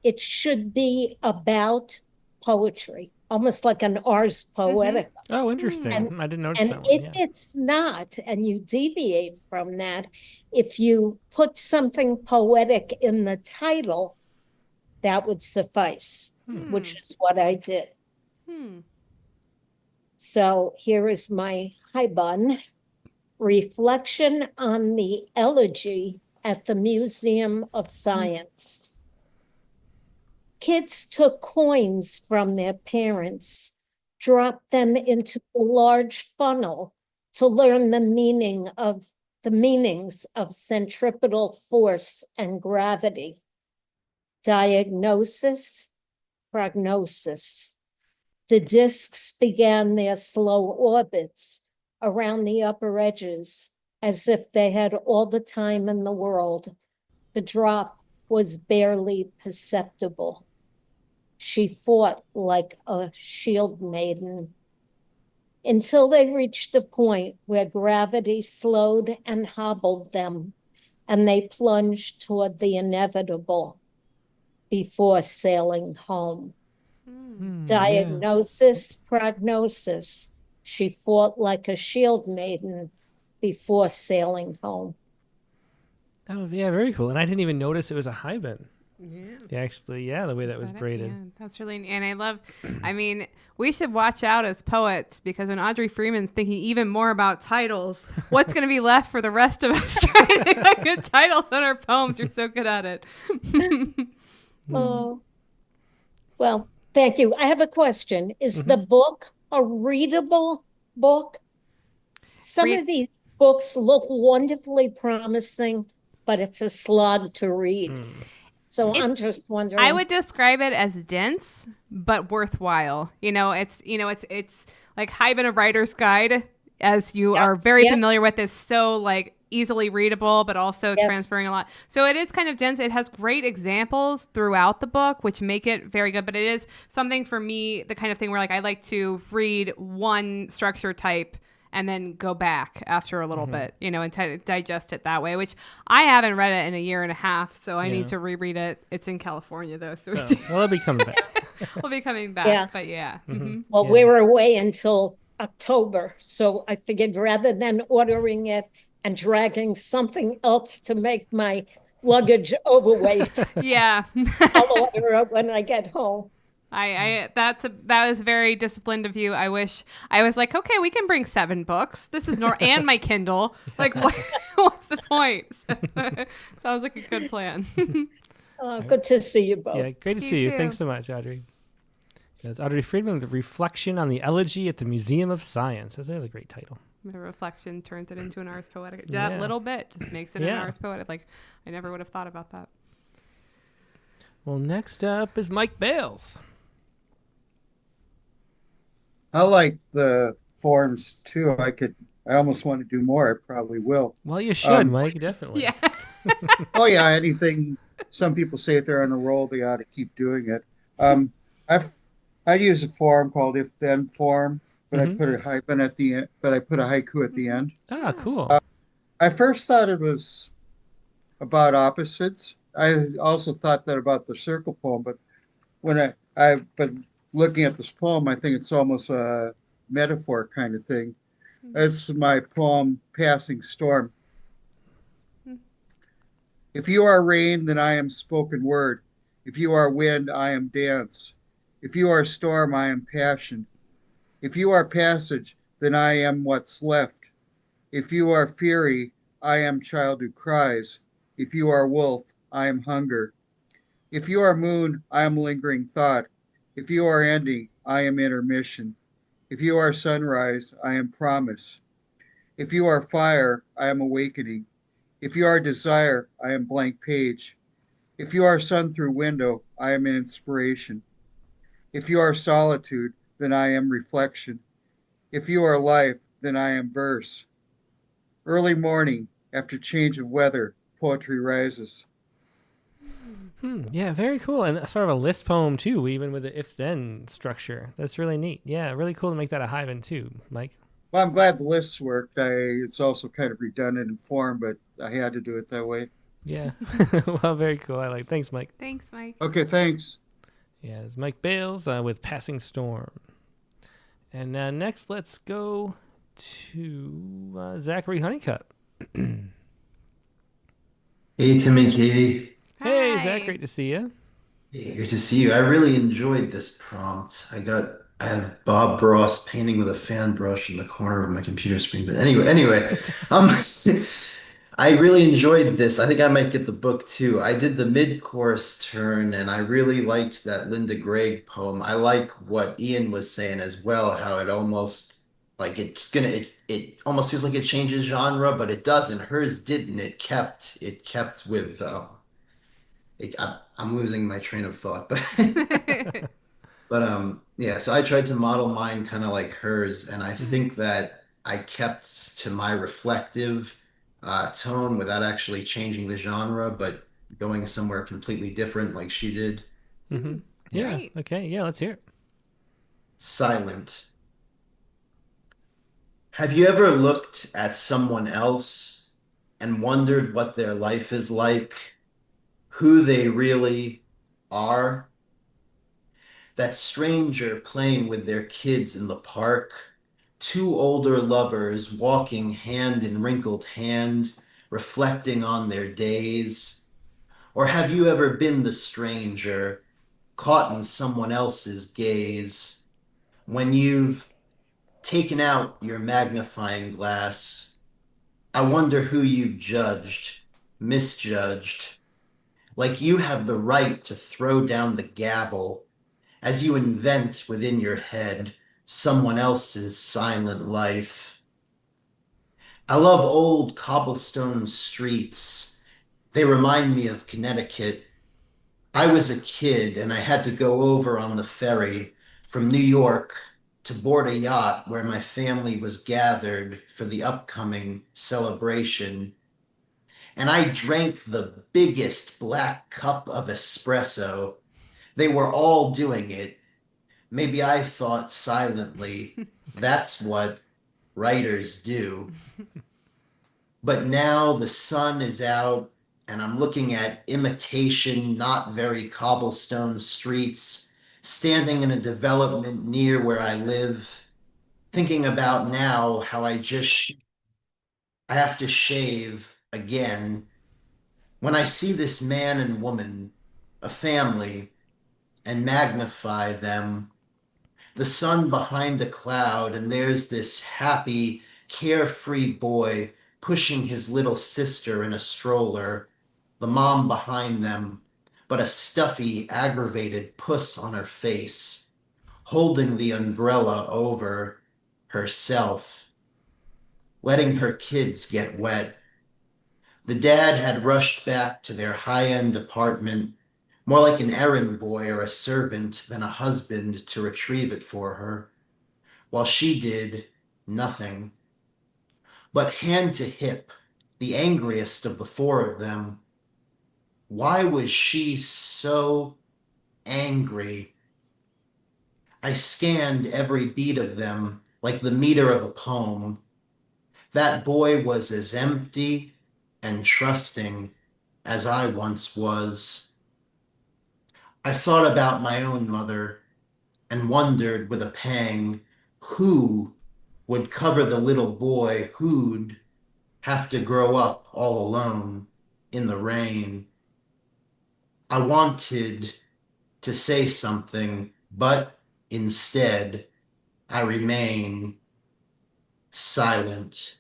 D: it should be about poetry, almost like an ars poetica.
A: Oh, interesting.
D: And,
A: I didn't notice
D: and
A: that one.
D: if
A: Yeah.
D: it's not, and you deviate from that, if you put something poetic in the title, that would suffice, which is what I did. So here is my bun. Reflection on the Elegy at the Museum of Science. Kids took coins from their parents, drop them into a large funnel to learn the meanings of centripetal force and gravity. Diagnosis, prognosis. The disks began their slow orbits around the upper edges as if they had all the time in the world. The drop was barely perceptible. She fought like a shield maiden until they reached a point where gravity slowed and hobbled them, and they plunged toward the inevitable before sailing home. Diagnosis, prognosis. She fought like a shield maiden before sailing home.
A: Oh, yeah, very cool. And I didn't even notice it was a hyben.
B: Yeah.
A: Actually, yeah, the way that was braided.
B: Yeah, that's really, and I love, I mean, we should watch out as poets, because when Audrey Freeman's thinking even more about titles, what's going to be left for the rest of us trying to get good titles on our poems? You're so good at it.
D: Oh, well, thank you. I have a question. Is the book a readable book? Some of these books look wonderfully promising, but it's a slog to read. So I'm just wondering.
B: I would describe it as dense, but worthwhile. It's like Hyben, a Writer's Guide, as you are very familiar with, is so like easily readable, but also transferring a lot. So it is kind of dense. It has great examples throughout the book, which make it very good. But it is something for me, the kind of thing where like I like to read one structure type and then go back after a little bit, and digest it that way, which I haven't read it in a year and a half, so I need to reread it. It's in California, though. So
A: well, it'll be coming back.
B: We'll be coming back, but yeah.
D: Well, we were away until October, so I figured rather than ordering it and dragging something else to make my luggage overweight, I'll order it when I get home.
B: That was very disciplined of you. I wish I was like, okay, we can bring 7 books. This is and my Kindle. Like, what's the point? Sounds like a good plan.
D: Good to see you both.
A: Yeah, great to see you. Thanks so much, Audrey. That's Audrey Friedman with Reflection on the Elegy at the Museum of Science. That's a great title.
B: The reflection turns it into an Ars Poetica. That little bit just makes it an Ars Poetica. Like, I never would have thought about that.
A: Well, next up is Mike Bales.
E: I like the forms too. I almost want to do more. I probably will.
A: Well, you should, Mike, definitely.
B: Yeah.
E: Oh yeah, anything. Some people say if they're on a roll, they ought to keep doing it. I use a form called if then form, but I put a hyphen at the end. But I put a haiku at the end.
A: Ah, cool.
E: I first thought it was about opposites. I also thought that about the circle poem, but when but looking at this poem, I think it's almost a metaphor kind of thing. It's my poem, Passing Storm. If you are rain, then I am spoken word. If you are wind, I am dance. If you are storm, I am passion. If you are passage, then I am what's left. If you are fury, I am child who cries. If you are wolf, I am hunger. If you are moon, I am lingering thought. If you are ending, I am intermission. If you are sunrise, I am promise. If you are fire, I am awakening. If you are desire, I am blank page. If you are sun through window, I am an inspiration. If you are solitude, then I am reflection. If you are life, then I am verse. Early morning, after change of weather, poetry rises.
A: Yeah, very cool. And sort of a list poem, too, even with the if-then structure. That's really neat. Yeah, really cool to make that a hyphen, too, Mike.
E: Well, I'm glad the lists worked. It's also kind of redundant in form, but I had to do it that way.
A: Yeah. Well, very cool. Thanks, Mike.
B: Thanks, Mike.
E: Okay, thanks.
A: Yeah, it's Mike Bales with Passing Storm. And next, let's go to Zachary Honeycutt.
F: Hey, Tim and Katie.
A: Hey, Zach, great to see you.
F: Hey, good to see you. I really enjoyed this prompt. I have Bob Ross painting with a fan brush in the corner of my computer screen. But anyway, I really enjoyed this. I think I might get the book too. I did the mid-course turn and I really liked that Linda Gregg poem. I like what Ian was saying as well, how it almost like it almost feels like it changes genre, but it doesn't. Hers didn't. It kept with I'm losing my train of thought, but yeah, so I tried to model mine kind of like hers, and I think that I kept to my reflective tone without actually changing the genre, but going somewhere completely different like she did.
A: Yeah.
B: Great.
A: Okay. Yeah. Let's hear it.
F: Silent. Have you ever looked at someone else and wondered what their life is like, who they really are? That stranger playing with their kids in the park, two older lovers walking hand in wrinkled hand, reflecting on their days. Or have you ever been the stranger, caught in someone else's gaze, when you've taken out your magnifying glass? I wonder who you've judged, misjudged, like you have the right to throw down the gavel as you invent within your head someone else's silent life. I love old cobblestone streets. They remind me of Connecticut. I was a kid and I had to go over on the ferry from New York to board a yacht where my family was gathered for the upcoming celebration. And I drank the biggest black cup of espresso. They were all doing it. Maybe I thought silently, that's what writers do. But now the sun is out and I'm looking at imitation, not very cobblestone streets, standing in a development near where I live, thinking about now how I have to shave again. When I see this man and woman, a family, and magnify them, the sun behind a cloud, and there's this happy, carefree boy pushing his little sister in a stroller, the mom behind them, but a stuffy, aggravated puss on her face, holding the umbrella over herself, letting her kids get wet. The dad had rushed back to their high-end apartment, more like an errand boy or a servant than a husband to retrieve it for her, while she did nothing. But hand to hip, the angriest of the four of them, why was she so angry? I scanned every beat of them like the meter of a poem. That boy was as empty and trusting as I once was. I thought about my own mother and wondered with a pang who would cover the little boy who'd have to grow up all alone in the rain. I wanted to say something, but instead I remain silent.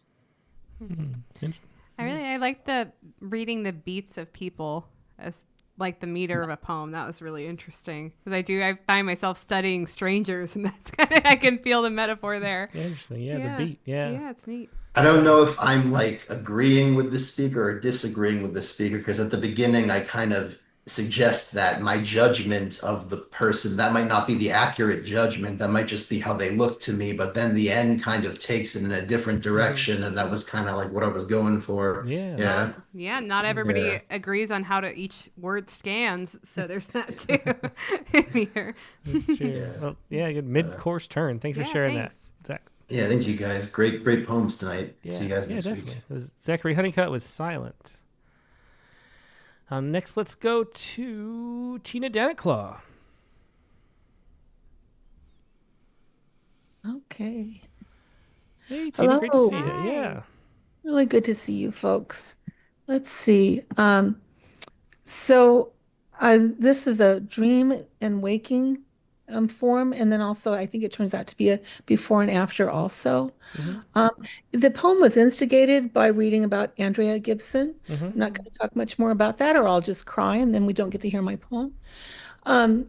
B: I like the reading the beats of people as like the meter of a poem. That was really interesting because I find myself studying strangers, and that's kind of I can feel the metaphor there.
A: Interesting. Yeah, the beat.
B: Yeah, it's neat.
F: I don't know if I'm like agreeing with the speaker or disagreeing with the speaker because at the beginning I kind of suggest that my judgment of the person, that might not be the accurate judgment, that might just be how they look to me, but then the end kind of takes it in a different direction, and that was kind of like what I was going for.
A: Yeah.
B: Not everybody agrees on how to each word scans, so there's that too. Here.
A: That's true. Well, good mid-course turn. Thanks for sharing that, Zach.
F: Yeah, thank you guys. Great poems tonight. See you guys next week.
A: It was Zachary Honeycutt with Silent. Next, let's go to Tina Daniclaw.
G: Okay.
A: Hey, Tina,
G: hello.
A: great to see you. Yeah.
G: Really good to see you folks. Let's see. So this is a dream and waking form, and then also I think it turns out to be a before and after also. The poem was instigated by reading about Andrea Gibson. I'm not going to talk much more about that, or I'll just cry, and then we don't get to hear my poem. And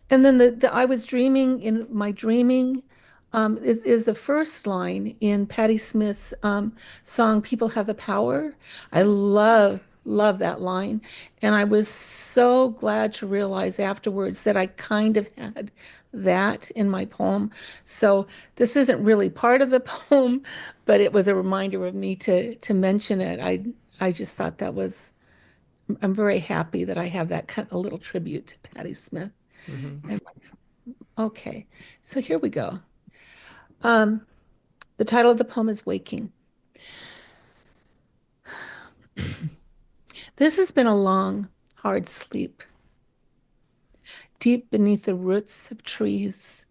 G: then the I was dreaming in my dreaming is the first line in Patti Smith's song "People Have the Power." I love that line, and I was so glad to realize afterwards that I kind of had that in my poem. So this isn't really part of the poem, but it was a reminder of me to mention it. I just thought that was. I'm very happy that I have that kind of a little tribute to Patti Smith. And- okay, so here we go. The title of the poem is Waking. This has been a long, hard sleep, deep beneath the roots of trees,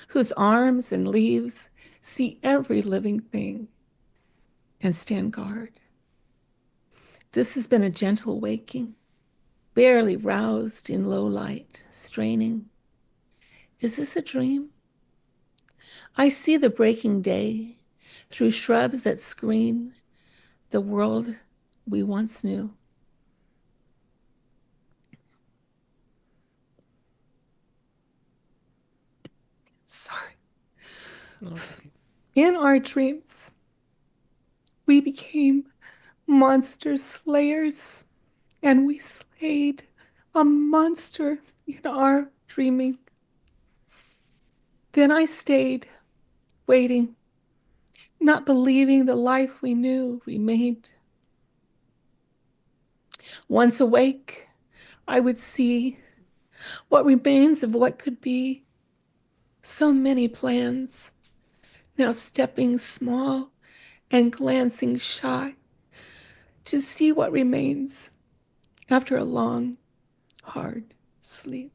G: whose arms and leaves see every living thing and stand guard. This has been a gentle waking, barely roused in low light, straining. Is this a dream? I see the breaking day through shrubs that screen the world we once knew. Sorry. Okay. In our dreams, we became monster slayers, and we slayed a monster in our dreaming. Then I stayed, waiting, not believing the life we knew remained. Once awake, I would see what remains of what could be. So many plans, now stepping small and glancing shy to see what remains after a long, hard sleep.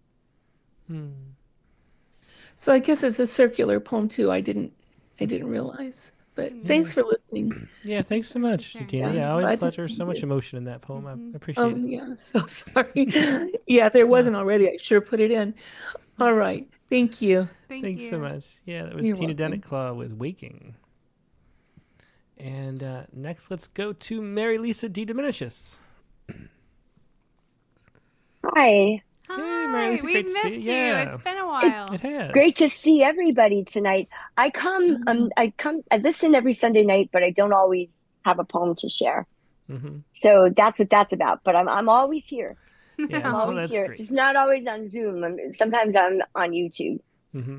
G: So I guess it's a circular poem too. I didn't realize. But thanks for listening.
A: Yeah, thanks so much, Tina. Yeah, always a pleasure. So much emotion in that poem. I appreciate it.
G: Yeah, so sorry. Yeah, there wasn't already. I sure put it in. All right. Thank you.
A: Thanks so much. Yeah, that was
G: You're
A: Tina
G: welcome.
A: Dennett-Claw with Waking. And next, let's go to Mary Lisa D. Diminishus.
H: Hi.
A: Hey, Mary Lisa,
B: we
A: great to see
B: missed
A: you. Yeah.
B: It's been a while.
A: It has.
H: Great to see everybody tonight. I listen every Sunday night, but I don't always have a poem to share. So that's what that's about. But I'm always here.
A: Yeah,
H: I'm always
A: that's
H: here.
A: great.
H: Just not always on Zoom. Sometimes I'm on YouTube.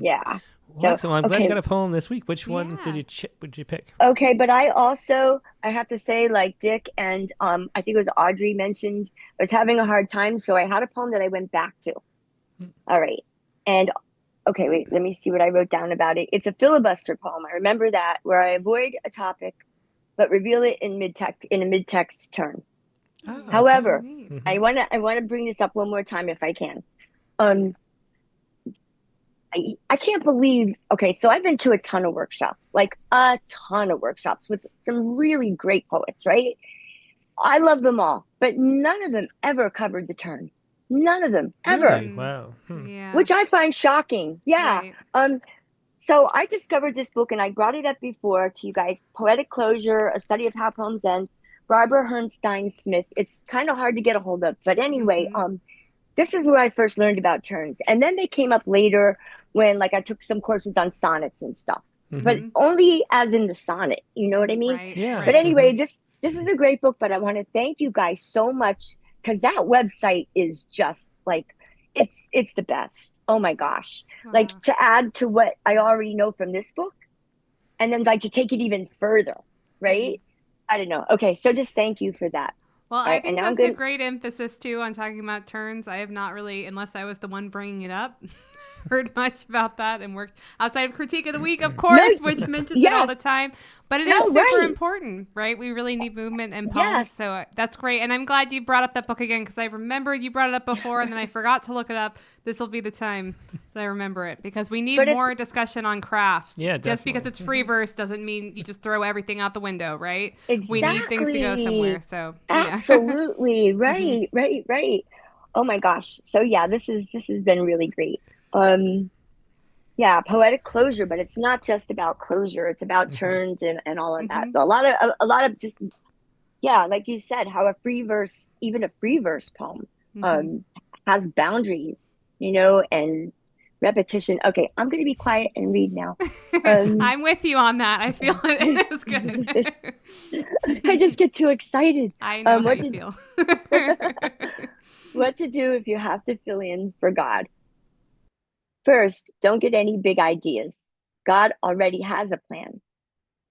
H: Yeah.
A: Well, excellent. I'm glad you got a poem this week. Which one did you pick?
H: Okay, but I have to say, like Dick and I think it was Audrey mentioned, I was having a hard time, so I had a poem that I went back to. All right. And okay, wait, let me see what I wrote down about it. It's a filibuster poem. I remember that, where I avoid a topic but reveal it in a mid-text turn. However, I wanna bring this up one more time if I can. I can't believe, okay, so I've been to a ton of workshops, like a ton of workshops with some really great poets, right? I love them all, but none of them ever covered the turn. None of them ever.
A: Really? Wow.
B: Yeah.
H: Which I find shocking. Yeah.
B: Right.
H: So I discovered this book and I brought it up before to you guys, Poetic Closure, A Study of How Poems End, Barbara Herrnstein Smith. It's kind of hard to get a hold of, but anyway, this is where I first learned about turns. And then they came up later when like I took some courses on sonnets and stuff, but only as in the sonnet, you know what I mean?
B: Right.
A: Yeah.
H: But anyway, this is a great book, but I want to thank you guys so much because that website is just like, it's the best. Oh my gosh. Like to add to what I already know from this book and then like to take it even further, right? I don't know. Okay, so just thank you for that.
B: Well, I
H: Right,
B: think
H: and
B: that's
H: I'm
B: a
H: good.
B: great emphasis too on talking about turns. I have not really, unless I was the one bringing it up, heard much about that and worked outside of Critique of the Week, of course, which mentions it all the time. But it is super important, right? We really need movement and poems. So that's great. And I'm glad you brought up that book again because I remembered you brought it up before and then I forgot to look it up. This will be the time that I remember it because we need more discussion on craft.
A: Yeah,
B: just because it's free verse doesn't mean you just throw everything out the window, right?
H: Exactly.
B: We need things to go somewhere. So
H: absolutely right. Oh my gosh. So yeah, this has been really great. Yeah, poetic closure, but it's not just about closure. It's about turns and all of that. A lot of just, yeah, like you said, how a free verse, even a free verse poem, um, has boundaries, and repetition. Okay, I'm going to be quiet and read now.
B: I'm with you on that. I feel it is good.
H: I just get too excited.
B: I know how
H: What
B: you
H: to
B: feel.
H: what to do if you have to fill in for God. First, don't get any big ideas. God already has a plan.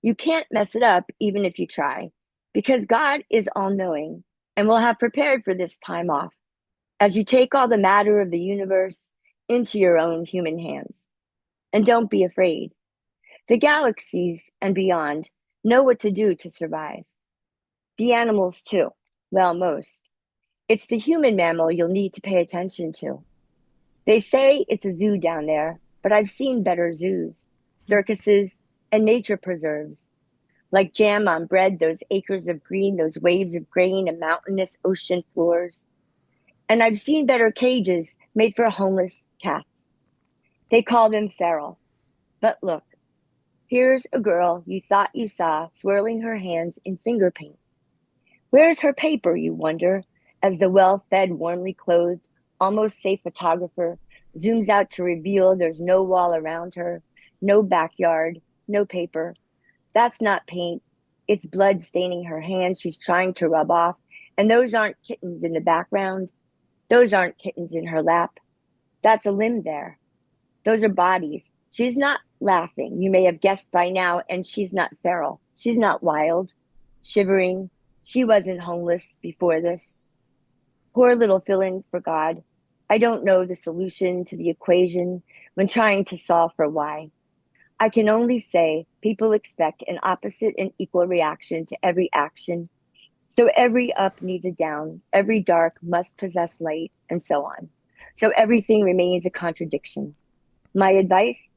H: You can't mess it up even if you try, because God is all knowing and will have prepared for this time off as you take all the matter of the universe into your own human hands. And don't be afraid. The galaxies and beyond know what to do to survive. The animals, too. Well, most. It's the human mammal you'll need to pay attention to. They say it's a zoo down there, but I've seen better zoos, circuses, and nature preserves. Like jam on bread, those acres of green, those waves of grain, and mountainous ocean floors. And I've seen better cages made for homeless cats. They call them feral. But look, here's a girl you thought you saw swirling her hands in finger paint. Where's her paper, you wonder, as the well-fed, warmly clothed, almost safe photographer zooms out to reveal there's no wall around her, no backyard, no paper. That's not paint. It's blood staining her hands she's trying to rub off. And those aren't kittens in the background. Those aren't kittens in her lap. That's a limb there. Those are bodies. She's not laughing, you may have guessed by now, and she's not feral. She's not wild, shivering. She wasn't homeless before this. Poor little fill-in for God. I don't know the solution to the equation when trying to solve for why. I can only say people expect an opposite and equal reaction to every action. So every up needs a down, every dark must possess light, and so on. So everything remains a contradiction. My advice?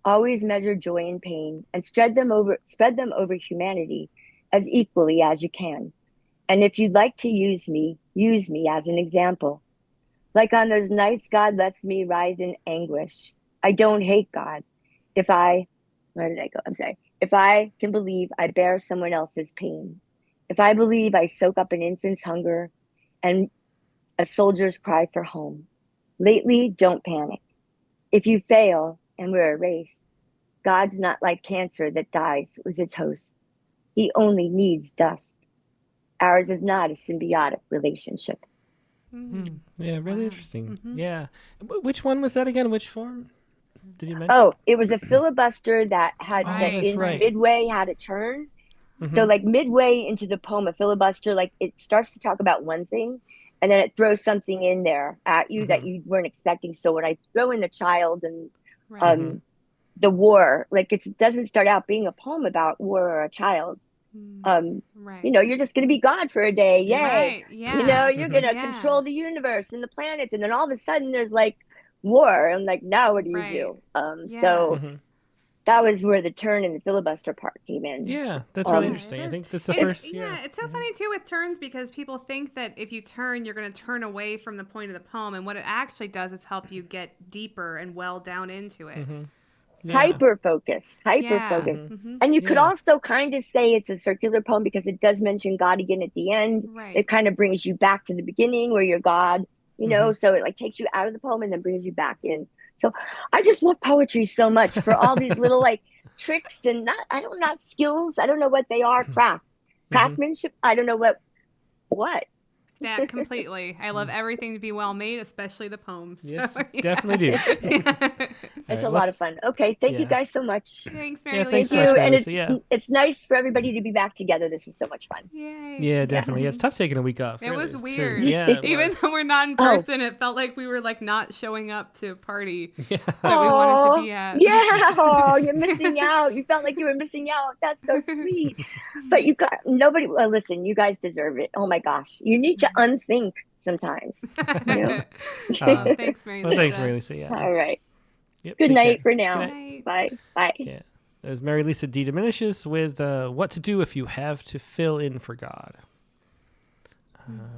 H: Always measure joy and pain and spread them over humanity as equally as you can. And if you'd like to use me as an example. Like on those nights God lets me rise in anguish. I don't hate God. Where did I go? I'm sorry. If I can believe I bear someone else's pain, if I believe I soak up an infant's hunger and a soldier's cry for home. Lately, don't panic. If you fail and we're erased, God's not like cancer that dies with its host. He only needs dust. Ours is not a symbiotic relationship.
A: Yeah, really interesting. Yeah. Which one was that again? Which form did you mention?
H: Oh, it was a filibuster that had
A: that's right.
H: midway had a turn. So like midway into the poem, a filibuster, like it starts to talk about one thing and then it throws something in there at you that you weren't expecting. So when I throw in the child and the war, like it doesn't start out being a poem about war or a child. You're just going to be God for a day. Yay.
B: Right. Yeah.
H: You're going to control the universe and the planets. And then all of a sudden there's like war. And like, now what do you do? So that was where the turn and the filibuster part came in.
A: Yeah, that's really interesting. I think that's the first.
B: It's so funny too with turns because people think that if you turn, you're going to turn away from the point of the poem. And what it actually does is help you get deeper and well down into it.
H: Hyper focused. And you could also kind of say it's a circular poem because it does mention God again at the end. It kind of brings you back to the beginning where you're God, so it like takes you out of the poem and then brings you back in. So I just love poetry so much for all these little like tricks and not skills. I don't know what they are. Craftsmanship. I don't know what.
B: Yeah, completely. I love everything to be well made, especially the poems.
A: Yes, definitely do.
H: It's a lot of fun. Okay, thank you guys so much.
B: Thanks, Mary
A: Thanks
H: Thank
A: so
H: you,
A: much,
H: and it's nice for everybody to be back together. This is so much fun.
B: Yay.
A: Yeah, definitely. Yeah, it's tough taking a week off.
B: It
A: really.
B: was
A: It's
B: weird.
A: true. Yeah,
B: even though we're not in person, it felt like we were like not showing up to a party that we wanted to be at.
H: Yeah, you're missing out. You felt like you were missing out. That's so sweet. But you got nobody. Well, listen, you guys deserve it. Oh my gosh, you need to unthink sometimes.
B: Thanks, Mary Lisa.
A: Well, thanks, Mary Lisa. Yeah.
H: All right.
A: Yep,
H: Good night
A: care.
H: for now.
A: Good
H: night. Bye.
A: Yeah. There's Mary Lisa D. Diminishes with What to Do If You Have to Fill In for God.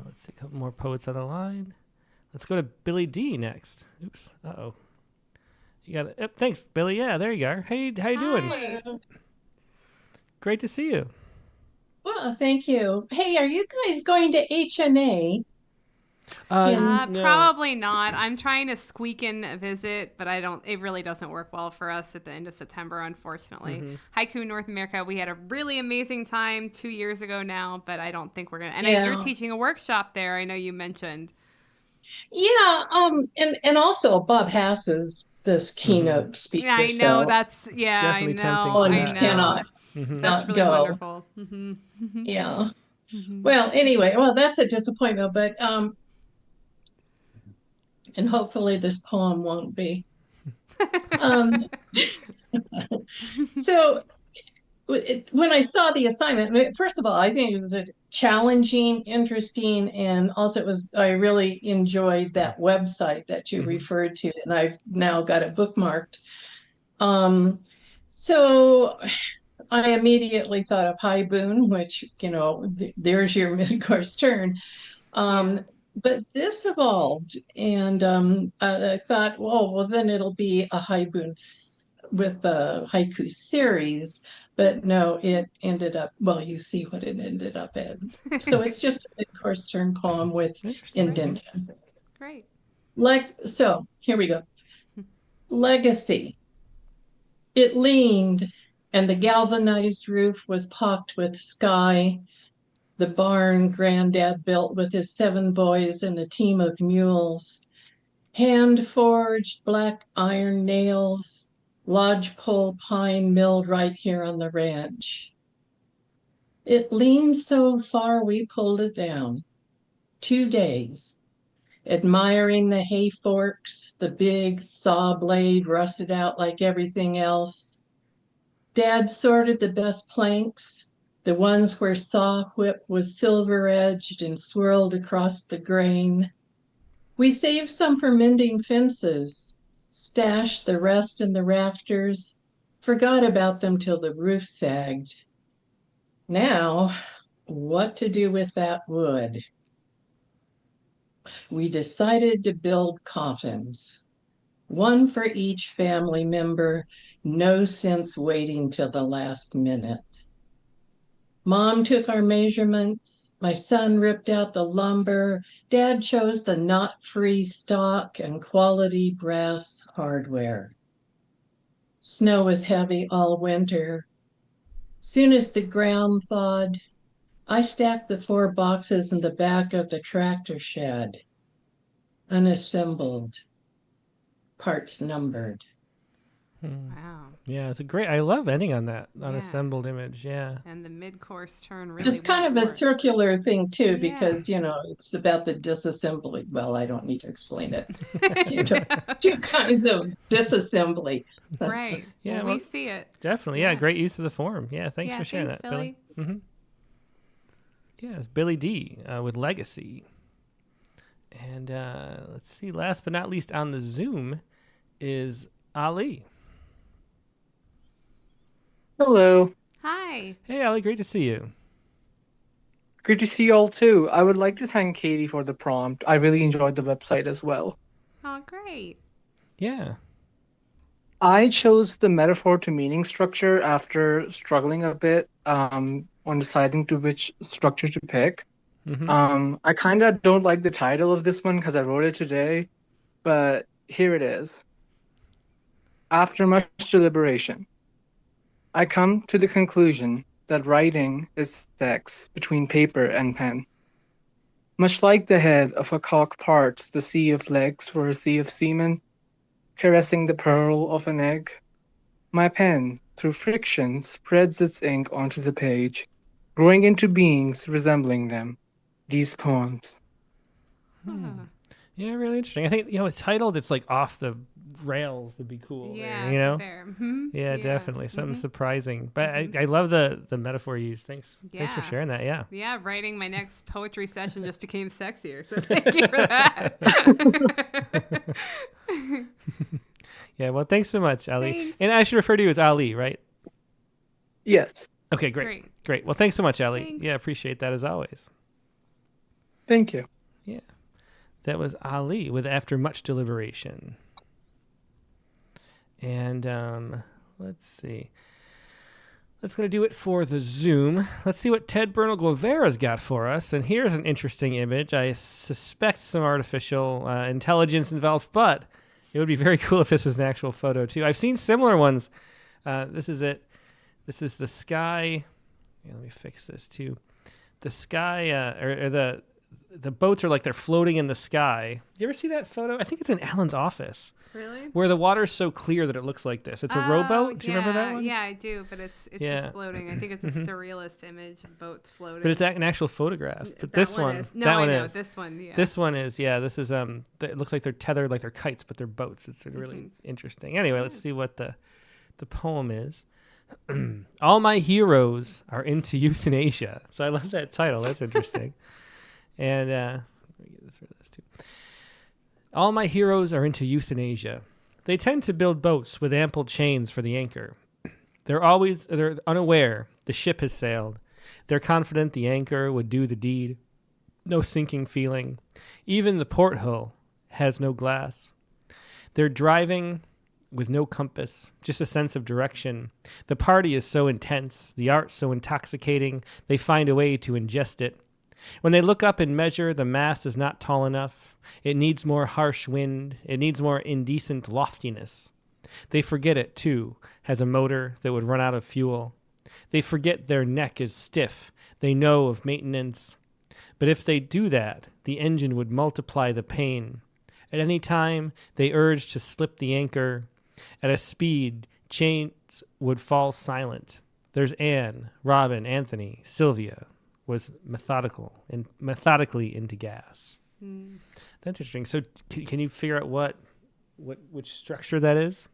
A: Let's see a couple more poets on the line. Let's go to Billy D next. Oops. Uh-oh. You got it. Thanks, Billy. Yeah, there you are. Hey, how you doing? Great to see you.
G: Well, thank you. Hey, are you guys going to HNA?
A: No.
B: Probably not. I'm trying to squeak in a visit, but it really doesn't work well for us at the end of September, unfortunately. Haiku North America, we had a really amazing time 2 years ago now, but I don't think we're going to. And you're teaching a workshop there, I know you mentioned.
G: Yeah, and also Bob Hass is this keynote speaker.
B: Yeah, I know.
G: So
B: That's,
A: definitely tempting
G: oh,
A: for
G: you
A: that.
G: cannot
B: That's really
G: go.
B: wonderful.
G: Yeah. Well, anyway, that's a disappointment, but and hopefully this poem won't be. So when I saw the assignment, first of all, I think it was a challenging, interesting, and also I really enjoyed that website that you referred to, and I've now got it bookmarked. So I immediately thought of High Boon, which, there's your mid-course turn. But this evolved, and I thought, well, then it'll be a Haiku with the haiku series. But no, it ended up, you see what it ended up in. So it's just a mid-course turn poem with indentation.
B: Great.
G: So here we go. Legacy. It leaned, and the galvanized roof was pocked with sky. The barn Granddad built with his 7 boys and a team of mules. Hand-forged black iron nails, lodgepole pine milled right here on the ranch. It leaned so far we pulled it down. 2 days, admiring the hay forks, the big saw blade rusted out like everything else. Dad sorted the best planks, the ones where saw whip was silver-edged and swirled across the grain. We saved some for mending fences, stashed the rest in the rafters, forgot about them till the roof sagged. Now, what to do with that wood? We decided to build coffins, one for each family member, no sense waiting till the last minute. Mom took our measurements. My son ripped out the lumber. Dad chose the knot-free stock and quality brass hardware. Snow was heavy all winter. Soon as the ground thawed, I stacked the 4 boxes in the back of the tractor shed, unassembled, parts numbered.
B: Wow.
A: Yeah, it's I love ending on that unassembled image. Yeah.
B: And the mid-course turn really.
G: It's kind of a circular thing too, because it's about the disassembly. Well, I don't need to explain it. 2 kinds of disassembly.
B: Right.
A: Yeah,
B: we see it.
A: Definitely. Yeah. Great use of the form. Yeah. Thanks for sharing that,
B: Billy.
A: Yeah, it's Billy D with Legacy. And let's see. Last but not least on the Zoom is Ali.
I: Hello.
B: Hi.
A: Hey, Ali. Great to see you.
I: Great to see you all too. I would like to thank Katie for the prompt. I really enjoyed the website as well.
B: Oh, great.
A: Yeah.
I: I chose the metaphor to meaning structure after struggling a bit on deciding to which structure to pick. I kind of don't like the title of this one because I wrote it today, but here it is. After much deliberation, I come to the conclusion that writing is sex between paper and pen. Much like the head of a cock parts the sea of legs for a sea of semen, caressing the pearl of an egg, my pen, through friction, spreads its ink onto the page, growing into beings resembling them, these poems.
A: Yeah, really interesting. I think, it's titled, it's like off the rails would be cool.
B: Yeah,
A: there, Yeah, definitely. Something surprising. But I love the metaphor you used. Thanks for sharing that. Yeah.
B: Yeah, writing my next poetry session just became sexier. So thank you for that.
A: Yeah, well, thanks so much, Ali.
B: Thanks.
A: And I should refer to you as Ali, right?
I: Yes.
A: Okay, great. Well, thanks so much, Ali. Thanks. Yeah, appreciate that as always.
I: Thank you.
A: Yeah. That was Ali with After Much Deliberation. And let's see. That's going to do it for the Zoom. Let's see what Ted Bernal Guevara's got for us. And here's an interesting image. I suspect some artificial intelligence involved, but it would be very cool if this was an actual photo, too. I've seen similar ones. This is it. This is the sky. Let me fix this, too. The sky, or the boats are like they're floating in the sky. You ever see that photo? I think it's in Alan's office.
B: Really?
A: Where the water's so clear that it looks like this. It's a rowboat. Do you remember that one?
B: Yeah, I do, but it's just floating. I think it's a surrealist image of boats floating.
A: But it's an actual photograph. But this one
B: is. No,
A: that
B: I
A: one
B: know.
A: is.
B: This one, yeah.
A: This one is, yeah. This is it looks like they're tethered like they're kites, but they're boats. It's really interesting. Anyway, let's see what the poem is. All my heroes are into euthanasia. So I love that title. That's interesting. And let me get rid of this too. All my heroes are into euthanasia. They tend to build boats with ample chains for the anchor. They're unaware the ship has sailed. They're confident the anchor would do the deed. No sinking feeling. Even the porthole has no glass. They're driving with no compass, just a sense of direction. The party is so intense, the art so intoxicating, they find a way to ingest it. When they look up and measure, the mast is not tall enough. It needs more harsh wind. It needs more indecent loftiness. They forget it, too, has a motor that would run out of fuel. They forget their neck is stiff. They know of maintenance. But if they do that, the engine would multiply the pain. At any time, they urge to slip the anchor. At a speed, chains would fall silent. There's Anne, Robin, Anthony, Sylvia, was methodically into gas. That's interesting. So can you figure out which structure that is?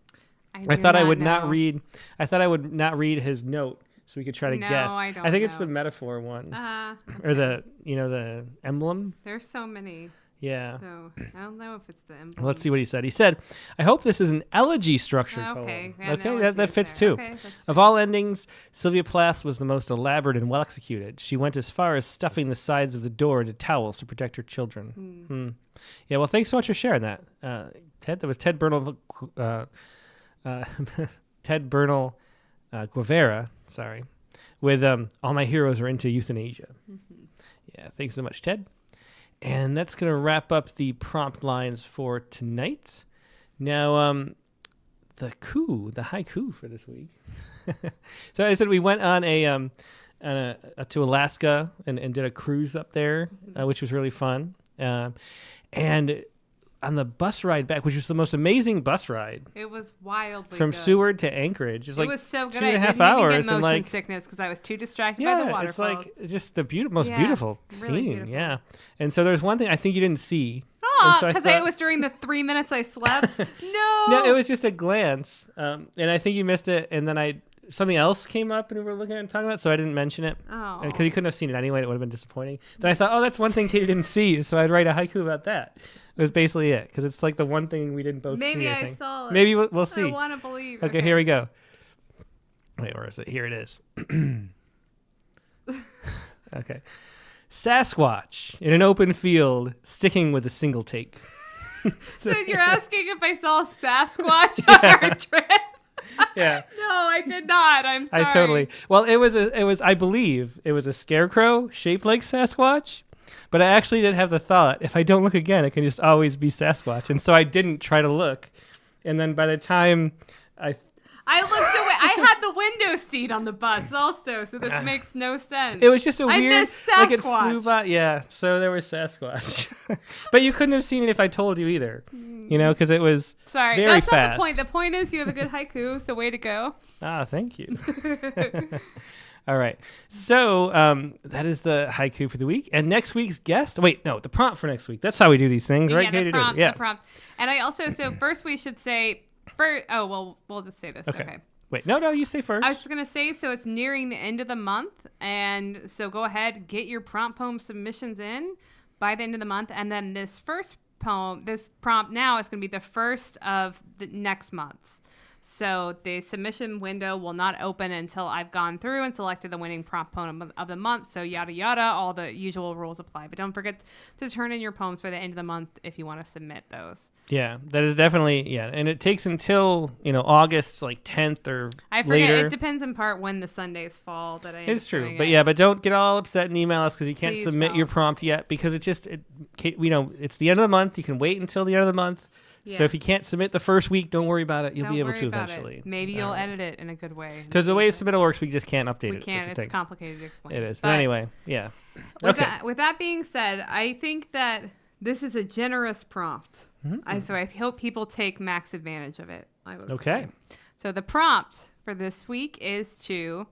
A: I thought I would not read. I thought I would not read his note, so we could try to guess.
B: I don't
A: think
B: know.
A: it's the metaphor one,
B: okay.
A: or the emblem.
B: There's so many.
A: Yeah.
B: So I don't know if it's the emblem.
A: Well, let's see what he said. He said, "I hope this is an elegy structured poem."
B: Yeah,
A: okay, that fits too.
B: Okay,
A: of all endings, Sylvia Plath was the most elaborate and well executed. She went as far as stuffing the sides of the door into towels to protect her children. Yeah, well, thanks so much for sharing that, Ted. That was Ted Bernal. Ted Bernal Guevara. Sorry, with all my heroes are into euthanasia. Yeah, thanks so much, Ted. And that's going to wrap up the prompt lines for tonight. Now, the haiku for this week. So I said we went on to Alaska and did a cruise up there, which was really fun. And on the bus ride back, which was the most amazing bus ride.
B: It was wildly
A: from
B: good.
A: Seward to Anchorage.
B: It
A: like
B: was so good.
A: 2.5
B: I didn't
A: hours
B: even get motion
A: and
B: sickness because I was too distracted by the waterfalls.
A: It's like just the most beautiful scene.
B: Really beautiful.
A: Yeah. And so there's one thing I think you didn't see.
B: Oh, because it was during the 3 minutes I slept. No,
A: it was just a glance, and I think you missed it. And then something else came up, and we were looking at and talking about it, so I didn't mention it.
B: Oh,
A: because you couldn't have seen it anyway. It would have been disappointing. Then I thought, that's one thing Katie didn't see, so I'd write a haiku about that. It was basically it, because it's like the one thing we didn't both see.
B: Maybe I saw it.
A: Maybe we'll see.
B: I want to believe.
A: Okay, here we go. Wait, where is it? Here it is. Okay. Sasquatch in an open field, sticking with a single take.
B: So you're asking if I saw Sasquatch on our trip?
A: Yeah.
B: No, I did not. I'm sorry.
A: Well, I believe it was a scarecrow shaped like Sasquatch, but I actually did have the thought, if I don't look again, it can just always be Sasquatch. And so I didn't try to look. And then by the time
B: I looked away. I had the window seat on the bus also, so this makes no sense.
A: It was just a weird,
B: I missed Sasquatch.
A: like it flew by. Yeah, so there was Sasquatch. But you couldn't have seen it if I told you either, because it was
B: Sorry,
A: very
B: that's
A: fast.
B: not the point. The point is you have a good haiku, so way to go.
A: Thank you. All right, so that is the haiku for the week. And next week's guest, the prompt for next week. That's how we do these things, right?
B: Yeah, the prompt. And I also, first we should say, we'll just say this. Okay.
A: Wait, no, you say first.
B: I was just going to say, so it's nearing the end of the month, and so go ahead, get your poem submissions in by the end of the month, and then this prompt now is going to be the first of the next month's. So the submission window will not open until I've gone through and selected the winning prompt poem of the month. So yada yada, all the usual rules apply. But don't forget to turn in your poems by the end of the month if you want to submit those.
A: Yeah, that is definitely, and it takes until, August, like 10th or
B: I forget,
A: later.
B: it depends in part when the Sundays fall that I end
A: It's
B: up
A: true,
B: doing
A: but
B: it.
A: but don't get all upset and email us because you can't
B: Please
A: submit your prompt yet because it's the end of the month. You can wait until the end of the month.
B: Yeah.
A: So if you can't submit the first week, don't worry about it. You'll
B: Don't
A: be able
B: worry
A: to
B: about
A: eventually.
B: it. Maybe you'll edit it in a good way.
A: Because the way submittal works, we just can't update it.
B: We can't.
A: That's the
B: It's
A: thing.
B: complicated to explain.
A: It is. But anyway, yeah.
B: With that being said, I think that this is a generous prompt. So I hope people take max advantage of it. I would say. So the prompt for this week is to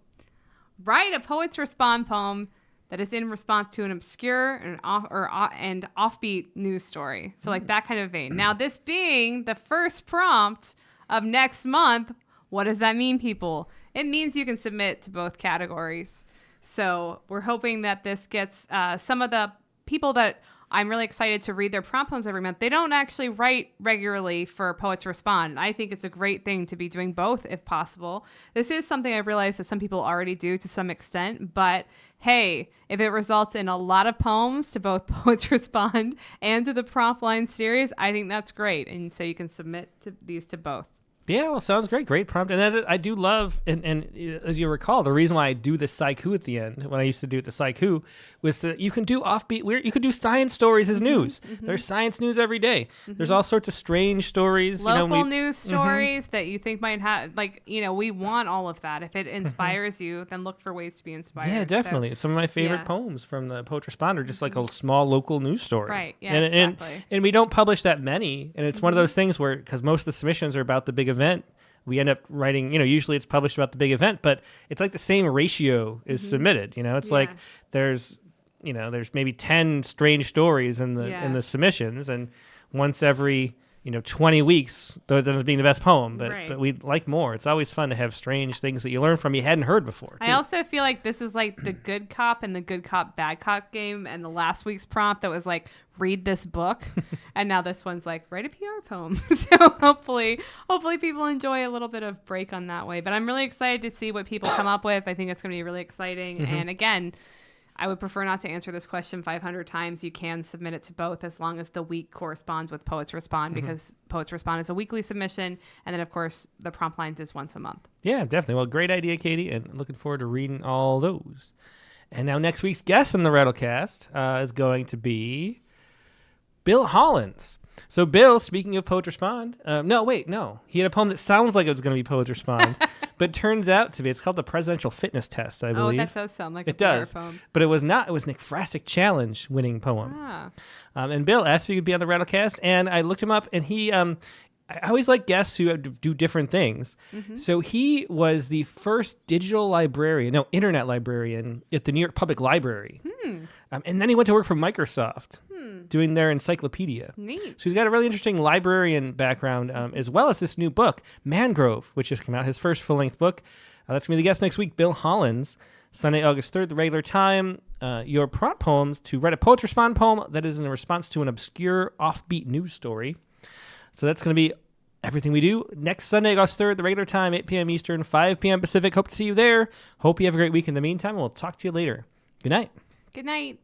B: write a Poets Respond poem that is in response to an obscure and offbeat news story. So like that kind of vein. Now, this being the first prompt of next month, what does that mean, people? It means you can submit to both categories. So we're hoping that this gets some of the people that I'm really excited to read their prompt poems every month. They don't actually write regularly for Poets Respond. I think it's a great thing to be doing both if possible. This is something I realize that some people already do to some extent, but hey, if it results in a lot of poems to both Poets Respond and to the Prompt Line series, I think that's great. And so you can submit these to both.
A: Yeah, well, sounds great. Great prompt. And then I do love, and as you recall, the reason why I do the Haiku at the end, when I used to do it the Haiku, was that you can do offbeat, you can do science stories as news. There's science news every day. There's all sorts of strange stories.
B: Local news stories that you think might have, we want all of that. If it inspires you, then look for ways to be inspired.
A: Yeah, definitely. Some of my favorite poems from the Poet Respond are just like a small local news story.
B: Right, yeah,
A: exactly. And we don't publish that many, and it's one of those things where, because most of the submissions are about the big event, we end up writing, usually it's published about the big event, but it's like the same ratio is submitted. It's like there's maybe 10 strange stories in the submissions, and once every 20 weeks, those ends up being the best poem, but we'd like more. It's always fun to have strange things that you learn from you hadn't heard before.
B: I also feel like this is like the good cop and the good cop, bad cop game, and the last week's prompt that was like, read this book. And now this one's like, write a PR poem. So hopefully people enjoy a little bit of break on that way. But I'm really excited to see what people come up with. I think it's going to be really exciting. And again, I would prefer not to answer this question 500 times. You can submit it to both as long as the week corresponds with Poets Respond, because Poets Respond is a weekly submission. And then, of course, the Prompt Lines is once a month.
A: Yeah, definitely. Well, great idea, Katie, and looking forward to reading all those. And now next week's guest on the Rattlecast is going to be Bill Hollins. So Bill, speaking of Poets Respond, he had a poem that sounds like it was going to be Poets Respond, but turns out to be, it's called the Presidential Fitness Test, I believe.
B: Oh, that does sound like
A: a PR poem. But it was not. It was an Ekphrastic Challenge winning poem. And Bill asked if he could be on the Rattlecast, and I looked him up, and he, I always like guests who do different things. So he was the first internet librarian at the New York Public Library. And then he went to work for Microsoft, doing their encyclopedia.
B: Neat.
A: So he's got a really interesting librarian background, as well as this new book, Mangrove, which just came out, his first full-length book. That's going to be the guest next week, Bill Hollins, Sunday, August 3rd, the regular time. Your prompt poems to write a Poets Respond poem that is in response to an obscure, offbeat news story. So that's going to be everything we do next Sunday, August 3rd, the regular time, 8 p.m. Eastern, 5 p.m. Pacific. Hope to see you there. Hope you have a great week in the meantime. We'll talk to you later. Good night.
B: Good night.